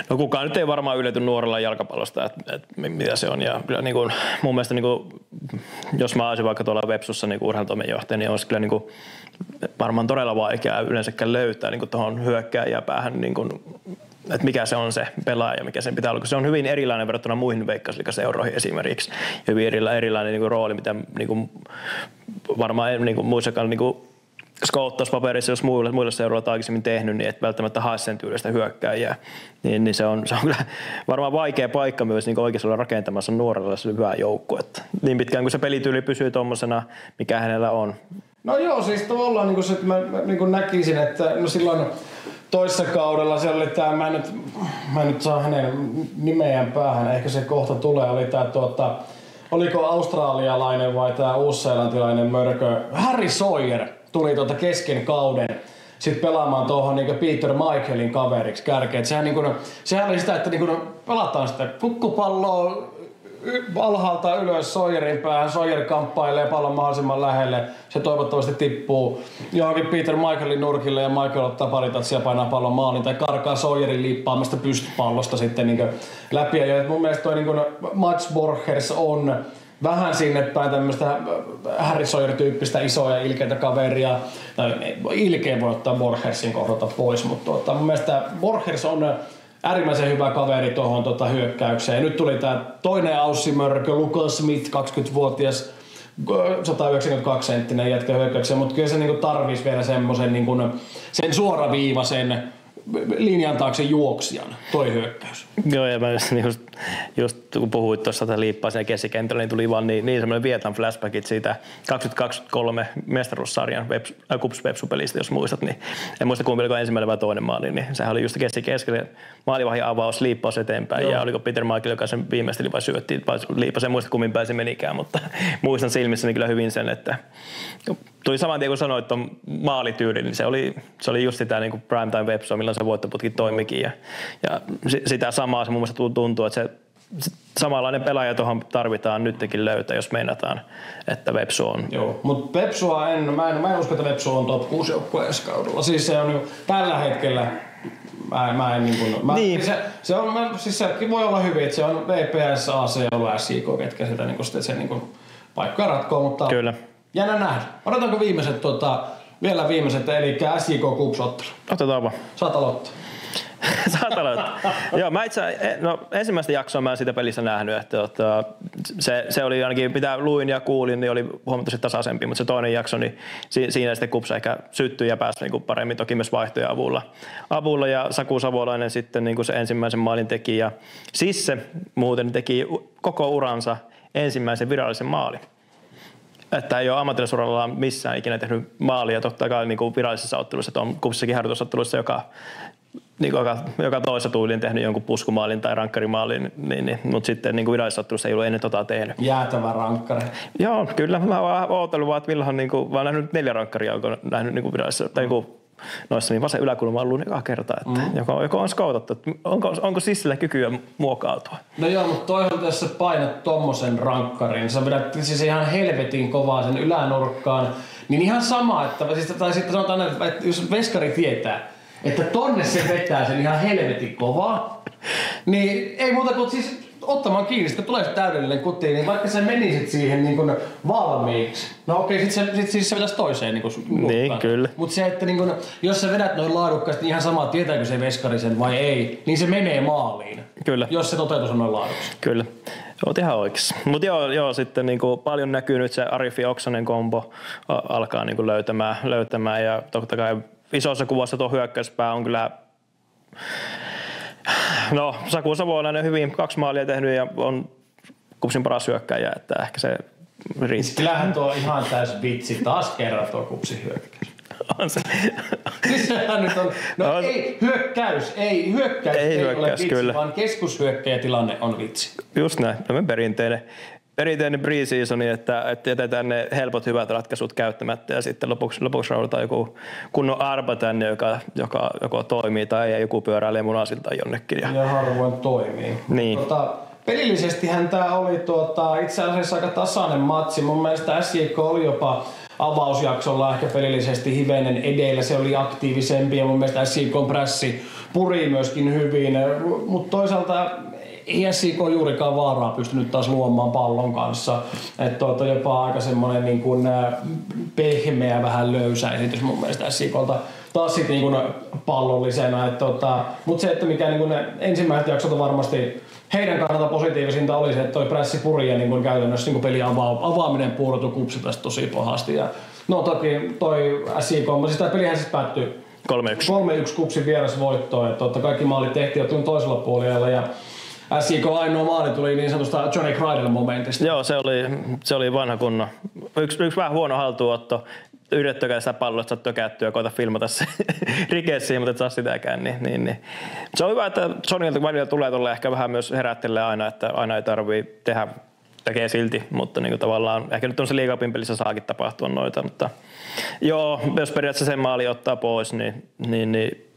no kukaan nyt ei varmaan ylety nuorella jalkapallosta, että mitä se on. Ja kyllä niin kuin, mun mielestä, niin kuin, jos mä olisin vaikka tuolla Vepsussa niin urheilutoimenjohtaja, niin olisi kyllä niin kuin, varmaan todella vaikeaa yleensäkään löytää niin kuin tuohon hyökkääjäpäähän niin kuin, että mikä se on se pelaaja, mikä sen pitää olla. Se on hyvin erilainen verrattuna muihin veikkausliigaseuroihin esimerkiksi. Hyvin erilainen niin kuin rooli, mitä niin kuin, varmaan niin kuin, muissakaan niin skouttauspaperissa, jos muilla seuroilla aikaisemmin tehnyt, niin et välttämättä hae sen tyylistä hyökkääjää. Niin se on kyllä varmaan vaikea paikka myös niin oikeasti olla rakentamassa nuorella hyvää joukkuetta. Niin pitkään kuin se pelityyli pysyy tuommoisena, mikä hänellä on. No joo, siis tavallaan niin se, että mä niin näkisin, että no silloin toissa kaudella se oli tämä, mä en nyt saa hänen nimeään päähän, ehkä se kohta tulee, oli tämä oliko australialainen vai tämä uusseelantilainen mörkö, Harry Sawyer tuli kesken kauden sitten pelaamaan tuohon niin Peter Michaelin kaveriksi kärkeen. Sehän oli sitä, että niin pelataan sitä kukkupalloa alhaalta ylös Sawyerin päähän, Sawyer kamppailee pallon mahdollisimman lähelle, se toivottavasti tippuu johonkin Peter Michaelin nurkille ja Michael ottaa paritatsia ja painaa pallon maaliin tai karkaa Sawyerin liippaamasta pystypallosta sitten niin läpi. Ja mun mielestä toi niin Mats Borgers on vähän sinne päin tämmöistä Harry Sawyer-tyyppistä isoa ja ilkeitä kaveria. Ilkeä voi ottaa Borgersin kohdalta pois, mutta mun mielestä Borgers on äärimmäisen hyvä kaveri tuohon hyökkäykseen. Ja nyt tuli tää toinen aussimörkö, Lucas Smith, 20-vuotias, 192-senttinen jätkä hyökkäykseen, mutta kyllä se niinku tarvisi vielä semmoisen niinku sen suoraviivaisen linjan taakse juoksijan, toi hyökkäys. Joo, ja mä just kun puhuit tuossa tätä Liippaisen keskikentällä, niin tuli vaan niin semmoinen Vietan flashbackit siitä 2023 mestaruussarjan KuPS Vepsu-pelistä, jos muistat, niin en muista kumpi oliko ensimmäinen vai toinen maali, niin sehän oli just keskellä maalivahdin avaus, liippaus eteenpäin. Joo. Ja oliko Peter Michael, joka sen viimeisteli vai syötti, vai Liippasen muista kummin päin se menikään, mutta muistan silmissäni kyllä hyvin sen, että tuli saman tien kun sanoit tuon maalityyli, niin se oli just sitä niin kuin primetime Vepsua, milloin se voittoputki toimikin ja sitä samaa se mun mielestä tuntuu, että se samanlainen pelaaja tuohon tarvitaan nytkin löytää, jos meinataan, että Vepsu on. Joo, mutta Vepsua mä en usko, että Vepsu on top 6 joukkue ensi kaudella. Siis se on tällä hetkellä niin. Se voi olla hyvin, että se on VPS, AC ja SJK, ketkä sitä se paikkoja ratkoo, mutta kyllä. Jännä nähdä. Odotetaanko vielä viimeiset, eli SJK KuPS ottelu? Otetaanpa. Saat aloittaa. Joo, mä ensimmäistä jaksoa mä en sitä pelissä nähnyt, että se oli ainakin, mitä luin ja kuulin, niin oli huomattavasti tasaisempi, mutta se toinen jakso, niin siinä sitten KuPS ehkä syttyi ja pääsi niin kuin paremmin, toki myös vaihtojen avulla ja Saku Savolainen sitten niin kuin se ensimmäisen maalin teki ja Sisse muuten teki koko uransa ensimmäisen virallisen maalin. Että ei ole ammattilaisuralla missään ikinä tehnyt maalia, totta kai niin kuin virallisessa ottelussa, että on KuPSissakin harjoitusottelussa, joka toisessa tyyliin tehnyt jonkun puskumaalin tai rankkarimaalin, mutta sitten niin virallisessa ottelussa ei ollut ennen tehnyt. Jäätävä rankkari. Joo, kyllä. Mä oon ootellut vaan, että Villahan vaan nähnyt 4 rankkaria, onko nähnyt virallisessa, tai noissa niin vasen yläkulma on ollut joka kerta, että joko on skoutattu, että onko Sissillä kykyä muokautua. No joo, mutta toisaalta jos sä painat tommosen rankkarin, sä vedät siis ihan helvetin kovaa sen ylänurkkaan, niin ihan sama, tai sitten sanotaan, että jos veskari tietää, että tonne se vetää sen ihan helvetin kovaa, niin ei muuta kuin siis ottamaan kiinni, että tulee se täydellinen kuti, niin vaikka sä menisit siihen niin kuin valmiiksi, no okei, sit se vetäisi toiseen niin kuin niin, kyllä. Mutta se, että niin kuin, jos sä vedät noin laadukkaasti, niin ihan sama, tietääkö se veskari sen vai ei, niin se menee maaliin. Kyllä. Jos se toteutus on noin laadukas. Kyllä. Oot ihan oikeassa. Mutta joo, sitten niinku paljon näkyy nyt se Arifi Oksanen kombo alkaa niinku löytämään ja totta kai isossa kuvassa tuo hyökkäyspää on kyllä, no Saku Savolainen hyvin 2 maalia tehnyt ja on KuPSin paras hyökkäjä, että ehkä se riittää. Kyllähän tuo ihan täys vitsi taas kerran tuo KuPSin hyökkäys. On se. Siis sehän nyt on, ei hyökkäys ei ole vitsi, kyllä. Vaan keskushyökkäjätilanne on vitsi. Just näin, perinteinen pre-seasoni, että jätetään ne helpot hyvät ratkaisut käyttämättä ja sitten lopuksi raudataan joku kunnon arpa tänne, joka toimii tai joku pyöräilee munasilta jonnekin. Ja harvoin toimii. Niin. Pelillisestihän tämä oli itse asiassa aika tasainen matsi. Mun mielestä SJK oli jopa avausjaksolla ehkä pelillisesti hivenen edellä. Se oli aktiivisempi ja mun mielestä SJK prässi puri myöskin hyvin. Mutta toisaalta ei SJK juurikaan vaaraa pystynyt taas luomaan pallon kanssa. Että jopa aika semmoinen niin kuin pehmeä, vähän löysä esitys mun mielestä SJKlta. Taas sitten niin kuin pallollisena. Mutta se, että mikä niin kuin ensimmäiset jaksot on varmasti heidän kannalta positiivisinta oli se, että toi prässi puri ja niin käytännössä niin pelin avaaminen puudutui KuPSilta tosi pahasti. Ja, no toki toi SJK, siis tämä pelihän siis päättyi 3-1 KuPSin vierasvoittoon. Että kaikki maalit tehtiin jo toisella puolella ja SJK ainoa maali tuli niin sanotusta Johnny Cradle-momentista. Joo, se oli vanha kunnon. Yksi vähän huono haltuunotto. Yrittäkää sitä palloa, että sä tökättyä ja koita filmata se rikessiin, mutta et saa sitäkään. Niin. Se on hyvä, että Johnilta välillä tulee tuolle ehkä vähän myös herättelee aina, että aina ei tarvii tekee silti, mutta niin kuin tavallaan ehkä nyt on se liigapin pelissä saakin tapahtua noita, mutta joo, jos periaatteessa sen maali ottaa pois, niin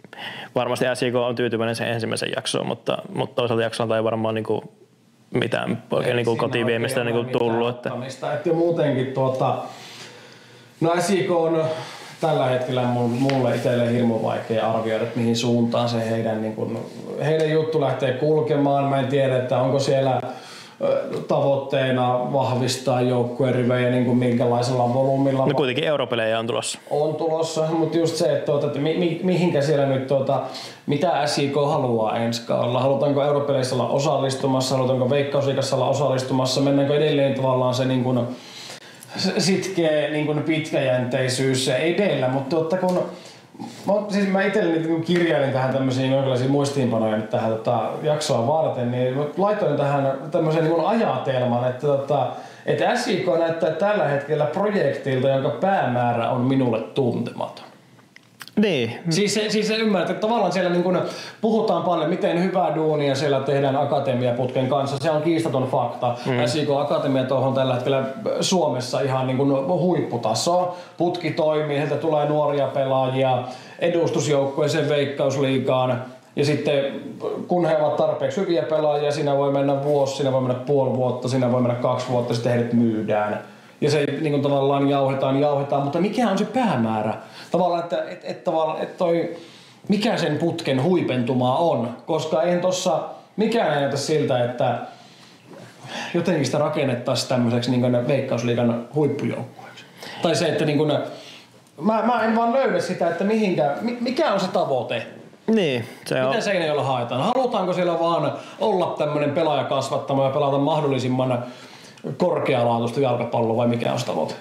varmasti SJK on tyytyväinen sen ensimmäisen jaksoon, mutta toisaalta jaksolta ei varmaan niin kuin mitään oikein niin kotiin viemistä niin tullut. Että ja muutenkin no SJK on tällä hetkellä mulle itselle hirmu vaikea arvioida, että mihin suuntaan se heidän juttu lähtee kulkemaan. Mä en tiedä, että onko siellä tavoitteena vahvistaa joukkueen rivejä niin kuin minkälaisella volyymilla. No kuitenkin europelejä on tulossa. On tulossa, mutta just se, että mihinkä siellä nyt mitä SJK haluaa ensi kaudella. Halutaanko europeleissä olla osallistumassa, halutaanko Veikkausliigassa olla osallistumassa, mennäänkö edelleen tavallaan se niin kuin sitkeä niin kuin pitkäjänteisyys edellä, mutta kun Mä itselleni kirjailin tähän tämmöisiä jonkinlaisia muistiinpanoja nyt tähän jaksoa varten, niin laitoin tähän tämmöisen niin ajatelman, että SJK näyttää tällä hetkellä projektilta, jonka päämäärä on minulle tuntematon. Niin. Siis se ymmärrät, että tavallaan siellä niin kun puhutaan paljon, miten hyvää duunia siellä tehdään akatemiaputken kanssa. Se on kiistaton fakta. SJK Akatemia on tällä hetkellä Suomessa ihan niin kuin huipputasoa. Putki toimii, sieltä tulee nuoria pelaajia edustusjoukkueeseen Veikkausliigaan. Ja sitten kun he ovat tarpeeksi hyviä pelaajia, siinä voi mennä vuosi, siinä voi mennä puoli vuotta, siinä voi mennä 2 vuotta, sitten heidät myydään. Ja se niin kuin tavallaan jauhetaan, mutta mikä on se päämäärä? Tavallaan, että toi, mikä sen putken huipentuma on, koska eihän tossa mikään ei näytä siltä, että jotenkin sitä rakennettaisiin tämmöiseksi niin kuin Veikkausliigan huippujoukkueeksi. Tai se, että niin kuin, mä en vaan löydä sitä, että mikä on se tavoite. Niin, se on. Miten Seinäjoella haetaan? Halutaanko siellä vaan olla tämmöinen pelaajakasvattama ja pelata mahdollisimman korkealaatuista jalkapalloa vai mikä on se tavoite?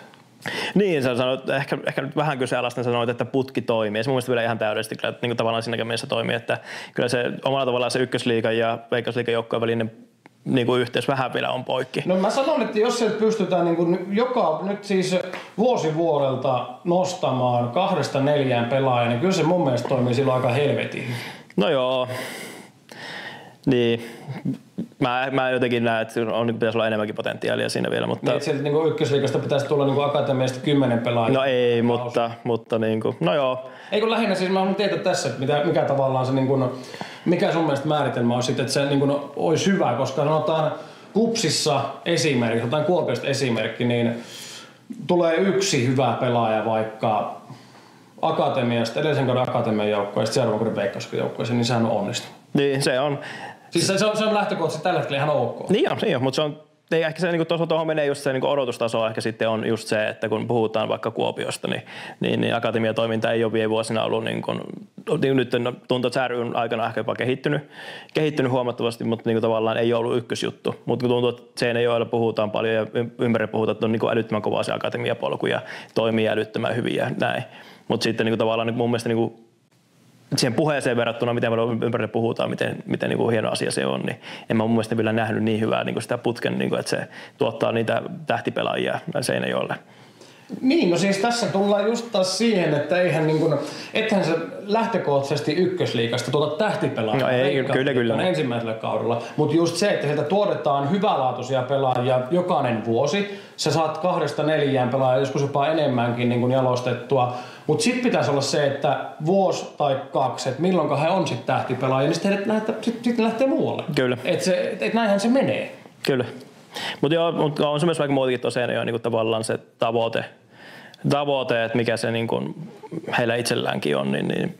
Niin, sä sanoit, ehkä nyt vähän kyseenalaista sanoit, että putki toimii. Se mun mielestä vielä ihan täydellisesti kyllä, että niin tavallaan siinäkin mielessä toimii, että kyllä se omalla tavallaan se ykkösliigan ja Veikkausliigan joukkojen välinen niin kuin yhteys vähän vielä on poikki. No mä sanon, että jos se pystytään niin kuin nyt siis vuosi vuodelta nostamaan 2-4 pelaajaa, niin kyllä se mun mielestä toimii silloin aika helvetin. No joo. Niin. Mä jotenkin näen, että pitäisi olla enemmänkin potentiaalia siinä vielä, mutta... Niin, sieltä niin ykkösliigasta pitäisi tulla niin akatemiasta 10 pelaajaa. No ei, mutta niin kuin, no joo. Ei kun lähinnä siis mä haluan tietää tässä, että mikä tavallaan se niin kuin, mikä sun mielestä määritelmä on sitten, että se niin kuin olisi hyvä, koska sanotaan KuPSissa esimerkki, otetaan Kuopiosta esimerkki, niin tulee yksi hyvä pelaaja vaikka akatemiasta, edellisen kauden akatemian joukkueesta, seuraavan kauden Veikkausliigan joukkueeseen, niin sehän on onnistunut. Niin, se on. Siis se on lähtökohtaisesti tällä hetkellä ihan ok. Niin on, mutta se on, ehkä se niin tuohon menee just se niin odotustaso, ehkä sitten on just se, että kun puhutaan vaikka Kuopiosta, niin akatemiatoiminta ei ole viime vuosina ollut nyt tuntuu, että sääryyn aikana ehkä jopa kehittynyt huomattavasti, mutta niin tavallaan ei ole ollut ykkösjuttu. Mutta tuntuu, että Seinäjoella puhutaan paljon ja ympäri puhutaan, että on niin älyttömän kovaa se akatemiapolku ja toimii älyttömän hyvin ja näin. Mutta sitten niin tavallaan mun mielestä siihen puheeseen verrattuna, miten paljon ympärille puhutaan, miten niin kuin hieno asia se on, niin en mä mun mielestä vielä nähnyt niin hyvää niin kuin sitä putken, niin kuin, että se tuottaa niitä tähtipelaajia Seinäjoelle. Niin, no siis tässä tullaan just taas siihen, että ethän se lähtökohtaisesti ykkösliigasta tuota tähtipelaajia. No ei, kyllä. Ensimmäisellä kaudella. Mutta just se, että sieltä tuotetaan hyvälaatuisia pelaajia jokainen vuosi. Sä saat 2-4 pelaajia, joskus jopa enemmänkin niin kuin jalostettua. Mutta sitten pitäisi olla se, että vuosi tai 2, että milloinka he on sitten tähtipelaajia, niin sitten lähtee muualle. Kyllä. Että näinhän se menee. Kyllä. Mutta on se myös vaikka muutenkin tosiaan jo niin tavallaan se tavoite, että mikä se niin kuin heillä itselläänkin on, niin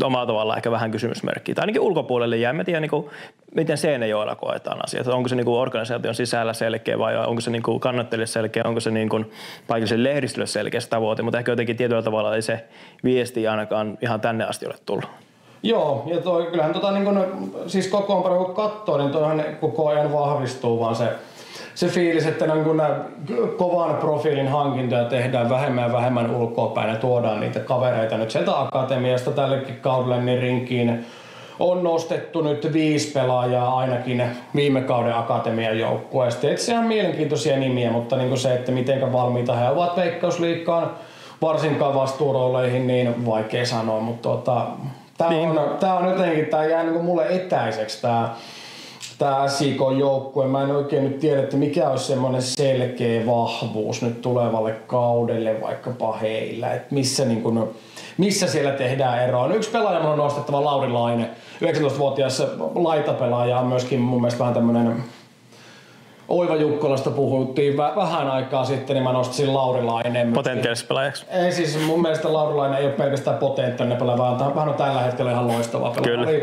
omalla tavallaan ehkä vähän kysymysmerkkiä. Tai ainakin ulkopuolelle jää. Mä tiedän, niin kuin, miten Seinäjoella koetaan asiat. Onko se niin kuin organisaation sisällä selkeä vai onko se niin kuin kannattajille selkeä, onko se niin kuin paikalliselle lehdistölle selkeä se tavoite. Mutta ehkä jotenkin tietyllä tavalla ei se viesti ainakaan ihan tänne asti ole tullut. Joo, ja kyllähän siis kokoonpano kun katsoo, niin toihan koko ajan vahvistuu vaan se fiilis, että kovan profiilin hankintoja tehdään vähemmän ja vähemmän ulkoapäin ja tuodaan niitä kavereita nyt sieltä akatemiasta tällekin kaudelle, niin rinkiin on nostettu nyt 5 pelaajaa ainakin viime kauden akatemian joukkueesta. Et sehän on mielenkiintoisia nimiä, mutta niin se, että miten valmiita he ovat Veikkausliigaan, varsinkaan vastuurooleihin, niin vaikea sanoa, mutta Tää on jotenkin, tää jää niinku mulle etäiseksi tää SJK-joukkue. Mä en oikein nyt tiedä, että mikä olisi semmoinen selkeä vahvuus nyt tulevalle kaudelle vaikkapa heillä. Että missä siellä tehdään eroa. Yksi pelaaja on nostettava Lauri Laine. 19-vuotias laitapelaaja on myöskin mun mielestä vähän tämmönen Oiva Jukkolasta puhuttiin vähän aikaa sitten, niin mä nostin Lauri Laineen. Potentiaalisessa pelaajaksi. Ei siis mun mielestä Lauri Laine ei ole pelkästään potentiaalinen pelaaja, vaan hän on tällä hetkellä ihan loistava pelaaja.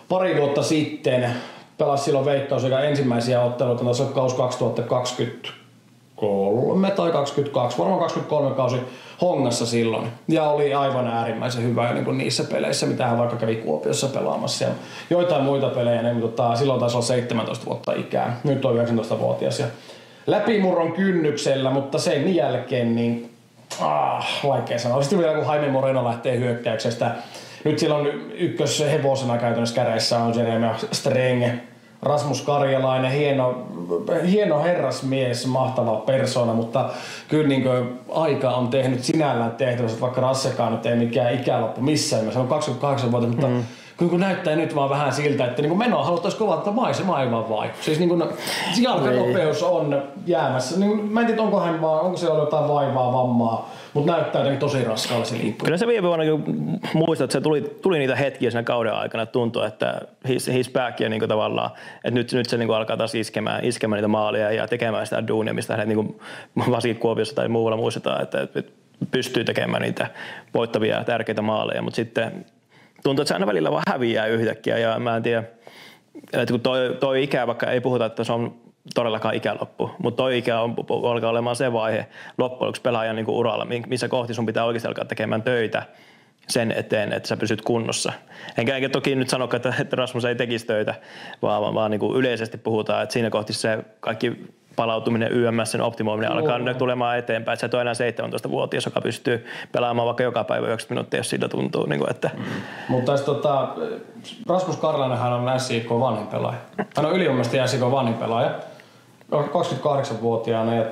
Pari vuotta sitten pelasi silloin Veikkausliigan ensimmäisiä otteluita, tässä on kausi 2023 tai 2022, varmaan 2023 kausi Hongassa silloin. Ja oli aivan äärimmäisen hyvä niin niissä peleissä, mitä hän vaikka kävi Kuopiossa pelaamassa. Ja joitain muita pelejä, niin, silloin taisi olla 17 vuotta ikää, nyt on 19-vuotias. Ja läpimurron kynnyksellä, mutta sen jälkeen niin Vaikea sanoa. Sitten vielä kun Jaime Moreno lähtee hyökkäyksestä. Nyt silloin ykköshevosena käytännössä kädessä on Jeremy Streng. Rasmus Karjalainen, hieno herrasmies, mahtava persona, mutta kyllä niin aika on tehnyt sinällään tehtävässä, vaikka Rassekaan nyt ei mikään ikäloppu missään. Se on 28 vuotta, mutta kyllä näyttää nyt vaan vähän siltä, että niin menoa haluttaisiin kovaa, että maisema aivan vai. Siis niin jalkanopeus on jäämässä. Niin, mä en tiedä, onko se ollut jotain vaivaa, vammaa, mutta näyttää jotenkin tosi raskaalle se liippuu. Kyllä se viime vuonna muistat, että se tuli niitä hetkiä siinä kauden aikana, että tuntui, että his back ja niin tavallaan, että nyt se niin alkaa taas iskemään niitä maaleja ja tekemään sitä duunia, mistä hänet niin varsinkin Kuopiossa tai muualla muistetaan, että pystyy tekemään niitä voittavia ja tärkeitä maaleja, mutta sitten tuntuu, että se aina välillä vaan häviää yhtäkkiä ja mä en tiedä, että kun toi ikä, vaikka ei puhuta, että se on todellakaan ikäloppu, mutta toi ikä alkaa olemaan se vaihe loppujen lopuksi pelaajan niin uralla, missä kohti sun pitää oikeasti alkaa tekemään töitä sen eteen, että sä pysyt kunnossa. Enkä toki nyt sano, että Rasmus ei tekisi töitä, vaan niin kuin yleisesti puhutaan, että siinä kohti se kaikki palautuminen, YMS:n optimoiminen alkaa tulemaan eteenpäin. Että sä et ole enää 17-vuotias, joka pystyy pelaamaan vaikka joka päivä 90 minuuttia, jos siltä tuntuu. Niin kuin, että. Mutta Rasmus Karlainenhan on SIK vanhin pelaaja. Hän on ylivoimaisesti SIK vanhin pelaaja. 28-vuotiaana ja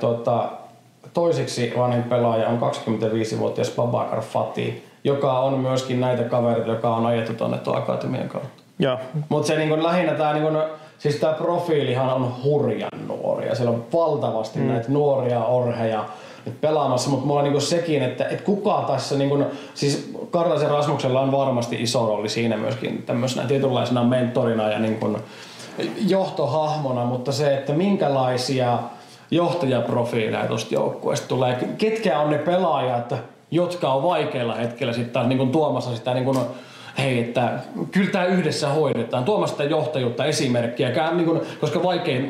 toisiksi vanhin pelaaja on 25-vuotias Babakar Fatih, joka on myöskin näitä kavereita, joka on ajettu tuonne tuon akatemian kautta. Mutta se niin lähinnä siis tämä profiilihan on hurjan nuoria. Siellä on valtavasti näitä nuoria orheja nyt pelaamassa, mutta mulla on niin sekin, että kuka tässä, niin siis Karlaisen Rasmuksella on varmasti iso rooli siinä myöskin tämmöisenä tietynlaisena mentorina ja niin johtohahmona, mutta se, että minkälaisia johtajaprofiileja tuosta joukkueesta tulee, ketkä on ne pelaajat, jotka on vaikeilla hetkellä sitten taas niin tuomassa sitä niin hei, että kyllä tämä yhdessä hoidetaan, tuomassa sitä johtajuutta, esimerkkiä, koska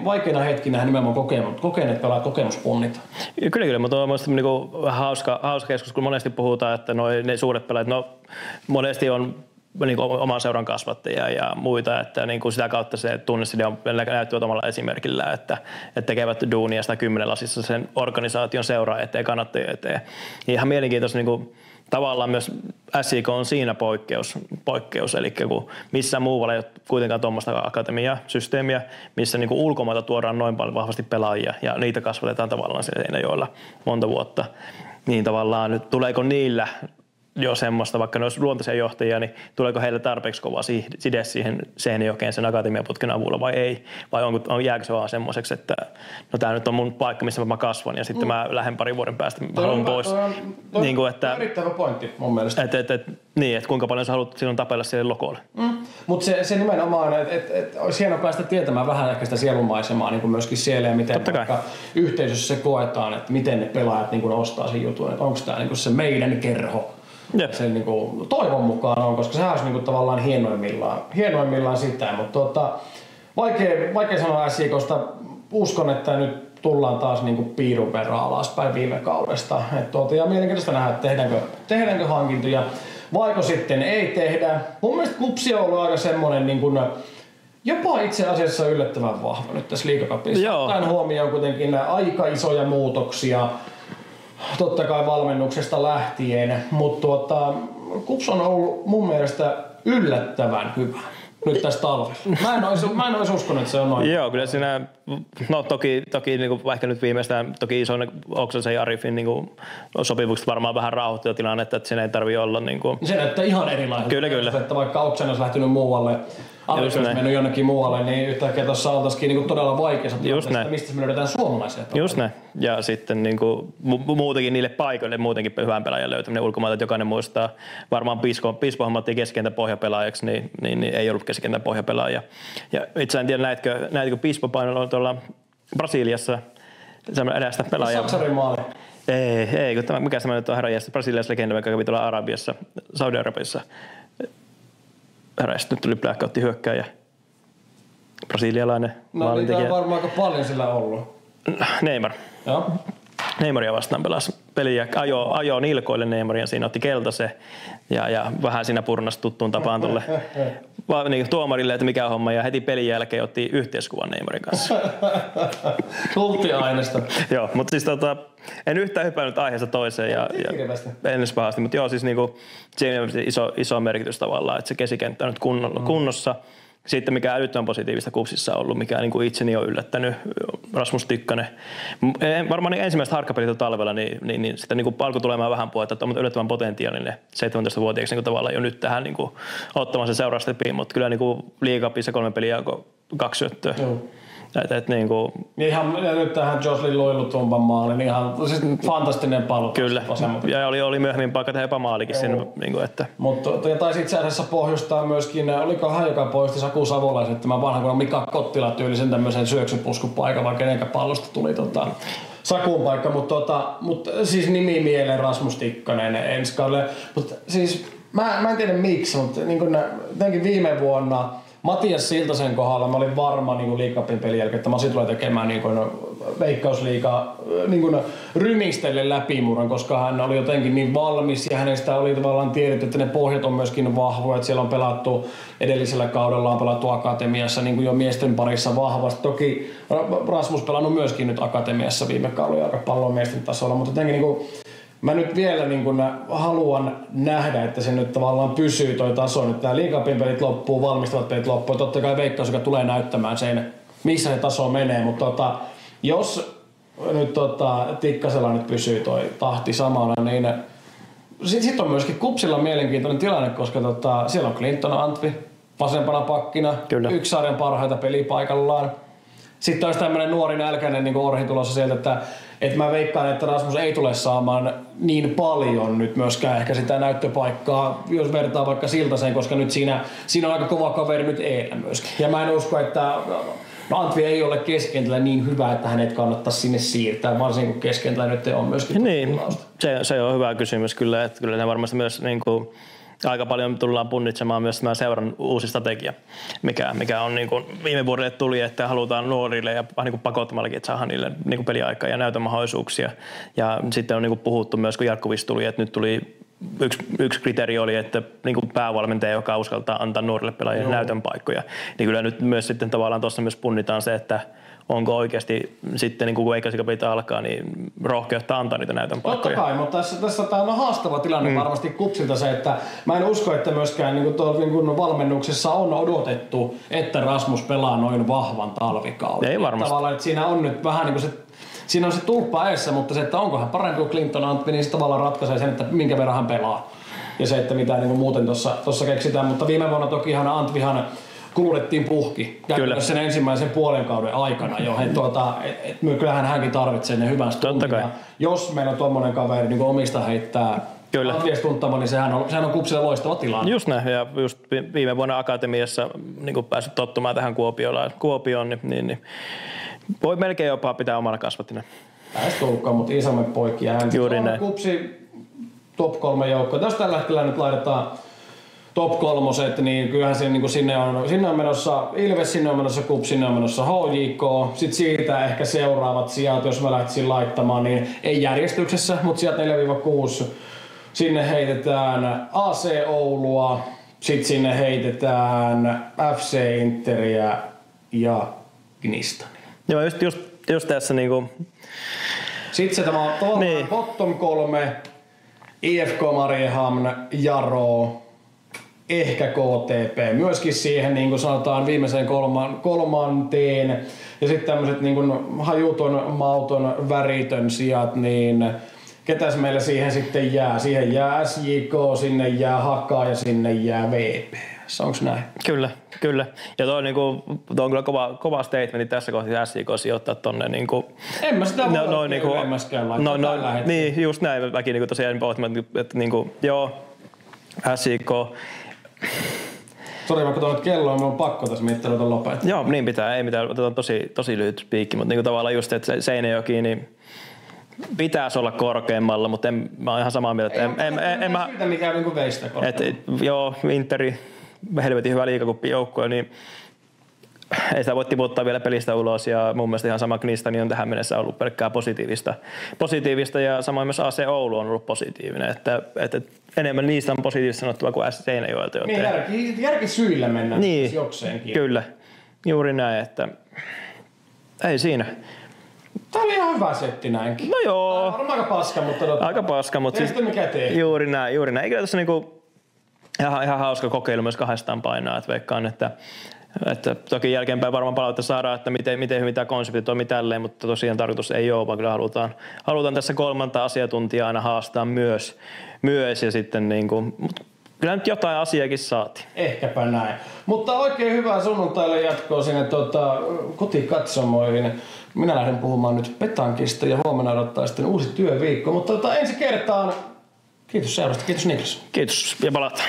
vaikeina hetkinä nimenomaan kokeneet pelaajat kokemuspunnitaan. Kyllä, mutta on mielestäni niin hauska keskustelu, kun monesti puhutaan, että ne suuret pelaajat, monesti on niin oman seuran kasvattajia ja muita, että niin sitä kautta se tunneside on näyttävät omalla esimerkillä, että tekevät duunia sitä 10 lasissa sen organisaation seuraa eteen, kannattajia eteen. Ihan mielenkiintoista niin tavallaan myös SIK on siinä poikkeus, eli kun missään muualla ei ole kuitenkaan tuommoista akatemiasysteemiä, missä niin ulkomailta tuodaan noin paljon vahvasti pelaajia ja niitä kasvatetaan tavallaan Seinäjoella monta vuotta, niin tavallaan tuleeko niillä jo semmoista, vaikka ne olisi luontaisia johtajia, niin tuleeko heille tarpeeksi kova side siihen Seinäjokeen sen akatemiaputken avulla vai ei? Vai jääkö se vaan semmoiseksi, että no tämä nyt on mun paikka, missä mä kasvan ja sitten mä lähden parin vuoden päästä haluan pois. Niin kuin, että erittäin pointti mun mielestä. Että kuinka paljon sä haluat silloin tapella sille lokolle. Mutta se nimenomaan, että olisi hienoa päästä tietämään vähän ehkä sitä sielunmaisemaa niin kuin myöskin siellä ja miten yhteisössä se koetaan, että miten ne pelaajat niin kuin ostaa sen jutun, että onko tämä niin kuin se meidän kerho. Se niinku, toivon mukaan on, koska sehän olisi niinku tavallaan hienoimmillaan sitä, mutta vaikea sanoa SIK:sta. Uskon, että nyt tullaan taas niinku piirun verran alaspäin viime kaudesta. Ja mielenkiintoista nähdä, että tehdäänkö hankintoja, vaiko sitten ei tehdä. Mun mielestä Kupsi on ollut aika semmoinen niinku, jopa itse asiassa yllättävän vahva nyt tässä liigacupissa. Ottaen huomioon kuitenkin aika isoja muutoksia. Totta kai valmennuksesta lähtien, mutta Kups on ollut mun mielestä yllättävän hyvä nyt tässä talvella. Mä en olisi uskonut, että se on noin. Joo, kyllä siinä, no toki niin ehkä nyt viimeistään, toki isoinen Oksasen ja Arifin niin sopivukset varmaan vähän rauhoittaa tilannetta, että siinä ei tarvitse olla niin kuin. Se näyttää ihan erilaiselta. Kyllä. Että vaikka Oksanen olisi lähtenyt muualle, Arif olisi mennyt jonnekin muualle, niin yhtäkkiä tuossa oltaisikin niin todella vaikeassa tilanteessa, mistä me löydetään suomalaisia. Just näin. Ja sitten niin kuin, muutenkin niille paikoille muutenkin hyvän pelaajan löytäminen ulkomailta, että jokainen muistaa. Varmaan Pispo hommattiin keskentän pohjapelaajaksi, niin ei ollut keskentän pohjapelaaja. Ja itse en tiedä, näitkö Pispo painoilla tuolla Brasiliassa erästä pelaajaa. Saksarin maali. Ei, kun mikä tämä nyt on herranjästä, Brasiliassa legenda, joka kävi tuolla Arabiassa, Saudi-Arabiassa. Nyt tuli blackout hyökkääjä. Brasilialainen maalintekijä. No niitä on varmaan aika paljon sillä ollut. Neymar. Joo. Neymaria vastaan pelasi peliä, ajo nilkoille Neymaria, siinä otti keltaisen ja vähän siinä purnas tuttuun tapaan tuolle niin, tuomarille, että mikä on homma, ja heti pelin jälkeen otti yhteiskuvan Neymarin kanssa. Kulttiaineesta. Joo, mutta siis en yhtään hypännyt aiheesta toiseen ja en edes pahasti, mutta joo, siis niinku, siinä on iso merkitys tavallaan, että se kesikenttä on nyt kunnossa. Sitten mikä älyttömän positiivista KuPSissa on ollut, mikä niin kuin itseni on yllättänyt, Rasmus Tikkanen. Varmaan niin ensimmäiset harkkapelit talvella, niin sitten niin kuin alkoi tulemaan vähän puhetta, että on yllättävän potentiaalinen 17-vuotiaaksi niin tavallaan jo nyt tähän niin kuin, ottamaan se seurastepiin, mutta kyllä niin Liigacupissa 3 peliä 2 syöttöä. Niin kuin... Ihan nyt tähän Jocelyn Loilutumpan maalin, niin ihan siis fantastinen palo. Kyllä, ja oli myöhemmin paikka tehdä jopa maalikin siinä. Niin kuin, että... Mutta taisi itse asiassa pohjustaa myöskin, olikohan joka pohjusti Saku Savolaisen, että mä vanhan kun Mika Kottila tyylisen tämmöisen syöksypuskupaikan, vaikka kenenkä pallosta tuli Sakun paikka, mutta siis nimi mieleen Rasmus Tikkanen ensi kaudelle. Mutta siis mä en tiedä miksi, mutta niin kuin jotenkin viime vuonna Matias Siltasen kohdalla mä olin varma niin Liigacupin pelin jälkeen, että Masi tulee tekemään niin Veikkausliigaa niin rymistelle läpimurron, koska hän oli jotenkin niin valmis ja hänestä oli tavallaan tiedetty, että ne pohjat on myöskin vahvoja, että siellä on pelattu edellisellä kaudella on pelattu akatemiassa niin jo miesten parissa vahvasti. Toki Rasmus pelannut myöskin nyt akatemiassa viime kaudella aika paljon miesten tasolla, mutta jotenkin niin mä nyt vielä niin kun haluan nähdä, että se nyt tavallaan pysyy toi taso. Nyt tää Liigacupin pelit loppuu, valmistavat pelit loppuu. Totta kai Veikkaus, joka tulee näyttämään sen, missä se taso menee. Mutta jos nyt Tikkasella nyt pysyy toi tahti samana, niin sit on myöskin KuPSilla mielenkiintoinen tilanne, koska siellä on Clinton Antwi vasempana pakkina. Kyllä. Yksi sarjan parhaita pelipaikallaan. Sitten olisi tämmöinen nuori nälkäinen niin Orhi tulossa sieltä, että mä veikkaan, että Rasmus ei tule saamaan niin paljon nyt myöskään ehkä sitä näyttöpaikkaa, jos vertaa vaikka Siltaseen, koska nyt siinä on aika kova kaveri nyt Eellä myöskin. Ja mä en usko, että Antwi ei ole keskentällä niin hyvä, että hänet kannattaisi sinne siirtää, varsinkin kun keskentällä nyt on myöskin. Niin, se on hyvä kysymys kyllä, että kyllä ne varmasti myös niin kuin aika paljon tullaan punnitsemaan myös tämä seuran uusi strategia, mikä on niin kuin viime vuodelle tuli, että halutaan nuorille ja niin kuin pakottomallakin, että saadaan niille niin kuin peliaikaa ja näytömahdollisuuksia. Ja sitten on niin kuin puhuttu myös, kun Jarkkovic tuli, että nyt tuli yksi kriteeri oli, että niin kuin päävalmentaja, joka uskaltaa antaa nuorille pelaajille näytön paikkoja. Niin kyllä nyt myös sitten tavallaan tuossa myös punnitaan se, että onko oikeasti sitten, niin kun Veikkausliigat alkaa, niin rohkeutta antaa niitä näytön paikkoja. Totta kai, mutta tässä tämä on haastava tilanne varmasti KuPSilta se, että mä en usko, että myöskään niin valmennuksessa on odotettu, että Rasmus pelaa noin vahvan talvikauden. Ei varmasti. Tavallaan, että siinä on nyt vähän niin kuin se, siinä on se tulppa eessä, mutta se, että onko hän parempi kuin Clinton Antwi, niin se tavallaan ratkaisee sen, että minkä verran hän pelaa. Ja se, että mitä niin muuten tuossa keksitään, mutta viime vuonna tokihan Antwihan kulutettiin puhki käytännössä sen ensimmäisen puolen kauden aikana jo. Kyllähän hänkin tarvitsee ne hyvän stuntin. Jos meillä on tommonen kaveri niin omista heittää Antwi-stunttama, niin sehän on KuPSilla loistava tilanne. Just näin, ja just viime vuonna akatemiassa niin päässyt tottumaan tähän Kuopioon, niin voi melkein jopa pitää omana kasvattina. Ei tullutkaan, mutta isommat poikia. Juuri näin. KuPSi top 3 joukkoja. Jos tällä hetkellä nyt laitetaan top 3, niin kyllähän sinne on menossa Ilves, sinne on menossa KuPS, sinne on menossa HJK. Sitten siitä ehkä seuraavat sijat, jos mä lähtisin laittamaan, niin ei järjestyksessä, mutta sijat 4-6. Sinne heitetään AC Oulua, sitten sinne heitetään FC Interia ja Gnistania. Joo, just tässä niinku... Sitten se tämä on niin. Bottom 3, IFK Mariehamn, Jaro, ehkä KTP, myöskin siihen niin kuin sanotaan viimeiseen kolmanteen ja sitten tämmöiset niin kuin hajuton, mauton, väritön sijat, niin ketäs meillä siihen sitten jää? Siihen jää SJK, sinne jää Haka ja sinne jää VPS. Onks näin? Kyllä. Ja toi on kyllä kova statementi tässä kohtaa SJK sijoittaa tonne niinku. En mä sitä voi ylemmäskään laittaa tällä hetkellä. Niin, just näin. Mäkin niinku tosiaan pohtimaan, että niinku, joo, SJK. Sori, mä katson nyt kelloa, mä on pakko tässä miettiä lopettaa. Joo, niin pitää. Ei mitään, otetaan tosi lyhyt spiikki, mutta niinku tavallaan just, että Seinäjoki, niin pitäisi olla korkeammalla, mutta mä oon ihan samaa mieltä. En mä syytä mikään niinku veistä korkeammalla. Joo, Interi, helvetin hyvä liigacupin joukkue, niin ei sitä voi tiputtaa vielä pelistä ulos ja mun mielestä ihan sama Knistani on tähän mennessä ollut pelkkää positiivista ja samoin myös AC Oulu on ollut positiivinen, että enemmän niistä on positiivista sanottavaa kuin Seinäjoelta. Niin järki syillä mennään niin, jokseenkin. Kyllä, juuri näin, että ei siinä. Tää oli ihan hyvä setti näinkin. No joo. Varmaan aika paska, mutta aika paska, mutta siis, mikä tee. Juuri näin. Ei kyllä tässä niinku ihan hauska kokeilu myös kahdestaan painaa, että veikkaan, että toki jälkeenpäin varmaan palautetta saadaan, että miten hyvin tämä konsepti toimii tälleen, mutta tosiaan tarkoitus ei ole, vaan kyllä halutaan tässä kolmanta asiantuntijaa aina haastaa myös ja sitten niinku, kyllä nyt jotain asiakin saatiin. Ehkäpä näin. Mutta oikein hyvää sunnuntaille jatkoa sinne kotikatsomoihin. Minä lähden puhumaan nyt petankista ja huomenna odottaa sitten uusi työviikko. Mutta ensi kertaan kiitos seurasta. Kiitos Niklas. Kiitos ja palataan.